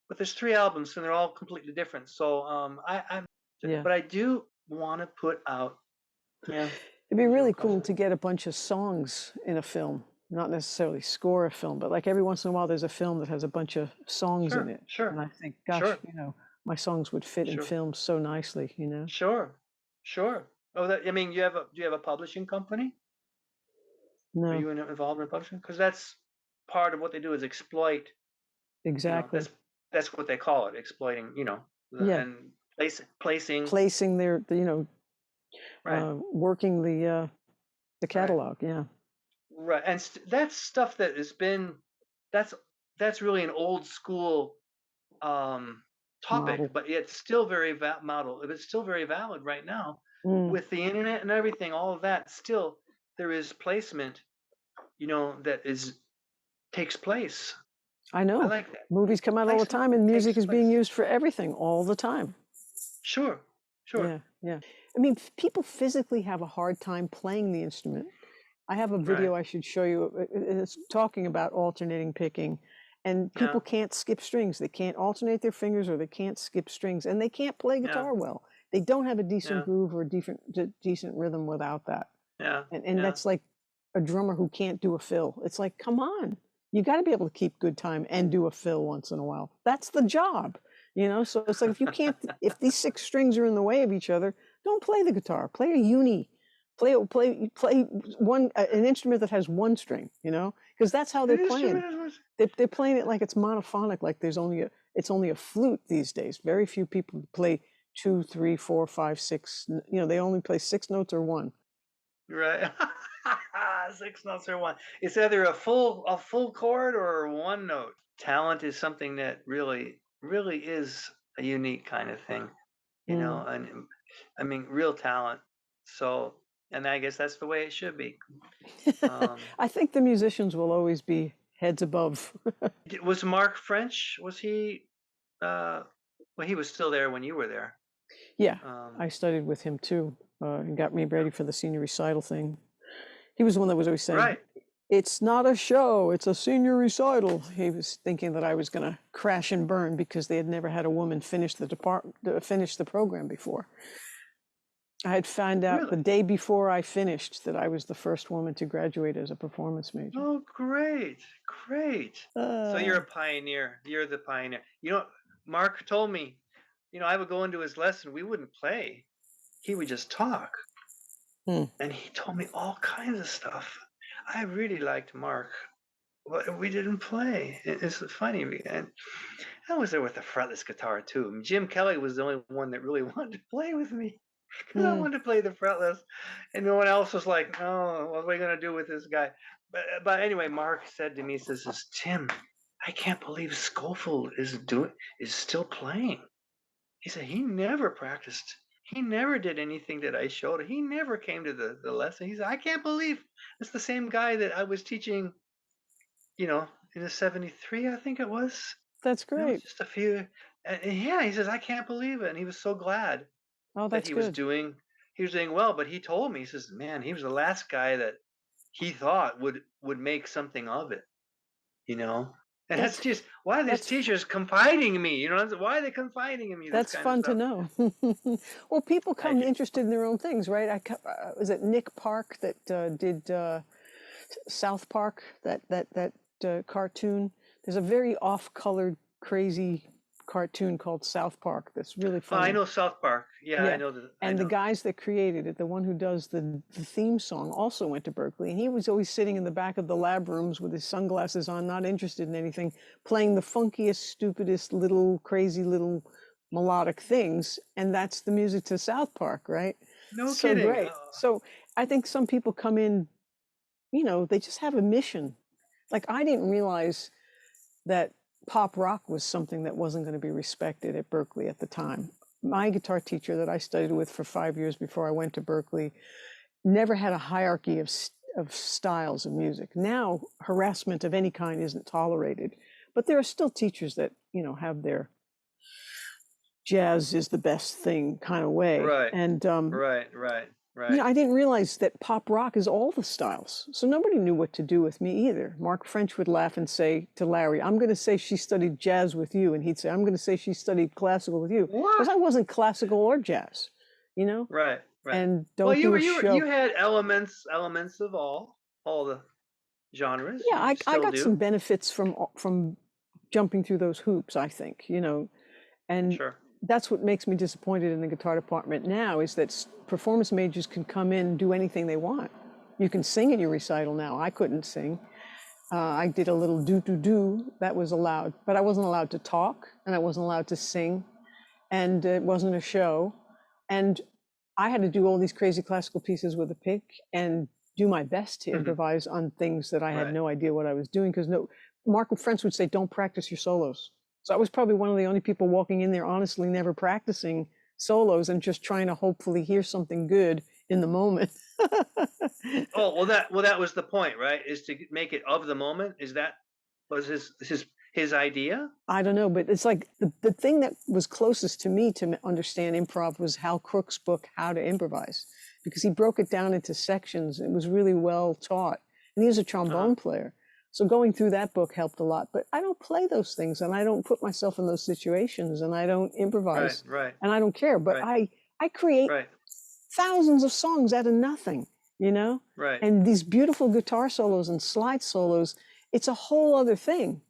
But there's 3 albums and they're all completely different. So yeah. but I do want to put out. Yeah, It'd be what was your really cool question? to get a bunch of songs in a film, not necessarily score a film, but like every once in a while there's a film that has a bunch of songs in Sure, it. And sure, I think, gosh, sure, my songs would fit in sure, films so nicely. sure, sure. Oh, that I mean, do you have a publishing company? Are No, you involved in publishing? Because that's part of what they do is exploit. exactly. That's what they call it, exploiting. Yeah. And placing. Placing Right, working the right, catalog. Yeah. right. And that's stuff that has been. That's that's really an old school um, topic, Model. but it's still very model. It's still very valid right now Mm, with the internet and everything. All of that still there is placement, that is takes place. I I know. like that Movies come out all the placement time and music takes is being place. used for everything all the time. Sure, sure, Yeah, yeah. I mean, people physically have a hard time playing the instrument. I have a right, video I should show you. It's talking about alternating picking, and yeah, people can't skip strings. They can't alternate their fingers or they can't skip strings, and they can't play yeah, guitar well. They don't have a decent yeah, groove or a decent rhythm without that. yeah, And yeah. that's like a drummer who can't do a fill. It's like, come on, you got to be able to keep good time and do a fill once in a while. That's the job. So it's like if you can't, if these six strings are in the way of each other, don't play the guitar. Play a uni. Play one an instrument that has one string. Because that's how they're An playing. instrument is They're playing it like it's monophonic, like it's only a flute these days. Very few people play two, three, four, five, six. They only play six notes or one. right. 6 notes or one. It's either a full chord or one note. Talent is something that really, really is a unique kind of thing, Mm. and I mean, real talent. So, and I guess that's the way it should be. Um, I think the musicians will always be heads above. was Mark French? Was he? Uh, well, he was still there when you were there. Yeah, Um, I studied with him too, and got me ready for the senior recital thing. He was the one that was always saying, right. "It's not a show, it's a senior recital." He was thinking that I was going to crash and burn because they had never had a woman finish the program before. I had found out the Really? day before I finished that I was the first woman to graduate as a performance major. Oh, great, great. So you're Uh, a pioneer. You're the pioneer. Mark told me, I would go into his lesson. We wouldn't play. He would just talk. hmm. And he told me all kinds of stuff. I really liked Mark, but we didn't play. It's funny. And I was there with the fretless guitar too. Jim Kelly was the only one that really wanted to play with me because I Hmm. wanted to play the fretless, and no one else was like, "Oh, what are we gonna do with this guy?" But anyway, Mark said to me, he "says Tim, I can't believe Schofield is still playing." He said he never practiced. He never did anything that I showed him. He never came to the lesson. He said, I can't believe it's the same guy that I was teaching, in the 73, I think it was. That's And it was great. just a few. And yeah, he says, I can't believe it. And he was so glad Oh, that that's good. he was doing well. But he told me, he says, man, he was the last guy that he thought would make something of it, you know? And that's That's just why are these that's teachers confiding in me? Why are they confiding in me this That's kind of fun to stuff? know. Well, people I come get, interested in their own things, right? Was it Nick Park that did South Park, that cartoon? There's a very off-colored, crazy cartoon called South Park that's really oh, I funny. know South Park. Yeah, I Yeah. know that. I And the know. guys that created it, the one who does the theme song, also went to Berkeley. And he was always sitting in the back of the lab rooms with his sunglasses on, not interested in anything, playing the funkiest, stupidest, little, crazy little melodic things. And that's the music to South Park, right? No So kidding. great. So I think some people come in, they just have a mission. Like I didn't realize that pop rock was something that wasn't going to be respected at Berkeley at the time. My guitar teacher that I studied with for 5 years before I went to Berkeley never had a hierarchy of styles of music. Now, harassment of any kind isn't tolerated, but there are still teachers that, have their jazz is the best thing kind of way. Right, And, right, right, right. I didn't realize that pop rock is all the styles. So nobody knew what to do with me either. Mark French would laugh and say to Larry, I'm going to say she studied jazz with you. And he'd say, I'm going to say she studied classical with you. Because What? I wasn't classical or jazz, Right, right. and Well, don't do a you show. had elements of all the genres. Yeah, You I still got some do. benefits from jumping through those hoops, I think, and Sure. that's what makes me disappointed in the guitar department now is that performance majors can come in and do anything they want. You can sing at your recital now. I couldn't sing. I did a little do, that was allowed, but I wasn't allowed to talk and I wasn't allowed to sing, and it wasn't a show. And I had to do all these crazy classical pieces with a pick and do my best to Mhm. improvise on things that I had Right. no idea what I was doing because Marco French would say, don't practice your solos. So I was probably one of the only people walking in there, honestly, never practicing solos and just trying to hopefully hear something good in the moment. Oh, well that was the point, right? Is to make it of the moment. Is that was his idea? I don't know, but it's like the thing that was closest to me to understand improv was Hal Crook's book, How to Improvise, because he broke it down into sections. It was really well taught. And he was a Uh-huh. trombone player. So going through that book helped a lot. But I don't play those things and I don't put myself in those situations and I don't Right, improvise right, and I don't care. But right, I create right, thousands of songs out of nothing, you know? right, And these beautiful guitar solos and slide solos, it's a whole other thing.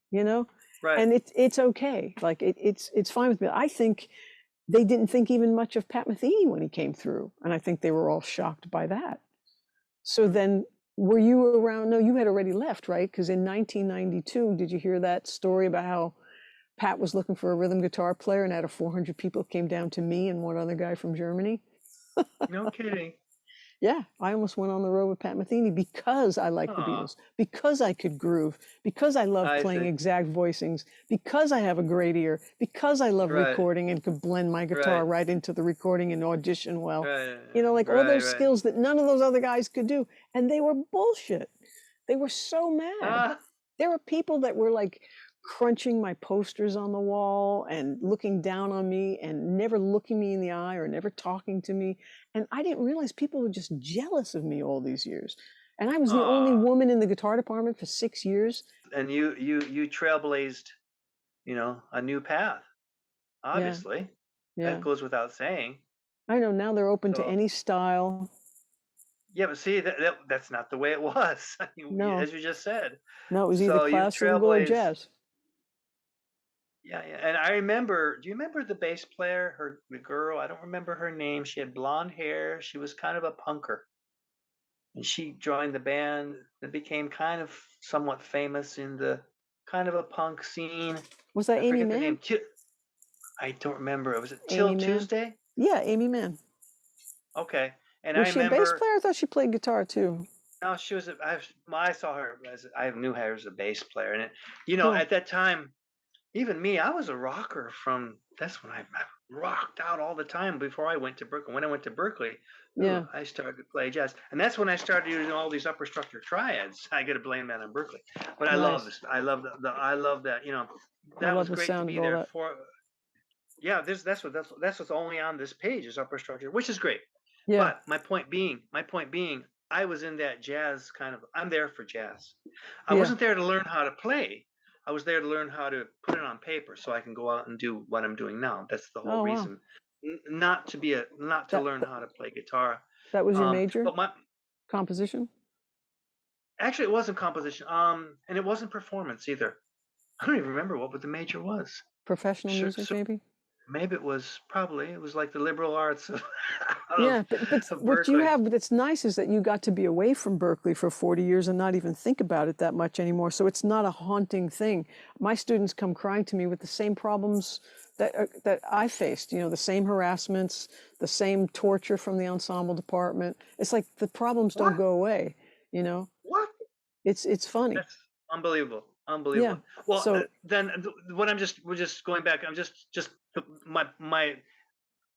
right. And it's okay. Like it's fine with me. I think they didn't think even much of Pat Metheny when he came through. And I think they were all shocked by that. So Mm. then were you around? No, you had already left, right? Because in 1992, did you hear that story about how Pat was looking for a rhythm guitar player and out of 400 people it came down to me and one other guy from Germany? No kidding. Yeah, I almost went on the road with Pat Metheny because I liked the Aw, Beatles, because I could groove, because I love I playing see. exact voicings, because I have a great ear, because I love Right, recording and could blend my guitar right, right into the recording and audition well. right, Like all right, those right. skills that none of those other guys could do. And they were bullshit. They were so mad. Ah, There were people that were like crunching my posters on the wall and looking down on me and never looking me in the eye or never talking to me. And I didn't realize people were just jealous of me all these years. And I was the only aw. woman in the guitar department for 6 years. And you trailblazed, a new path. Yeah, Obviously, that yeah. goes without saying. I know now they're open to So any style. yeah, but see that's not the way it was. I mean, No, as you just said. no, it was either So you've classical or trailblazed. jazz. Yeah, yeah. And I remember. Do you remember the bass player? The girl. I don't remember her name. She had blonde hair. She was kind of a punker, and she joined the band that became kind of somewhat famous in the kind of a punk scene. Was that I Amy forget the name. Mann? I don't remember. Was it Till Amy Mann? Tuesday? Yeah, Amy Mann. Okay. And Was I she a bass remember. player? I thought she played guitar too. No, she was. I saw her as I knew her as a bass player, and Huh. at that time, even me, I was a rocker from. That's when I rocked out all the time before I went to Berkeley. When I went to Berkeley, ooh, Yeah. I started to play jazz, and that's when I started using all these upper structure triads. I got to blame that on Berkeley, but I love Nice. this. I love I love that. I That love was the great to sound of be all there that. for. Yeah, that's what's only on this page is upper structure, which is great. Yeah. But my point being, I was in that jazz kind of. I'm there for jazz. I Yeah. wasn't there to learn how to play. I was there to learn how to put it on paper so I can go out and do what I'm doing now. That's the whole Oh wow. reason. Not to That learn how to play guitar. that was your major But my composition? actually it wasn't composition. And it wasn't performance either. I don't even remember what the major was. Professional Sure, music maybe? maybe it was like the liberal arts of Yeah, of, but of what you Berkeley. have that's nice is that you got to be away from Berkeley for 40 years and not even think about it that much anymore. So it's not a haunting thing. My students come crying to me with the same problems that I faced, the same harassments, the same torture from the ensemble department. It's like the problems don't What? go away, you know? What? It's funny. That's unbelievable. Yeah. Unbelievable. Well, So then what we're just going back. My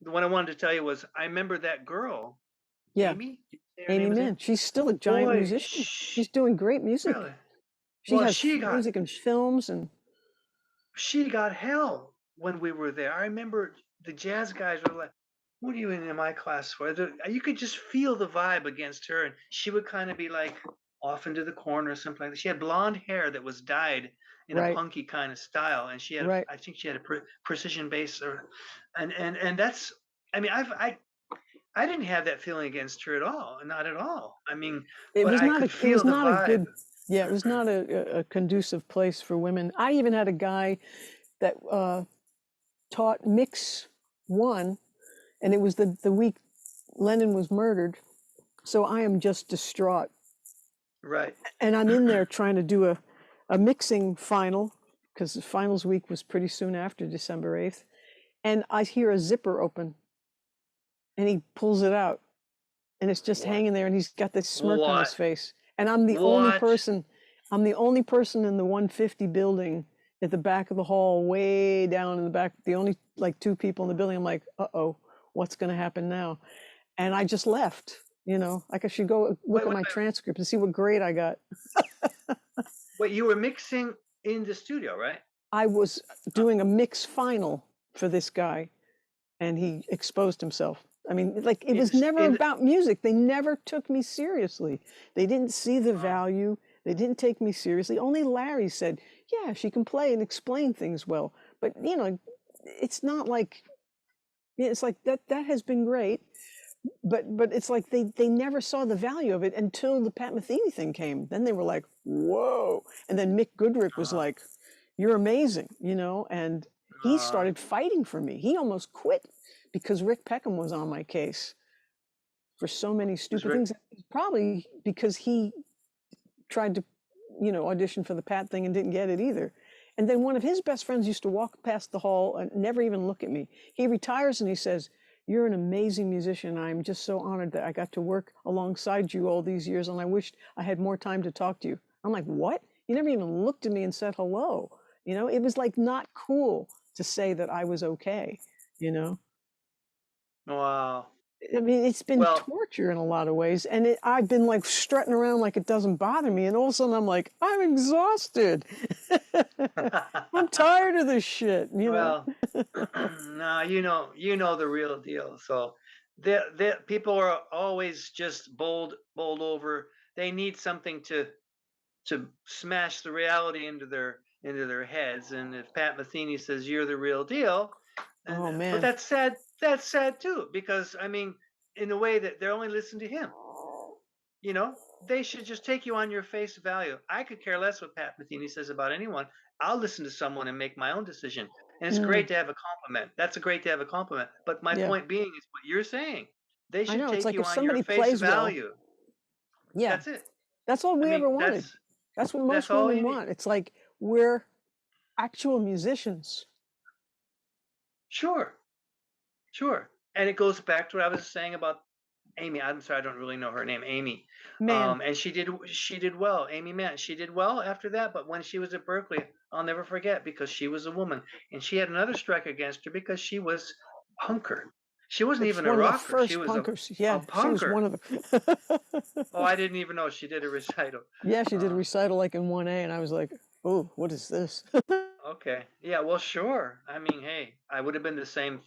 what I wanted to tell you was I remember that girl, yeah, Amy. Did you say her Amy name is Mann, Amy? she's still a giant Boy, musician. She's doing great music. really. She Well, has music and films and she got hell when we were there. I remember the jazz guys were like, "What are you in my class for?" You could just feel the vibe against her, and she would kind of be like off into the corner or something like that. She had blonde hair that was dyed in a right, punky kind of style, and right. I think she had a precision bass, or, and that's. I mean, I didn't have that feeling against her at all, not at all. I mean, but I could It was feel the not a vibe. good, yeah, it was not a conducive place for women. I even had a guy that taught mix one, and it was the week Lennon was murdered. So I am just distraught. Right. And I'm in there trying to do a mixing final, because the finals week was pretty soon after December 8th. And I hear a zipper open and he pulls it out and it's just What? hanging there and he's got this smirk on his What? face. And I'm the only person in the 150 building at the back of the hall, way down in the back, the only like two people in the building. I'm like, uh-oh, what's going to happen now? And I just left, like I should go look Wait, at wait, my transcript and see what grade I got. wait. You were mixing in the studio, right? I was Uh, doing a mix final for this guy and he exposed himself. I mean, like it was never in about music. They never took me seriously. They didn't see the uh, value. They didn't take me seriously. Only Larry said, "Yeah, she can play and explain things well." But it's not like it's like that has been great, but it's like they never saw the value of it until the Pat Metheny thing came. Then they were like, "Whoa!" And then Mick Goodrick was uh, like, "You're amazing," and he uh, started fighting for me. He almost quit because Rick Peckham was on my case for so many was stupid Rick? things. Probably because he tried to, audition for the Pat thing and didn't get it either. And then one of his best friends used to walk past the hall and never even look at me. He retires and he says, "You're an amazing musician. I'm just so honored that I got to work alongside you all these years, and I wished I had more time to talk to you." I'm like, "What? You never even looked at me and said hello." It was like not cool to say that I was okay, you know? Wow. I mean, it's been Well, torture in a lot of ways, and I've been like strutting around like it doesn't bother me, and all of a sudden I'm like, I'm exhausted. I'm tired of this shit, well, no, you know the real deal. So, the people are always just bowled over. They need something to smash the reality into their heads. And if Pat Metheny says you're the real deal, and Oh but man. that's sad. That's sad too, because I mean, in a way that they're only listening to him. You know, they should just take you on your face value. I could care less what Pat Metheny says about anyone. I'll listen to someone and make my own decision. And it's Mm, great to have a compliment. That's a great to have a compliment. But my yeah, point being is what you're saying. They I should know. It's take like you if on your somebody face plays well, value. yeah, That's it. that's all I we mean, ever wanted. That's what that's most all women you need. want. It's like we're actual musicians. Sure, sure. And it goes back to what I was saying about Amy. I'm sorry, I don't really know her name, Amy. Man, And she did well. Amy Mann, she did well after that. But when she was at Berkeley, I'll never forget because she was a woman, and she had another strike against her because she was a punker. She wasn't it's even a one of the rocker. She first was punkers. a Yeah, she was punker. one of the. Oh, I didn't even know she did a recital. Yeah, she did a Uh, recital like in 1A, and I was like, "Oh, what is this?" okay, yeah, well, sure. I mean, hey, I would have been the same.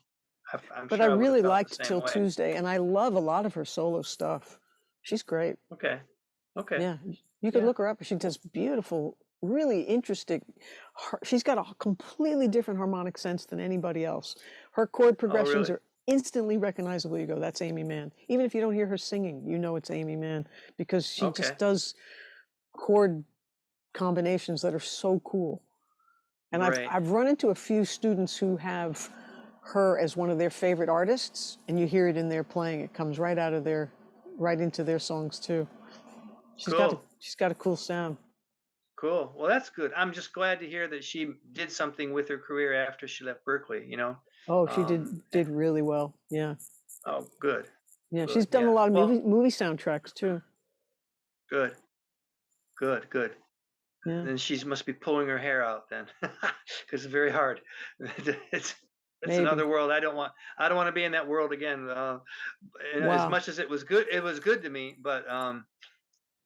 I'm But I sure I would have really felt the liked same Till way. Tuesday, and I love a lot of her solo stuff. She's great. Okay, okay, Yeah, you could yeah. look her up. She does beautiful, really interesting. She's got a completely different harmonic sense than anybody else. Her chord Oh, progressions really? are instantly recognizable. You go, "That's Amy Mann." Even if you don't hear her singing, you know it's Amy Mann because she just Okay. does chord combinations that are so cool. And Right. I've run into a few students who have her as one of their favorite artists, and you hear it in their playing. It comes right into their songs too. Cool. She's got a cool sound. Cool. Well, that's good. I'm just glad to hear that she did something with her career after she left Berkeley, you know? Oh, she Um, eh, did really well. Yeah, oh, good. yeah. She's Good. done a Yeah. lot of Well, movie soundtracks too. good. Good. Good. Yeah. then she must be pulling her hair out then, because it's very hard. It's it's Maybe. another world. I don't want to be in that world again. And as Wow. much as it was good to me. But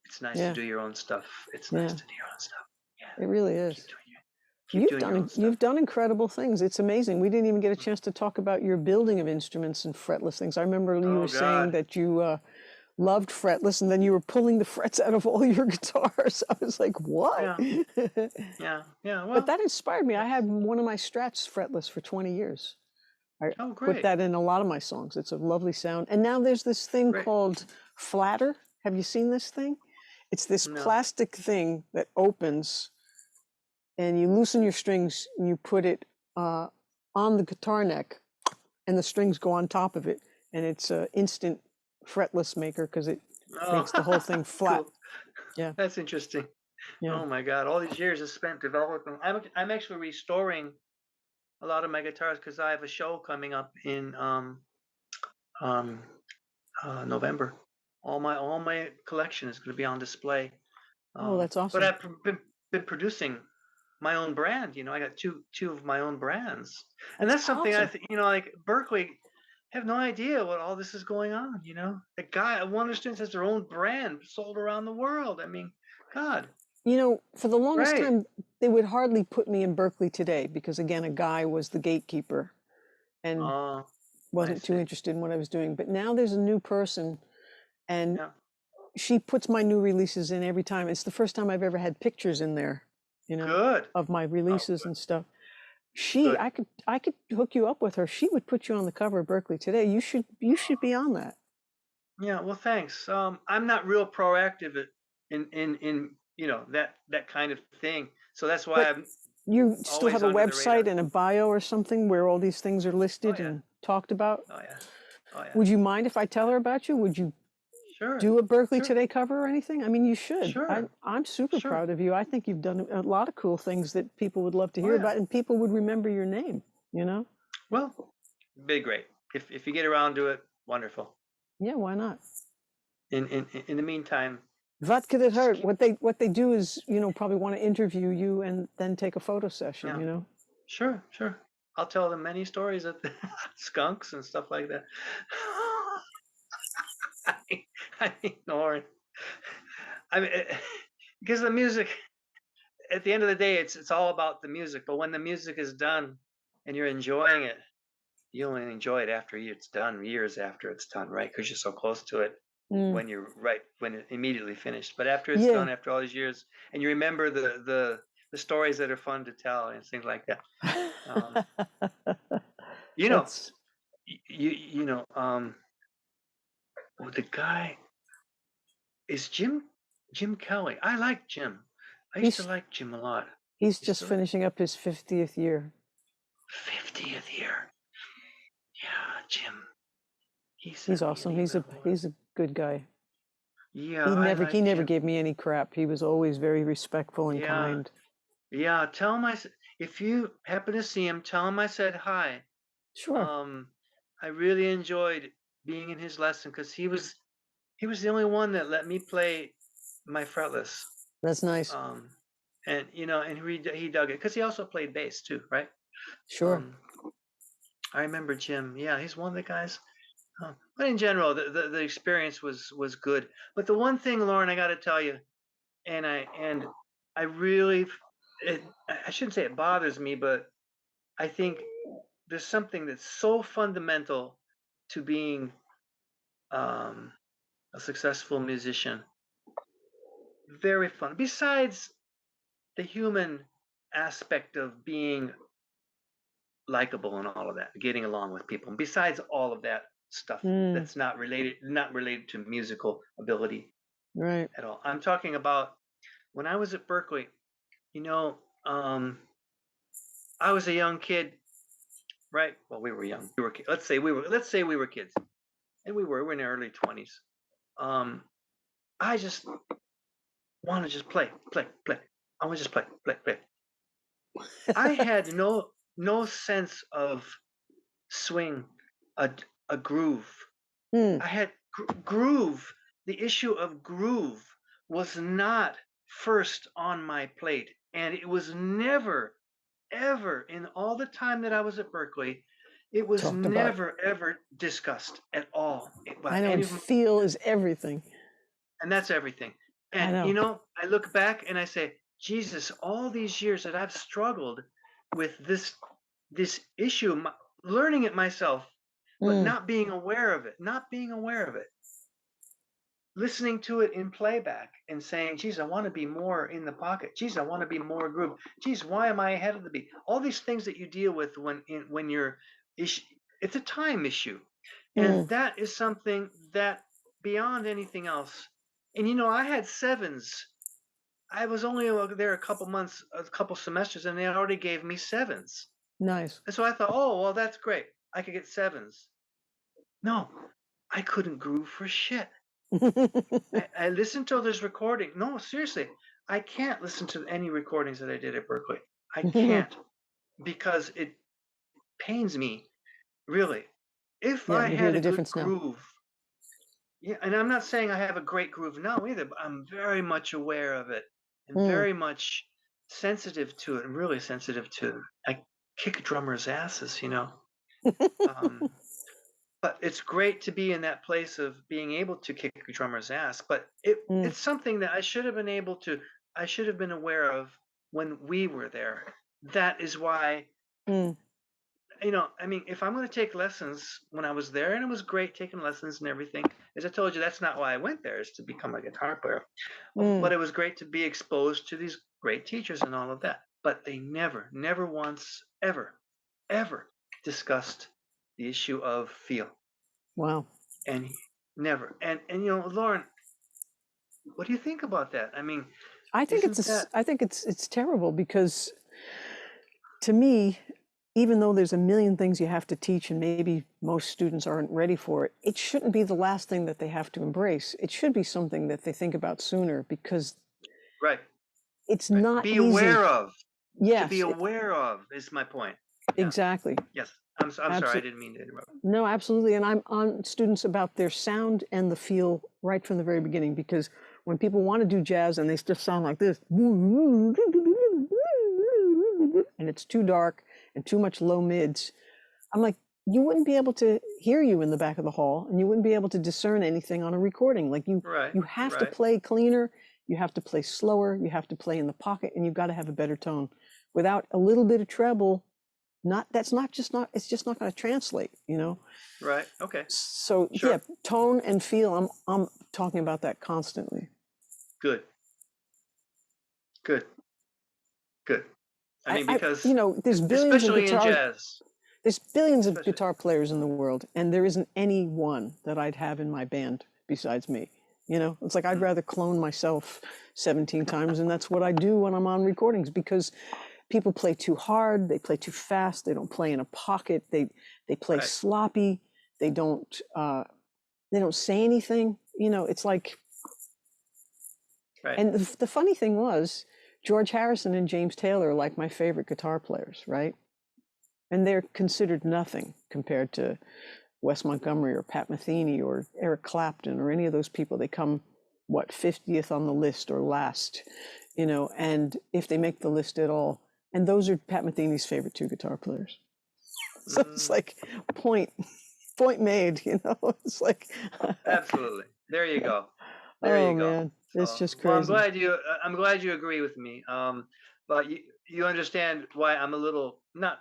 it's nice to Yeah. do your own stuff. It's nice Yeah. to do your own stuff. Yeah, It really keep is. doing keep doing your own stuff. You've done incredible things. It's amazing. We didn't even get a chance to talk about your building of instruments and fretless things. I remember you Oh were saying God. that you loved fretless, and then you were pulling the frets out of all your guitars. I was like, what? Yeah, yeah, yeah. But Well, that inspired me. I that's had one of my Strats fretless for 20 years. I oh put great, that in a lot of my songs. It's a lovely sound. And now there's this thing great. called Flatter. Have you seen this thing? It's this No. plastic thing that opens, and you loosen your strings and you put it uh, on the guitar neck, and the strings go on top of it. And it's an instant fretless maker because it Oh, makes the whole thing flat. cool. Yeah, That's interesting. yeah. Oh my God, all these years I spent developing. I'm actually restoring a lot of my guitars because I have a show coming up in um November. All my collection is going to be on display. Oh, that's But awesome. I've been producing my own brand. I got two of my own brands, and That's that's something I awesome. think like Berkeley have no idea what all this is going on. The guy, one of the students has their own brand sold around the world. I mean, God, For the longest right? time, they would hardly put me in Berkeley today because, again, a guy was the gatekeeper and Oh, I wasn't too see. interested in what I was doing. But now there's a new person, and Yeah, she puts my new releases in every time. It's the first time I've ever had pictures in there, you know, good. of my Oh, releases good, and stuff. good. I could hook you up with her. She would put you on the cover of Berkeley today. You should be on that. Yeah, well, thanks. I'm not real proactive in that kind of thing, so that's why But I'm you still always have a under the website radar. and a bio or something where all these things are Oh listed yeah, and talked about. oh yeah, oh yeah. Would you mind if I tell her about you? Would you Sure, do a Berkeley sure, Today cover or anything? I mean, you should. sure, I'm super sure. proud of you. I think you've done a lot of cool things that people would love to Oh hear yeah. about, and people would remember your name, you know? Well, be great if you get around to it. Wonderful. Yeah, why not? In the meantime, What could it just hurt? keep. What they do is, probably want to interview you and then take a photo session, Yeah, you know? sure, sure. I'll tell them many stories of skunks and stuff like that. I mean, Lauren. I mean, because the music, at the end of the day, it's all about the music. But when the music is done and you're enjoying it, you only enjoy it after it's done, years after it's done, right? Because you're so close to it Mm. when it immediately finished. But after it's Yeah. done, after all these years, and you remember the stories that are fun to tell and things like that. Um, you know, That's you know, the guy is Jim Kelly. I like Jim. I used to he's like Jim a lot. he's You just still finishing up his 50th year. 50th year. Yeah, Jim. He He's sent me an awesome. email He's once. a good guy. Yeah, I He like never Jim. gave me any crap. He was always very respectful and Yeah, kind. yeah. Tell him if you happen to see him, tell him I said hi. Sure. Um, I really enjoyed being in his lesson because he was the only one that let me play my fretless. That's nice. Um, and he dug it because he also played bass too, right? Sure. Um, I remember Jim. Yeah, he's one of the guys. But in general, the experience was good. But the one thing, Lauren, I got to tell you, and I really, I shouldn't say it bothers me, but I think there's something that's so fundamental to being um, a successful musician. Very fun. Besides the human aspect of being likable and all of that, getting along with people. And besides all of that stuff Mm, that's not related to musical ability right. at all. I'm talking about when I was at Berkeley. You know, um, I was a young kid, right? Well, we were young. Let's say we were kids, and we're in our early 20s. Um, I just want to just play, play, play. I want to just play, play, play. I had no sense of swing, a a groove. Hmm. I had groove. The issue of groove was not first on my plate. And it was never, ever in all the time that I was at Berkeley, it was Talked about. never, ever discussed at all by I know, any and of my, feel is everything. and that's everything. I And, know. I look back and I say, Jesus, all these years that I've struggled with this issue, learning it myself, but Mm, not being aware of it, listening to it in playback and saying, geez, I want to be more in the pocket. Geez, I want to be more groove. Geez, why am I ahead of the beat? All these things that you deal with when you're it's a time issue. And mm, that is something that beyond anything else. And I had sevens. I was only there a couple months, a couple semesters, and they already gave me sevens. nice. And so I thought, oh, well, that's great. I could get sevens. No, I couldn't groove for shit. I listened to this recording. No, seriously, I can't listen to any recordings that I did at Berkeley. I can't because it pains me, really. If Yeah, I to hear had a the good difference now. groove, yeah, and I'm not saying I have a great groove now either, but I'm very much aware of it and Mm. very much sensitive to it and really sensitive to it. I kick drummers' asses. Um, but it's great to be in that place of being able to kick a drummer's ass. But Mm, it's something that I should have been aware of when we were there. That is why, mm, I mean, if I'm going to take lessons when I was there, and it was great taking lessons and everything, as I told you, that's not why I went there, is to become a guitar player. mm. But it was great to be exposed to these great teachers and all of that. But they never, never once, ever, ever discussed the issue of feel. Wow. And never. And Lauren, what do you think about that? I mean, isn't that I think it's terrible because to me, even though there's a million things you have to teach and maybe most students aren't ready for it, it shouldn't be the last thing that they have to embrace. It should be something that they think about sooner because right? it's Right. not Be easy. aware of. To be Yes, aware of is my point. Yeah. exactly. Yes. I'm sorry. I Absolutely. didn't mean to interrupt. No, absolutely. And I'm on students about their sound and the feel right from the very beginning because when people want to do jazz and they just sound like this, and it's too dark and too much low mids, I'm like, you wouldn't be able to hear you in the back of the hall and you wouldn't be able to discern anything on a recording. Like Right. you have to Right. play cleaner, you have to play slower, you have to play in the pocket, and you've got to have a better tone. Without a little bit of treble, it's just not going to translate. Right. Okay. So yeah, Sure. tone and feel, I'm talking about that constantly. Good. Good. Good. I mean, I because there's especially in jazz, billions of especially. guitar players in the world, and there isn't any one that I'd have in my band besides me. It's like I'd Mm, rather clone myself 17 times, and that's what I do when I'm on recordings because people play too hard, they play too fast, they don't play in a pocket, they play right. sloppy, they don't say anything. It's like, Right. and the funny thing was, George Harrison and James Taylor are like my favorite guitar players, right? And they're considered nothing compared to Wes Montgomery or Pat Metheny or Eric Clapton or any of those people. They come, what, 50th on the list or last, and if they make the list at all. And those are Pat Metheny's favorite two guitar players. So it's Mm, like point made. It's like, absolutely. There you go. There oh you go. man, it's So, just well, crazy. I'm glad you agree with me. But you understand why I'm a little not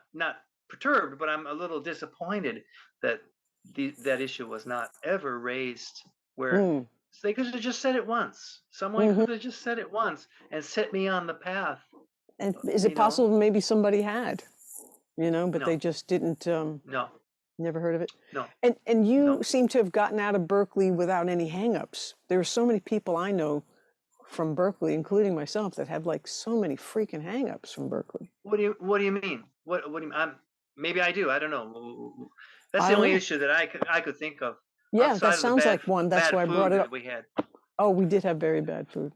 perturbed, but I'm a little disappointed that that issue was not ever raised. Where Mm, they could have just said it once. Someone hmm could have just said it once and set me on the path. And is it You know? possible maybe somebody had, but No, they just didn't, no, never heard of it? no, And you no. seem to have gotten out of Berkeley without any hangups. There are so many people I know from Berkeley, including myself, that have like so many freaking hangups from Berkeley. What do you mean? What do you? Maybe I do. I don't know. That's I the don't only know. issue that I could think of Yeah, that outside of the sounds like one. That's bad why I brought food it that up. we had. Oh, we did have very bad food.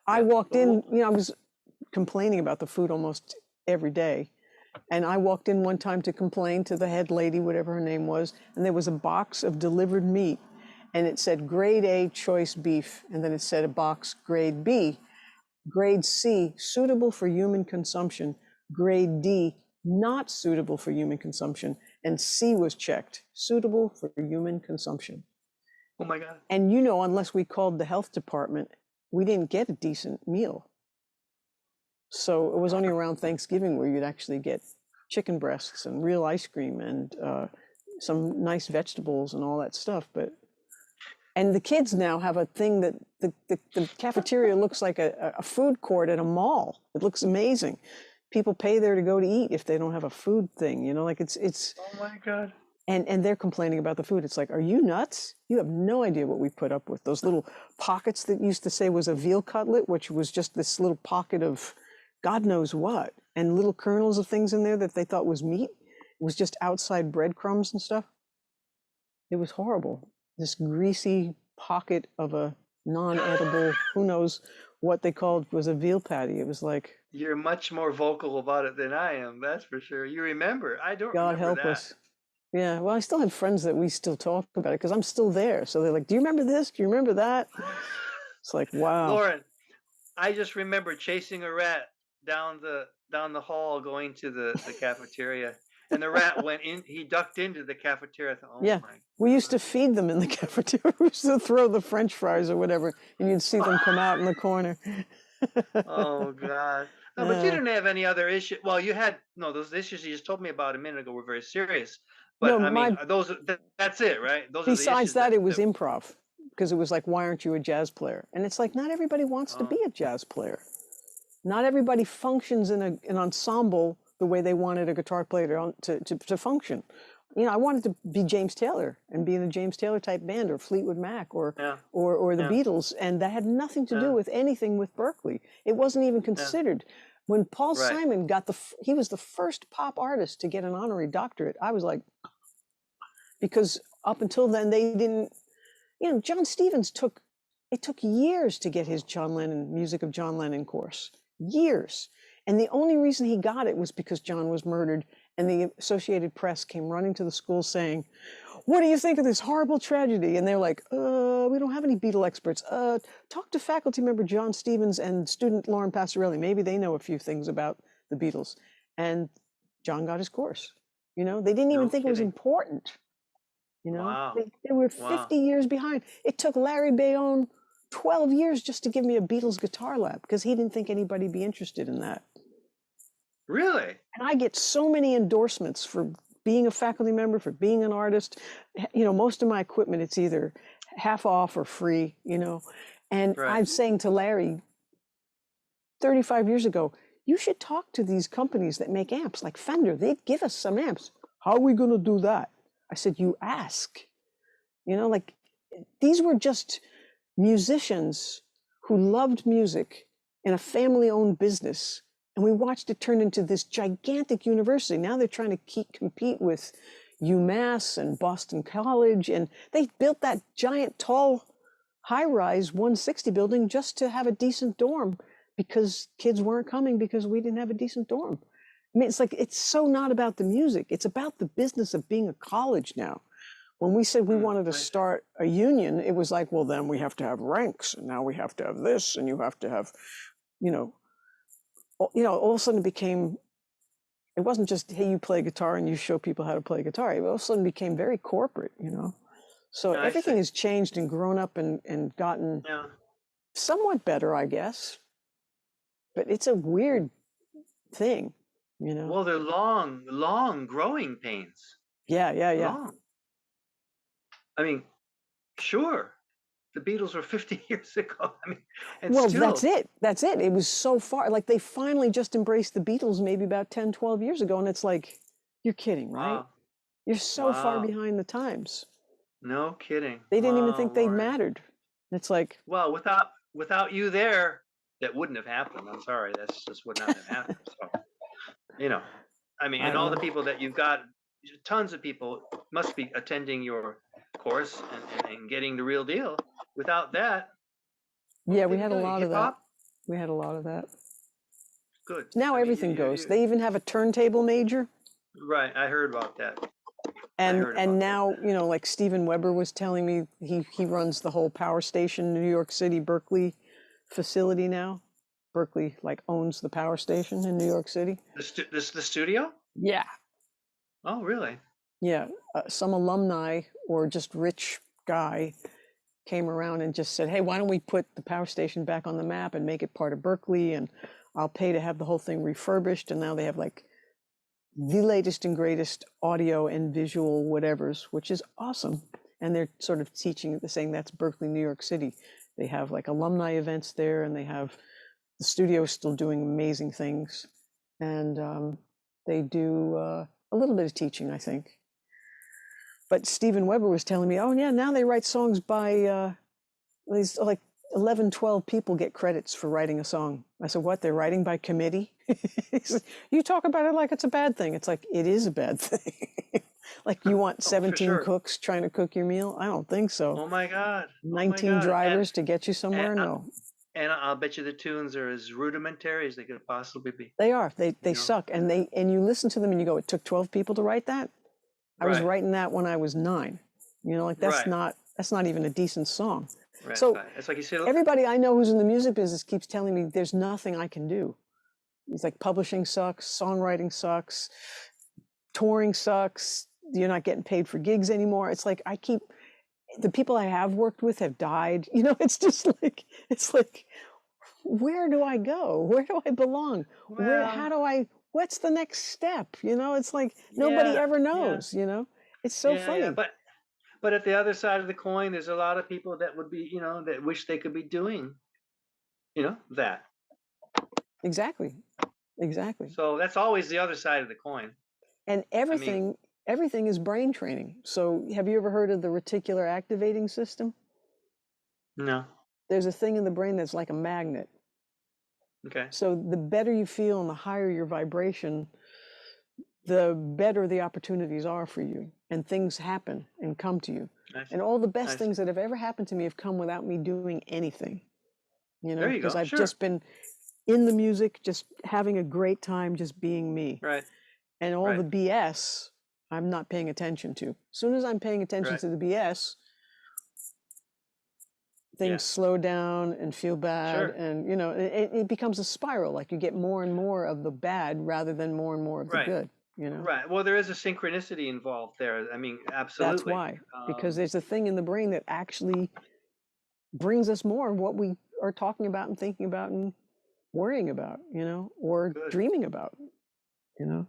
I Yeah. walked in, I was complaining about the food almost every day. And I walked in one time to complain to the head lady, whatever her name was, and there was a box of delivered meat, and it said grade A choice beef, and then it said a box grade B. Grade C, suitable for human consumption. Grade D, not suitable for human consumption. And C was checked, suitable for human consumption. Oh my God. And you know, unless we called the health department, we didn't get a decent meal. So it was only around Thanksgiving where you'd actually get chicken breasts and real ice cream and some nice vegetables and all that stuff. And the kids now have a thing that the cafeteria looks like a food court at a mall. It looks amazing. People pay there to go to eat if they don't have a food thing, you know, like it's Oh my God. and they're complaining about the food. It's like, are you nuts? You have no idea what we put up with. Those little pockets that used to say was a veal cutlet, which was just this little pocket of God knows what, and little kernels of things in there that they thought was meat. It was just outside breadcrumbs and stuff. It was horrible. This greasy pocket of a non-edible, who knows what they called, was a veal patty. It was like, You're much more vocal about it than I am, that's for sure. You remember. I don't God remember help that. us. Yeah, well, I still have friends that we still talk about it because I'm still there. So they're like, do you remember this? Do you remember that? It's like, wow. Lauren, I just remember chasing a rat down the hall going to the cafeteria. And the rat went in, he ducked into the cafeteria. I thought, oh Yeah, my we used to God. feed them in the cafeteria. We used to throw the French fries or whatever, and you'd see them come out in the corner. Oh God. No, but you Uh, didn't have any other issue. Well, you had no, those issues you just told me about a minute ago were very serious. no, But I mean, my that's it, right? Those are the besides issues that, that it was that improv because it was like, why aren't you a jazz player? And it's like, not everybody wants to oh, be a jazz player. Not everybody functions in an ensemble the way they wanted a guitar player to function. You know, I wanted to be James Taylor and be in a James Taylor type band or Fleetwood Mac yeah, or the yeah, Beatles, and that had nothing to do yeah, with anything with Berkeley. It wasn't even yeah. considered. When Paul Right. Simon he was the first pop artist to get an honorary doctorate. I was like, because up until then they didn't. You know, John Stevens it took years to get his John Lennon Music of John Lennon course. Years. And the only reason he got it was because John was murdered and the Associated Press came running to the school saying, "What do you think of this horrible tragedy?" And they're like, we don't have any Beatle experts. Talk to faculty member John Stevens and student Lauren Passarelli. Maybe they know a few things about the Beatles." And John got his course. You know, they didn't even No think it was kidding. important. You know, Wow. they were Wow. 50 years behind. It took Larry Bayonne 12 years just to give me a Beatles guitar lab because he didn't think anybody'd be interested in that. Really? And I get so many endorsements for being a faculty member, for being an artist. You know, most of my equipment, it's either half off or free, you know. And Right. I'm saying to Larry 35 years ago, you should talk to these companies that make amps like Fender. They'd give us some amps. How are we going to do that? I said, you ask. You know, like these were just musicians who loved music in a family owned business. And we watched it turn into this gigantic university. Now they're trying to compete with UMass and Boston College. And they built that giant, tall, high rise 160 building just to have a decent dorm because kids weren't coming because we didn't have a decent dorm. I mean, it's like, it's so not about the music, it's about the business of being a college now. When we said we wanted to I see. start a union, it was like, well, then we have to have ranks, and now we have to have this, and you have to have, you know, all of a sudden it became, it wasn't just, hey, you play guitar and you show people how to play guitar. It all of a sudden became very corporate, you know. So I everything see. has changed and grown up and gotten Yeah. somewhat better, I guess. But it's a weird thing, you know. Well, they're long, long growing pains. Yeah, yeah, yeah. Long. I mean, sure. The Beatles were 50 years ago. I mean, and Well, that's still, it. That's it. It was so far. Like they finally just embraced the Beatles maybe about 10, 12 years ago. And it's like, you're kidding, right? wow. You're so far Wow. behind the times. No kidding. They didn't even Wow, think they Lauren. mattered. It's like, Well, without you there, that wouldn't have happened. I'm sorry. That's just would not have happened. So, you know, I mean, I and all don't the know. people that you've got, tons of people must be attending your course and getting the real deal. Without that, what Yeah, would we they be had a doing? lot of Hip that. hop? We had a lot of that. Good. Now I mean, everything goes. They even have a turntable major. right. I heard about that. I And heard and about that. now, you know, like Steven Weber was telling me, he runs the whole power station New York City, Berkeley facility now. Berkeley like owns the power station in New York City. The studio? Yeah. Oh, really? Yeah, some alumni or just rich guy came around and just said, "Hey, why don't we put the power station back on the map and make it part of Berkeley? And I'll pay to have the whole thing refurbished." And now they have like the latest and greatest audio and visual whatevers, which is awesome. And they're sort of teaching, saying that's Berkeley, New York City. They have like alumni events there, and they have the studio still doing amazing things. And they do a little bit of teaching, I think. But Steven Weber was telling me, oh, yeah, now they write songs by these like 11, 12 people get credits for writing a song. I said, what? They're writing by committee? He said, you talk about it like it's a bad thing. It's like, it is a bad thing. Like you want Oh, for 17 sure. cooks trying to cook your meal? I don't think so. Oh my God. Oh my 19 God. drivers to get you And, somewhere? No. and I'll bet you the tunes are as rudimentary as they could possibly be. They are. They You know? suck. And you listen to them and you go, it took 12 people to write that? I was Right. writing that when I was 9. You know, like that's Right. not even a decent song. Right. So Right. It's like you said. everybody I know who's in the music business keeps telling me there's nothing I can do. It's like publishing sucks, songwriting sucks, touring sucks. You're not getting paid for gigs anymore. It's like the people I have worked with have died. You know, it's just like where do I go? Where do I belong? Well, What's the next step? You know, it's like nobody yeah. ever Yeah. knows, you know? It's so Yeah. Yeah. funny. But at the other side of the coin, there's a lot of people that would be, that wish they could be doing, that. Exactly. Exactly. So that's always the other side of the coin. And I mean, everything is brain training. So have you ever heard of the reticular activating system? no. There's a thing in the brain that's like a magnet. Okay. So the better you feel and the higher your vibration, the better the opportunities are for you, and things happen and come to you. I see. And all the I best see. things that have ever happened to me have come without me doing anything, you know, There you because go. I've Sure. just been in the music, just having a great time, just being me. Right. And all Right. the BS, I'm not paying attention to. As soon as I'm paying attention Right. to the BS, Yeah. things slow down and feel bad. Sure. And, you know, it becomes a spiral. Like you get more and more of the bad rather than more and more of the Right. good, you know? Right. Well, there is a synchronicity involved there. I mean, That's absolutely. why, because there's a thing in the brain that actually brings us more of what we are talking about and thinking about and worrying about, you know, or Good. dreaming about, you know?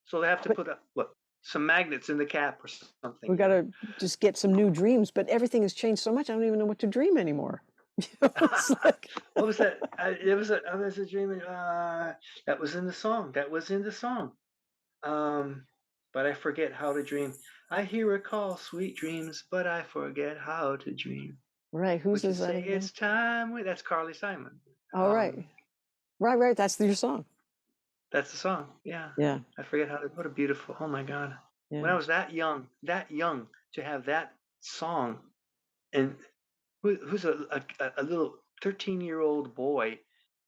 So they have to But put some magnets in the cap or we something. got to just get some new dreams. But everything has changed so much, I don't even know what to dream anymore. You know, it's like, What was that? I was a dreaming. That was in the song. That was in the song. But I forget how to dream. I hear a call, sweet dreams, but I forget how to dream. right, who Would you says that say again? it's time? That's Carly Simon. All right. Right, that's your song. That's the song. Yeah. Yeah, I forget how to. What a beautiful. Oh my God. When yeah. I was that young to have that song, and who's a little 13-year-old boy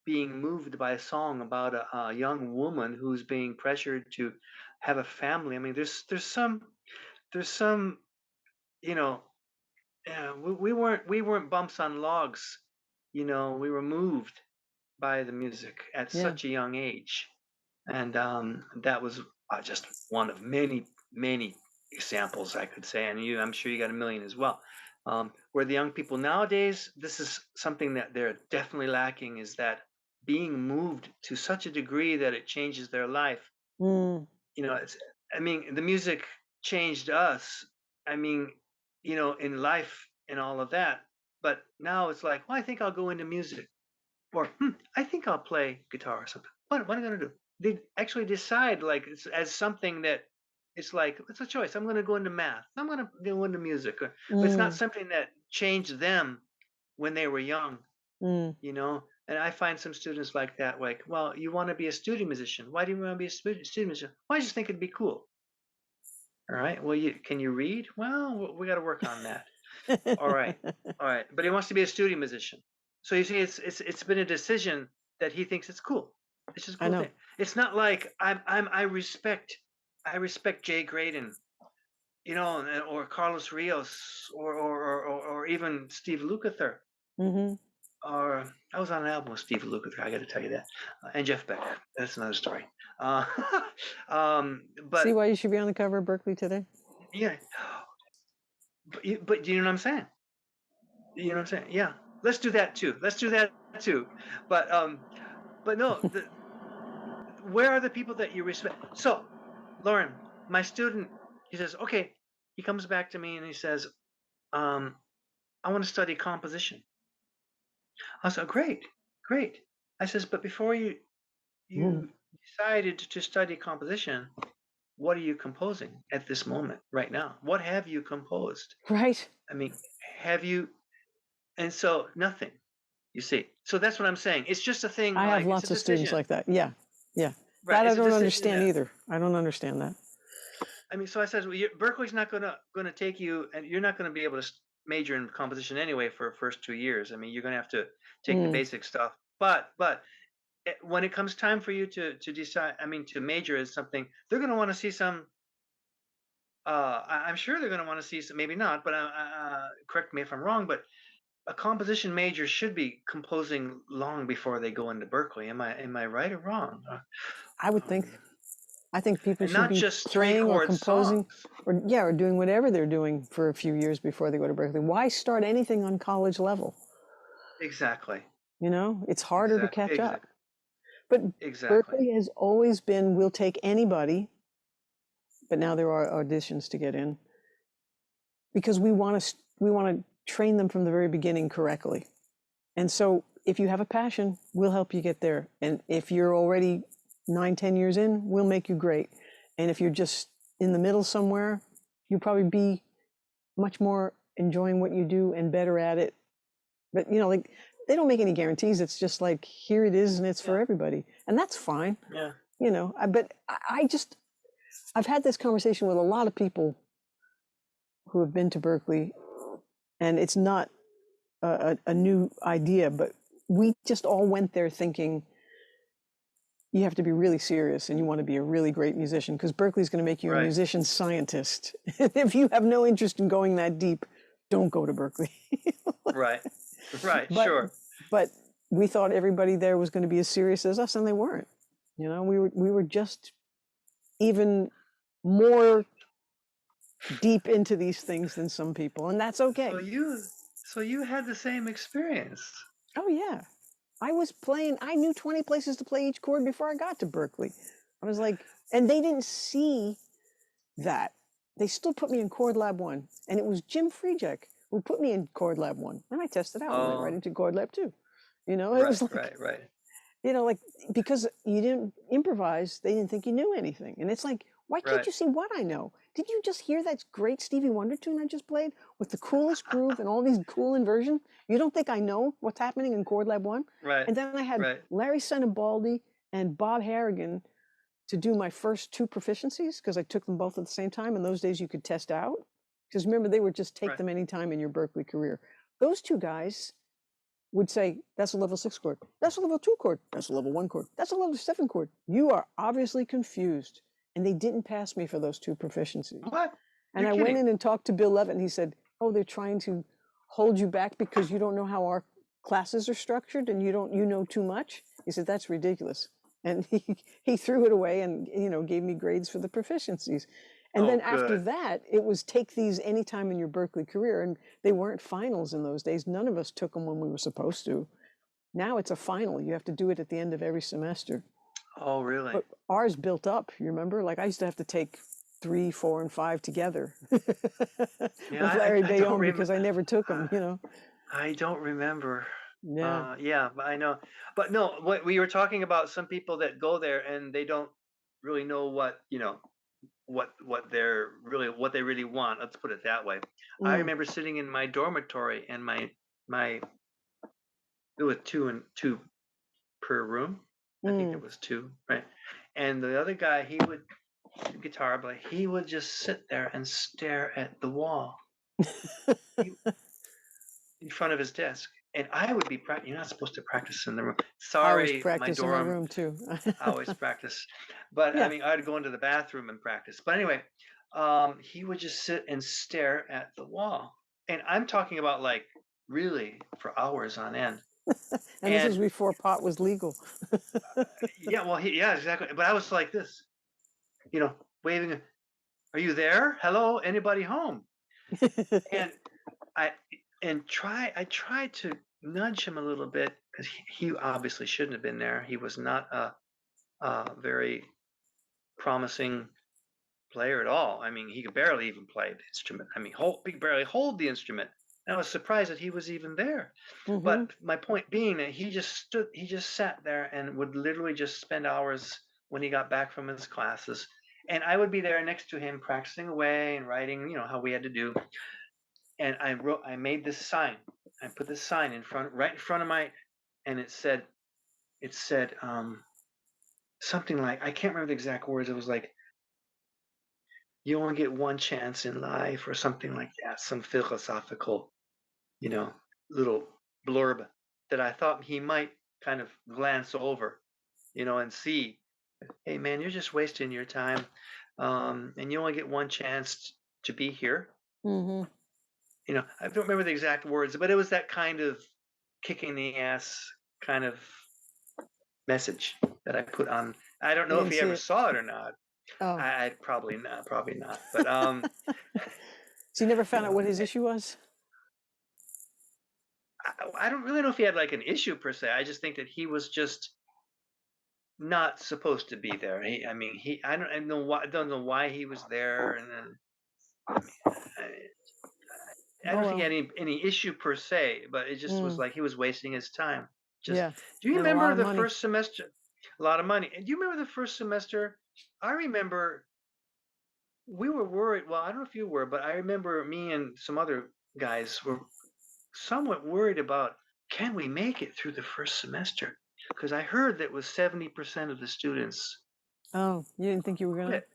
being moved by a song about a young woman who's being pressured to have a family. I mean, there's some, you know, we weren't bumps on logs. We were moved by the music at Yeah, such a young age, and that was just one of many, many examples I could say, and I'm sure you got a million as well. Where the young people nowadays, this is something that they're definitely lacking, is that being moved to such a degree that it changes their life. mm, It's, I mean, the music changed us. I mean, in life and all of that. But now it's like, well, I think I'll go into music, or I think I'll play guitar or something. What am I going to do? They actually decide like as something that it's like it's a choice. I'm going to go into math. I'm going to go into music. But it's not mm, something that changed them when they were young, mm. And I find some students like that, like, well, you want to be a studio musician. Why do you want to be a studio musician? Well, I just think it'd be cool. All right. Well, can you read? Well, we got to work on that. All right. All right. But he wants to be a studio musician. So you see, it's been a decision that he thinks it's cool. It's just a I cool know. thing. It's not like I respect Jay Graydon, or Carlos Rios, or even Steve Lukather. Hmm. or I was on an album with Steve Lukather. I got to tell you that, and Jeff Beck. That's another story. Uh, See but why you should be on the cover of Berkeley today? yeah, but do you know what I'm saying? You know what I'm saying? Yeah, let's do that too. Let's do that too. But but no, where are the people that you respect? So, Lauren, my student, he says, okay. He comes back to me and he says, um, I want to study composition. I said, great, great. I says, but before Mm. you decided to study composition, what are you composing at this moment, right now? What have you composed? Right. I mean, have you? And so nothing. You see. So that's what I'm saying. It's just a thing. I have Like it's a lots of students decision, like that. Yeah. Yeah. right? That I It's a don't decision understand that either. I don't understand that. I mean. So I said, well, Berkeley's not gonna take you, and you're not gonna be able to major in composition anyway for first 2 years. I mean, you're gonna have to take the Mm. basic stuff. But when it comes time for you to decide, I mean, to major in something, they're going to want to see some. I'm sure they're going to want to see some. Maybe not, but correct me if I'm wrong. But a composition major should be composing long before they go into Berkeley. Am I right or wrong? I would think. Um, I think people and should not be just three playing or chord composing songs. or yeah, or doing whatever they're doing for a few years before they go to Berkeley. Why start anything on college level? Exactly. You know, it's harder to Exactly. catch up. Exactly. But Exactly. Berkeley has always been, we'll take anybody, but now there are auditions to get in because we want to train them from the very beginning correctly. And so if you have a passion, we'll help you get there. And if you're already 9, 10 years in, we'll make you great. And if you're just in the middle somewhere, you'll probably be much more enjoying what you do and better at it. But like they don't make any guarantees. It's just like here it is and it's for Yeah. everybody. And that's fine. Yeah. But I've had this conversation with a lot of people who have been to Berkeley, and it's not a new idea, but we just all went there thinking you have to be really serious and you want to be a really great musician because Berkeley's going to make you a Right. musician scientist. If you have no interest in going that deep, don't go to Berkeley. Right. Right. but Sure. but we thought everybody there was going to be as serious as us, and they weren't. We were just even more deep into these things than some people, and that's So okay. you had the same experience. Oh yeah. I knew 20 places to play each chord before I got to Berkeley. I was like, and they didn't see that. They still put me in Chord Lab 1. And it was Jim Freejek who put me in Chord Lab 1. And I tested out and went right Oh, into Chord Lab 2. It right. was like, Right. Right. like because you didn't improvise, they didn't think you knew anything. And it's like, why can't Right. you see what I know? Did you just hear that great Stevie Wonder tune I just played with the coolest groove and all these cool inversions? You don't think I know what's happening in Chord Lab 1? Right. And then I had Right. Larry Senibaldi and Bob Harrigan to do my first 2 proficiencies because I took them both at the same time. In those days, you could test out. Because remember, they would just take Right. them anytime in your Berkeley career. Those 2 guys would say, that's a level 6 chord. That's a level 2 chord. That's a level 1 chord. That's a level 7 chord. You are obviously confused. And they didn't pass me for those 2 proficiencies. What? And You're I went kidding. in and talked to Bill Levitt, and he said, oh, they're trying to hold you back because you don't know how our classes are structured and you know too much. He said, that's ridiculous. And he threw it away and gave me grades for the proficiencies. And Oh, then after good. that, it was take these anytime in your Berkeley career. And they weren't finals in those days. None of us took them when we were supposed to. Now it's a final. You have to do it at the end of every semester. Oh, really? But ours built up, you remember? Like I used to have to take 3, 4, and 5 together Yeah, with Larry I don't Bayonne remember. because I never took them. I don't remember. Yeah. Yeah, but I know. But no, what we were talking about, some people that go there and they don't really know what they really want. Let's put it that way. I Mm, remember sitting in my dormitory and my there was two per room. I think there mm. was two, right? And the other guy, he would guitar, but he would just sit there and stare at the wall he, in front of his desk. And I would be You're not supposed to practice in the room. I always Sorry, my practice in my dorm. room too. I always practice, but I Yeah. mean, I'd go into the bathroom and practice. But anyway, he would just sit and stare at the wall, and I'm talking about like really for hours on end. And this was And before pot was legal. yeah, well, yeah, exactly. But I was like this, you know, waving, "Are you there? Hello, anybody home?" And I I tried to nudge him a little bit because he obviously shouldn't have been there. He was not a very promising player at all. I mean, he could barely even play the instrument. I mean, he could barely hold the instrument. And I was surprised that he was even there. Hmm. But my point being that he just sat there and would literally just spend hours when he got back from his classes. And I would be there next to him practicing away and writing, how we had to do. And I made this sign. I put this sign right in front of and it said, something like, I can't remember the exact words. It was like, you only get one chance in life or something like that, some philosophical, you know, little blurb that I thought he might kind of glance over, and see, hey man, you're just wasting your time. And you only get one chance to be here. Hmm. I don't remember the exact words, but it was that kind of kicking the ass kind of message that I put on. I don't You know if didn't he see ever it. saw it or not. Oh, I probably not. But so you never you found out know, what his issue was? I don't really know if he had like an issue per se. I just think that he was just not supposed to be there. I mean, I don't know why he was there, and then I mean, I Oh don't think he well. had any issue per se, but it just was Mm, like he was wasting his time. Just, yeah, do you and a lot remember of the money. first semester? A lot of money. And do you remember the first semester? I remember we were worried. Well, I don't know if you were, but I remember me and some other guys were somewhat worried about, can we make it through the first semester? Because I heard that was 70% of the students Oh, you didn't think you were gonna? quit.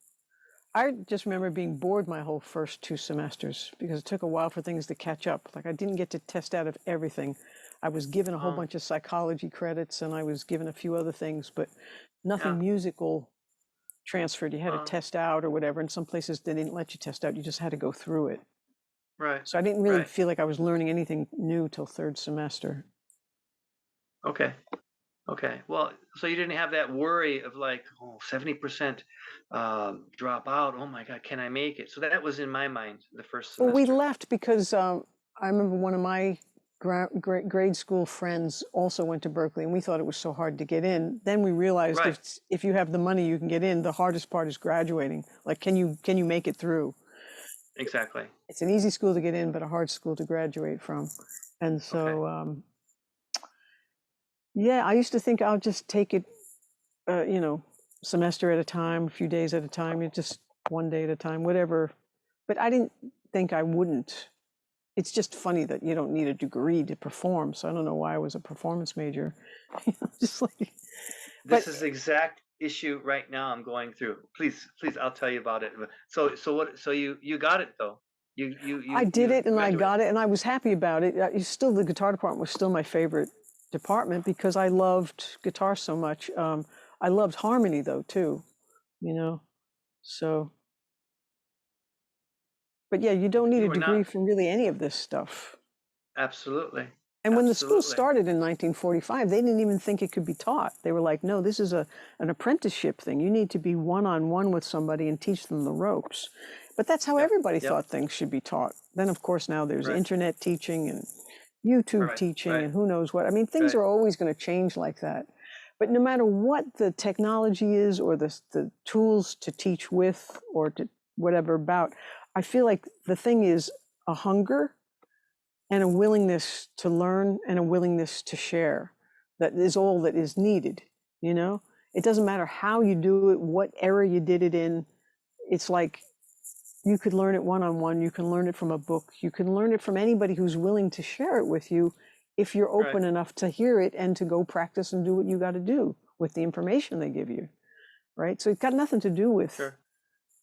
I just remember being bored my whole first 2 semesters because it took a while for things to catch up. Like I didn't get to test out of everything. I was given a whole Oh, bunch of psychology credits and I was given a few other things, but yeah. nothing musical transferred. You had to Uh, test out or whatever. In some places they didn't let you test out. You just had to go through it. right, So I didn't really right. feel like I was learning anything new till third semester. Okay, okay. Well, so you didn't have that worry of like, oh, 70% drop out. Oh my God, can I make it? So that was in my mind the first Well, we semester. left because I remember one of my grade school friends also went to Berkeley, and we thought it was so hard to get in. Then we realized Right, if you have the money, you can get in. The hardest part is graduating. Like, can you make it through? exactly. It's an easy school to get in, but a hard school to graduate from. And Okay. so, yeah, I used to think I'll just take it, semester at a time, a few days at a time, just one day at a time, whatever. But I didn't think I wouldn't. It's just funny that you don't need a degree to perform. So I don't know why I was a performance major. Just like, but This is the exact issue right now I'm going through. Please, please, I'll tell you about it. So what? So you got it though. I did You it and I graduated. got it and I was happy about it. Still, the guitar department was still my favorite department because I loved guitar so much. I loved harmony though too, you know. So, but yeah, you don't need You a were degree not. for really any of this stuff. Absolutely, And when the school absolutely. started in 1945, they didn't even think it could be taught. They were like, no, this is an apprenticeship thing. You need to be one on one with somebody and teach them the ropes. But that's how Yep, everybody yep. thought things should be taught. Then, of course, now there's Right, internet teaching and YouTube right, teaching right, and who knows what. I mean, things right. are always going to change like that. But no matter what the technology is or the tools to teach with or to whatever about, I feel like the thing is a hunger and a willingness to learn and a willingness to share. That is all that is needed, you know? It doesn't matter how you do it, what era you did it in. It's like you could learn it one on one, you can learn it from a book, you can learn it from anybody who's willing to share it with you if you're Right. open enough to hear it and to go practice and do what you got to do with the information they give you, right? So it's got nothing to do with, Sure.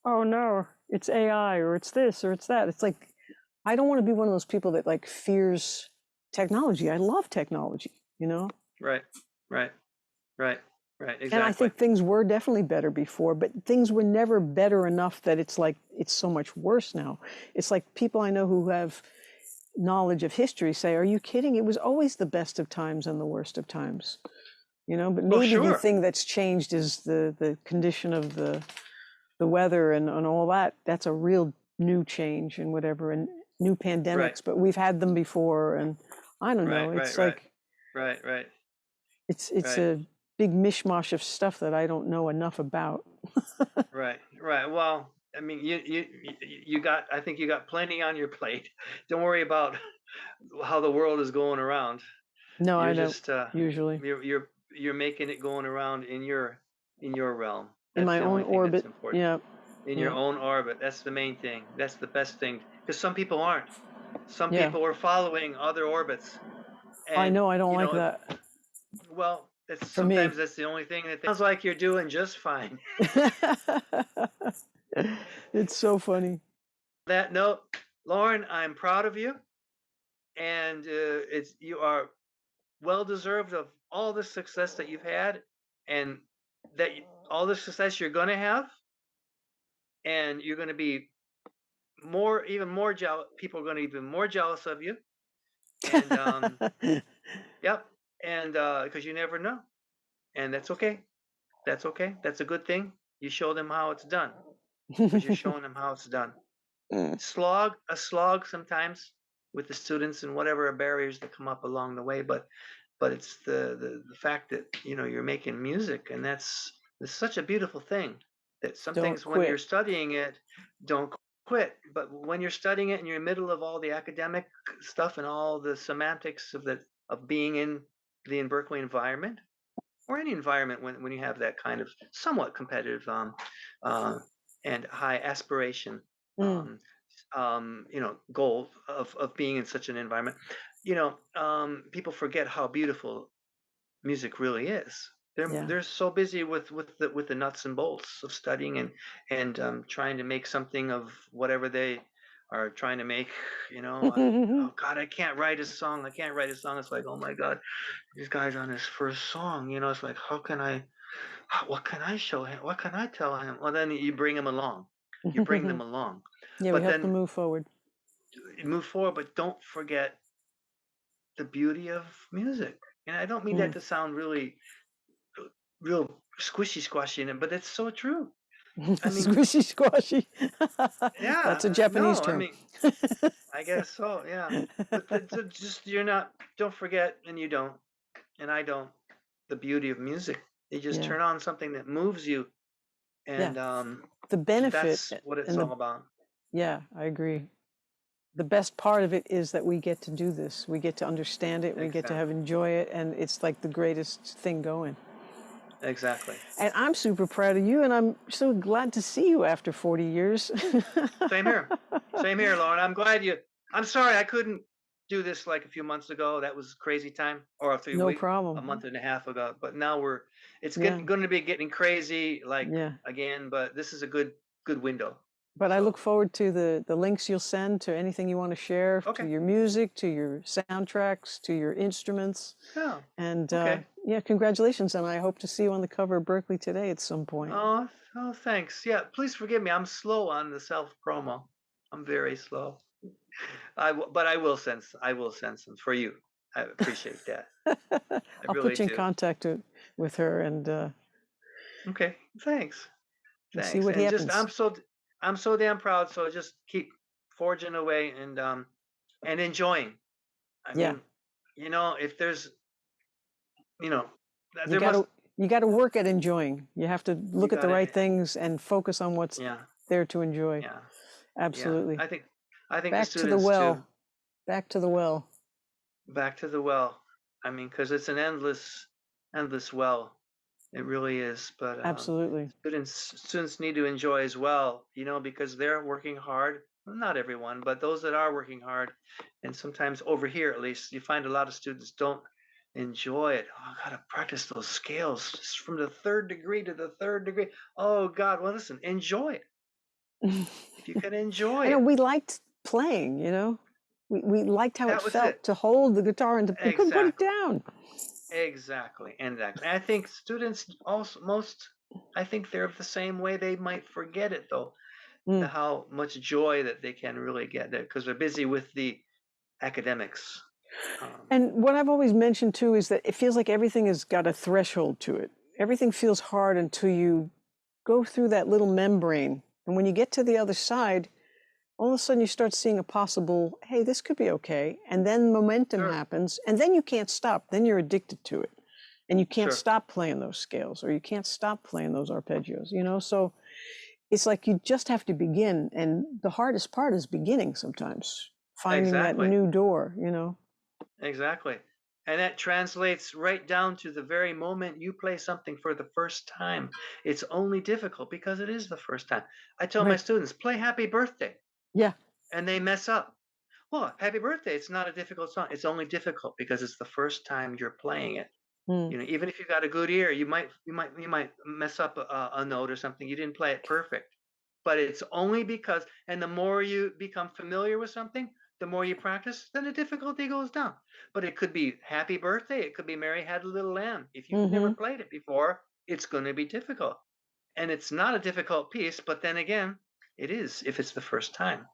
oh no, it's AI or it's this or it's that. It's like I don't want to be one of those people that like fears technology. I love technology, you know? Right. Right. Right. Right. And I Exactly. think things were definitely better before, but things were never better enough that it's like it's so much worse now. It's like people I know who have knowledge of history say, "Are you kidding? It was always the best of times and the worst of times." You know, but Well, maybe the sure. thing that's changed is the condition of the weather and all that. That's a real new change and whatever, and new Right. pandemics, but we've had them before, and I don't know. Right. Right. It's Right. like Right. Right. it's Right. a big mishmash of stuff that I don't know enough about. Right. Right. Well, I mean, you got. I think you got plenty on your plate. Don't worry about how the world is going around. No, I You're don't just usually. you're making it going around in your realm. In That's my the own only thing that's orbit. important. Yeah, In your yeah, own orbit. That's the main thing. That's the best thing. Because some people aren't. Some yeah. people are following other orbits, I and know I don't you like know, that well, that's for me. sometimes that's the only thing that sounds like you're doing just fine. It's so funny. That note, Lauren, I'm proud of you, and it's you are well deserved of all the success that you've had, and all the success you're going to have, and you're going to be even more jealous. People are going to be even more jealous of you, and yep, and because you never know, and that's okay. That's okay. That's a good thing. You show them how it's done because you're showing them how it's done. Mm, A slog sometimes with the students and whatever barriers that come up along the way, but it's the fact that you're making music, and it's such a beautiful thing that some don't things when you're quit. studying it don't quit, but when you're studying it and you're in the middle of all the academic stuff and all the semantics of being in Berkeley environment or any environment when you have that kind of somewhat competitive uh, and high aspiration Mm, um, goal of being in such an environment, people forget how beautiful music really is. yeah. They're so busy with the nuts and bolts of studying and trying to make something of whatever they are trying to make. Oh God, I can't write a song. I can't write a song. It's like, oh my God, this guy's on his first song. It's like, what can I show him? What can I tell him? Well, then you bring him along. You bring them along, Yeah, we but have to then move forward. you move forward. But don't forget the beauty of music. And I don't mean that Mm. to sound really real squishy squashy, but it's so true. I mean, Squishy squashy. yeah, That's a Japanese no, I term. mean, I guess so, yeah. But just you're not. Don't forget, and you don't, and I don't. The beauty of music. You just Yeah, turn on something that moves you, yeah. and The benefit that's what it's and the all about. yeah, I agree. The best part of it is that we get to do this. We get to understand it. We get to have Exactly. enjoy it, and it's like the greatest thing going. Exactly. And I'm super proud of you, and I'm so glad to see you after 40 years. Same here. Same here, Lauren. I'm glad you. I'm sorry I couldn't do this like a few months ago. That was crazy time, or No a problem. month and a half ago. But now it's Yeah, going to be getting crazy like yeah. again. But this is a good window. But I look So forward to the links you'll send to anything you want to share, to okay. your music, to your soundtracks, to your instruments. Yeah. And Okay. yeah, congratulations. And I hope to see you on the cover of Berkeley today at some point. Oh, thanks. Yeah. Please forgive me. I'm slow on the self promo. I'm very slow. But I will send some for you. I appreciate that. I I'll really put you in do. contact with her and Okay. Thanks. we'll see Thanks. what And just happens. I'm so damn proud. So just keep forging away and enjoying. I Yeah, mean, if there's you know you there got must to you got to work at enjoying. You have to you look at the gotta right things and focus on what's yeah, there to enjoy. yeah, yeah. Absolutely. I think the Back to the students too. well. Back to the well. Back to the well. I mean, because it's an endless well. It really is. But Absolutely. students need to enjoy as well, because they're working hard. Well, not everyone, but those that are working hard, and sometimes over here at least, you find a lot of students don't enjoy it. Oh, I gotta practice those scales just from the third degree to the third degree. Oh God, well listen, enjoy it. If you can enjoy I know it, we liked playing, you know. We liked how it that was felt it. to hold the guitar and we couldn't put it Exactly. down. Exactly. Exactly. I think students also I think they're the same way. They might forget it though, Mm, how much joy that they can really get there because they're busy with the academics. Um, And what I've always mentioned too is that it feels like everything has got a threshold to it. Everything feels hard until you go through that little membrane. And when you get to the other side, all of a sudden you start seeing a possible, hey, this could be okay. And then momentum sure, happens, and then you can't stop. Then you're addicted to it. And you can't sure. stop playing those scales, or you can't stop playing those arpeggios, you know? So it's like you just have to begin. And the hardest part is beginning sometimes, finding that Exactly. new door, you know? Exactly. And that translates right down to the very moment you play something for the first time. It's only difficult because it is the first time. I tell my Right. students, play Happy Birthday, Yeah. and they mess up. Well, Happy Birthday, it's not a difficult song. It's only difficult because it's the first time you're playing it. Mm. You know, even if you got a good ear, you might mess up a note or something. You didn't play it perfect. But it's only because, and the more you become familiar with something, the more you practice, then the difficulty goes down. But it could be Happy Birthday, it could be Mary Had a Little Lamb. If you've never Mm-hmm. played it before, it's going to be difficult. And it's not a difficult piece, but then again, it is if it's the first time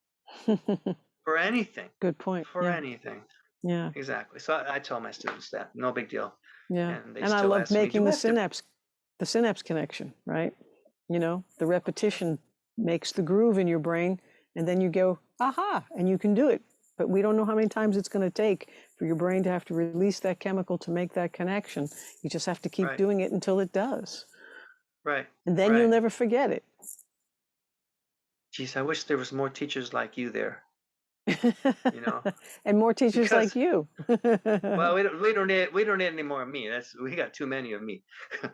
for anything, Good point. for Yeah. anything. Yeah. Exactly. So I tell my students that no big deal. Yeah. And they And I still love ask me, making do I have to? the synapse connection, right? You know, the repetition makes the groove in your brain, and then you go, aha, and you can do it. But we don't know how many times it's going to take for your brain to have to release that chemical to make that connection. You just have to keep Right, doing it until it does. right, And then you'll right. never forget it. Geez, I wish there was more teachers like you there, you know, And more teachers like because you. well, we don't need any more of me. That's we got too many of me.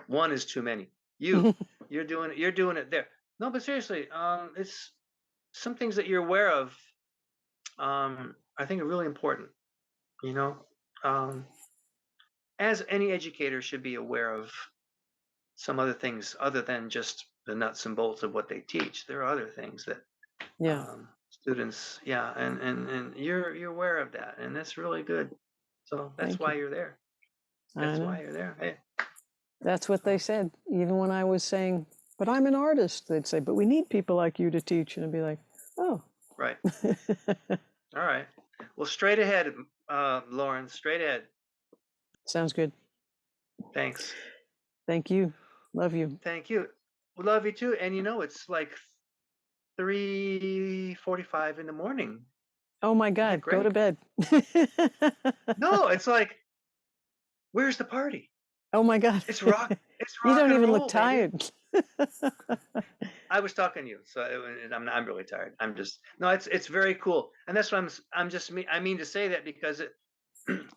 One is too many. You, you're doing it there. No, but seriously, it's some things that you're aware of. I think are really important. You know, um, as any educator should be aware of some other things other than just the nuts and bolts of what they teach. There are other things that Yeah, students, yeah, and you're aware of that, and that's really good. So that's thank you. why you're there. I That's know. why you're there. Hey, That's what they so said. Even when I was saying, but I'm an artist, they'd say, but we need people like you to teach. And I'd be like, oh. right, all right. Well, straight ahead, Lauren. Straight ahead. Sounds good. Thanks. Thank you. Love you. Thank you. We love you too. And it's like 3:45 in the morning. Oh my Isn't that God, go to great? bed. No, it's like, where's the party? Oh my God. It's rock. It's You rock don't and even look roll, baby. tired. I was talking to you, so and I'm really tired. I'm just no. It's very cool, and that's what I'm just I mean to say that because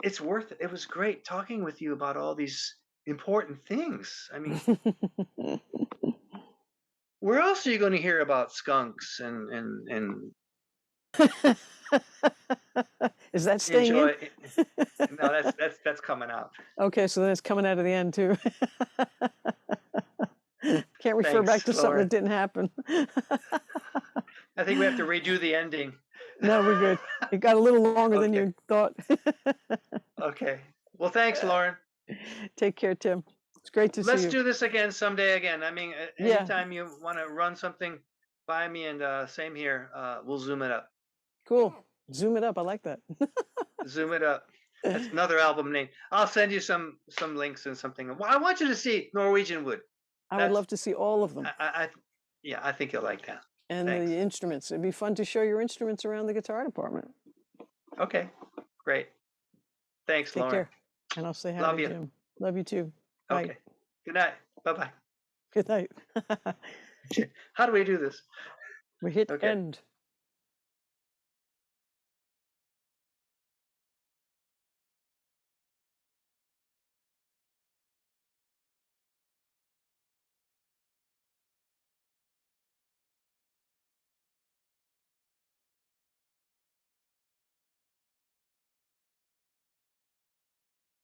it's worth it. It was great talking with you about all these important things. I mean, where else are you going to hear about skunks and Is that staying in? enjoy? No, that's coming out. Okay, so then it's coming out of the end too. Can't refer back Thanks, to something Lauren. that didn't happen. I think we have to redo the ending. No, we're good. It got a little longer than Okay. you thought. Okay. Well, thanks, Lauren. Take care, Tim. It's great to see Let's you. do this again someday again. I mean, Yeah, anytime you want to run something by me, and same here. We'll zoom it up. cool. Zoom it up. I like that. Zoom it up. That's another album name. I'll send you some links and something. Well, I want you to see Norwegian Wood. I would That's love to see all of them yeah, I think you'll like that. and Thanks. the instruments. It'd be fun to show your instruments around the guitar department. Okay, great. Thanks, Take Lauren. care. And I'll say hi Love to you. Jim. Love you too. Bye. Okay. Good night. Bye bye. Good night. How do we do this? We hit Okay. end.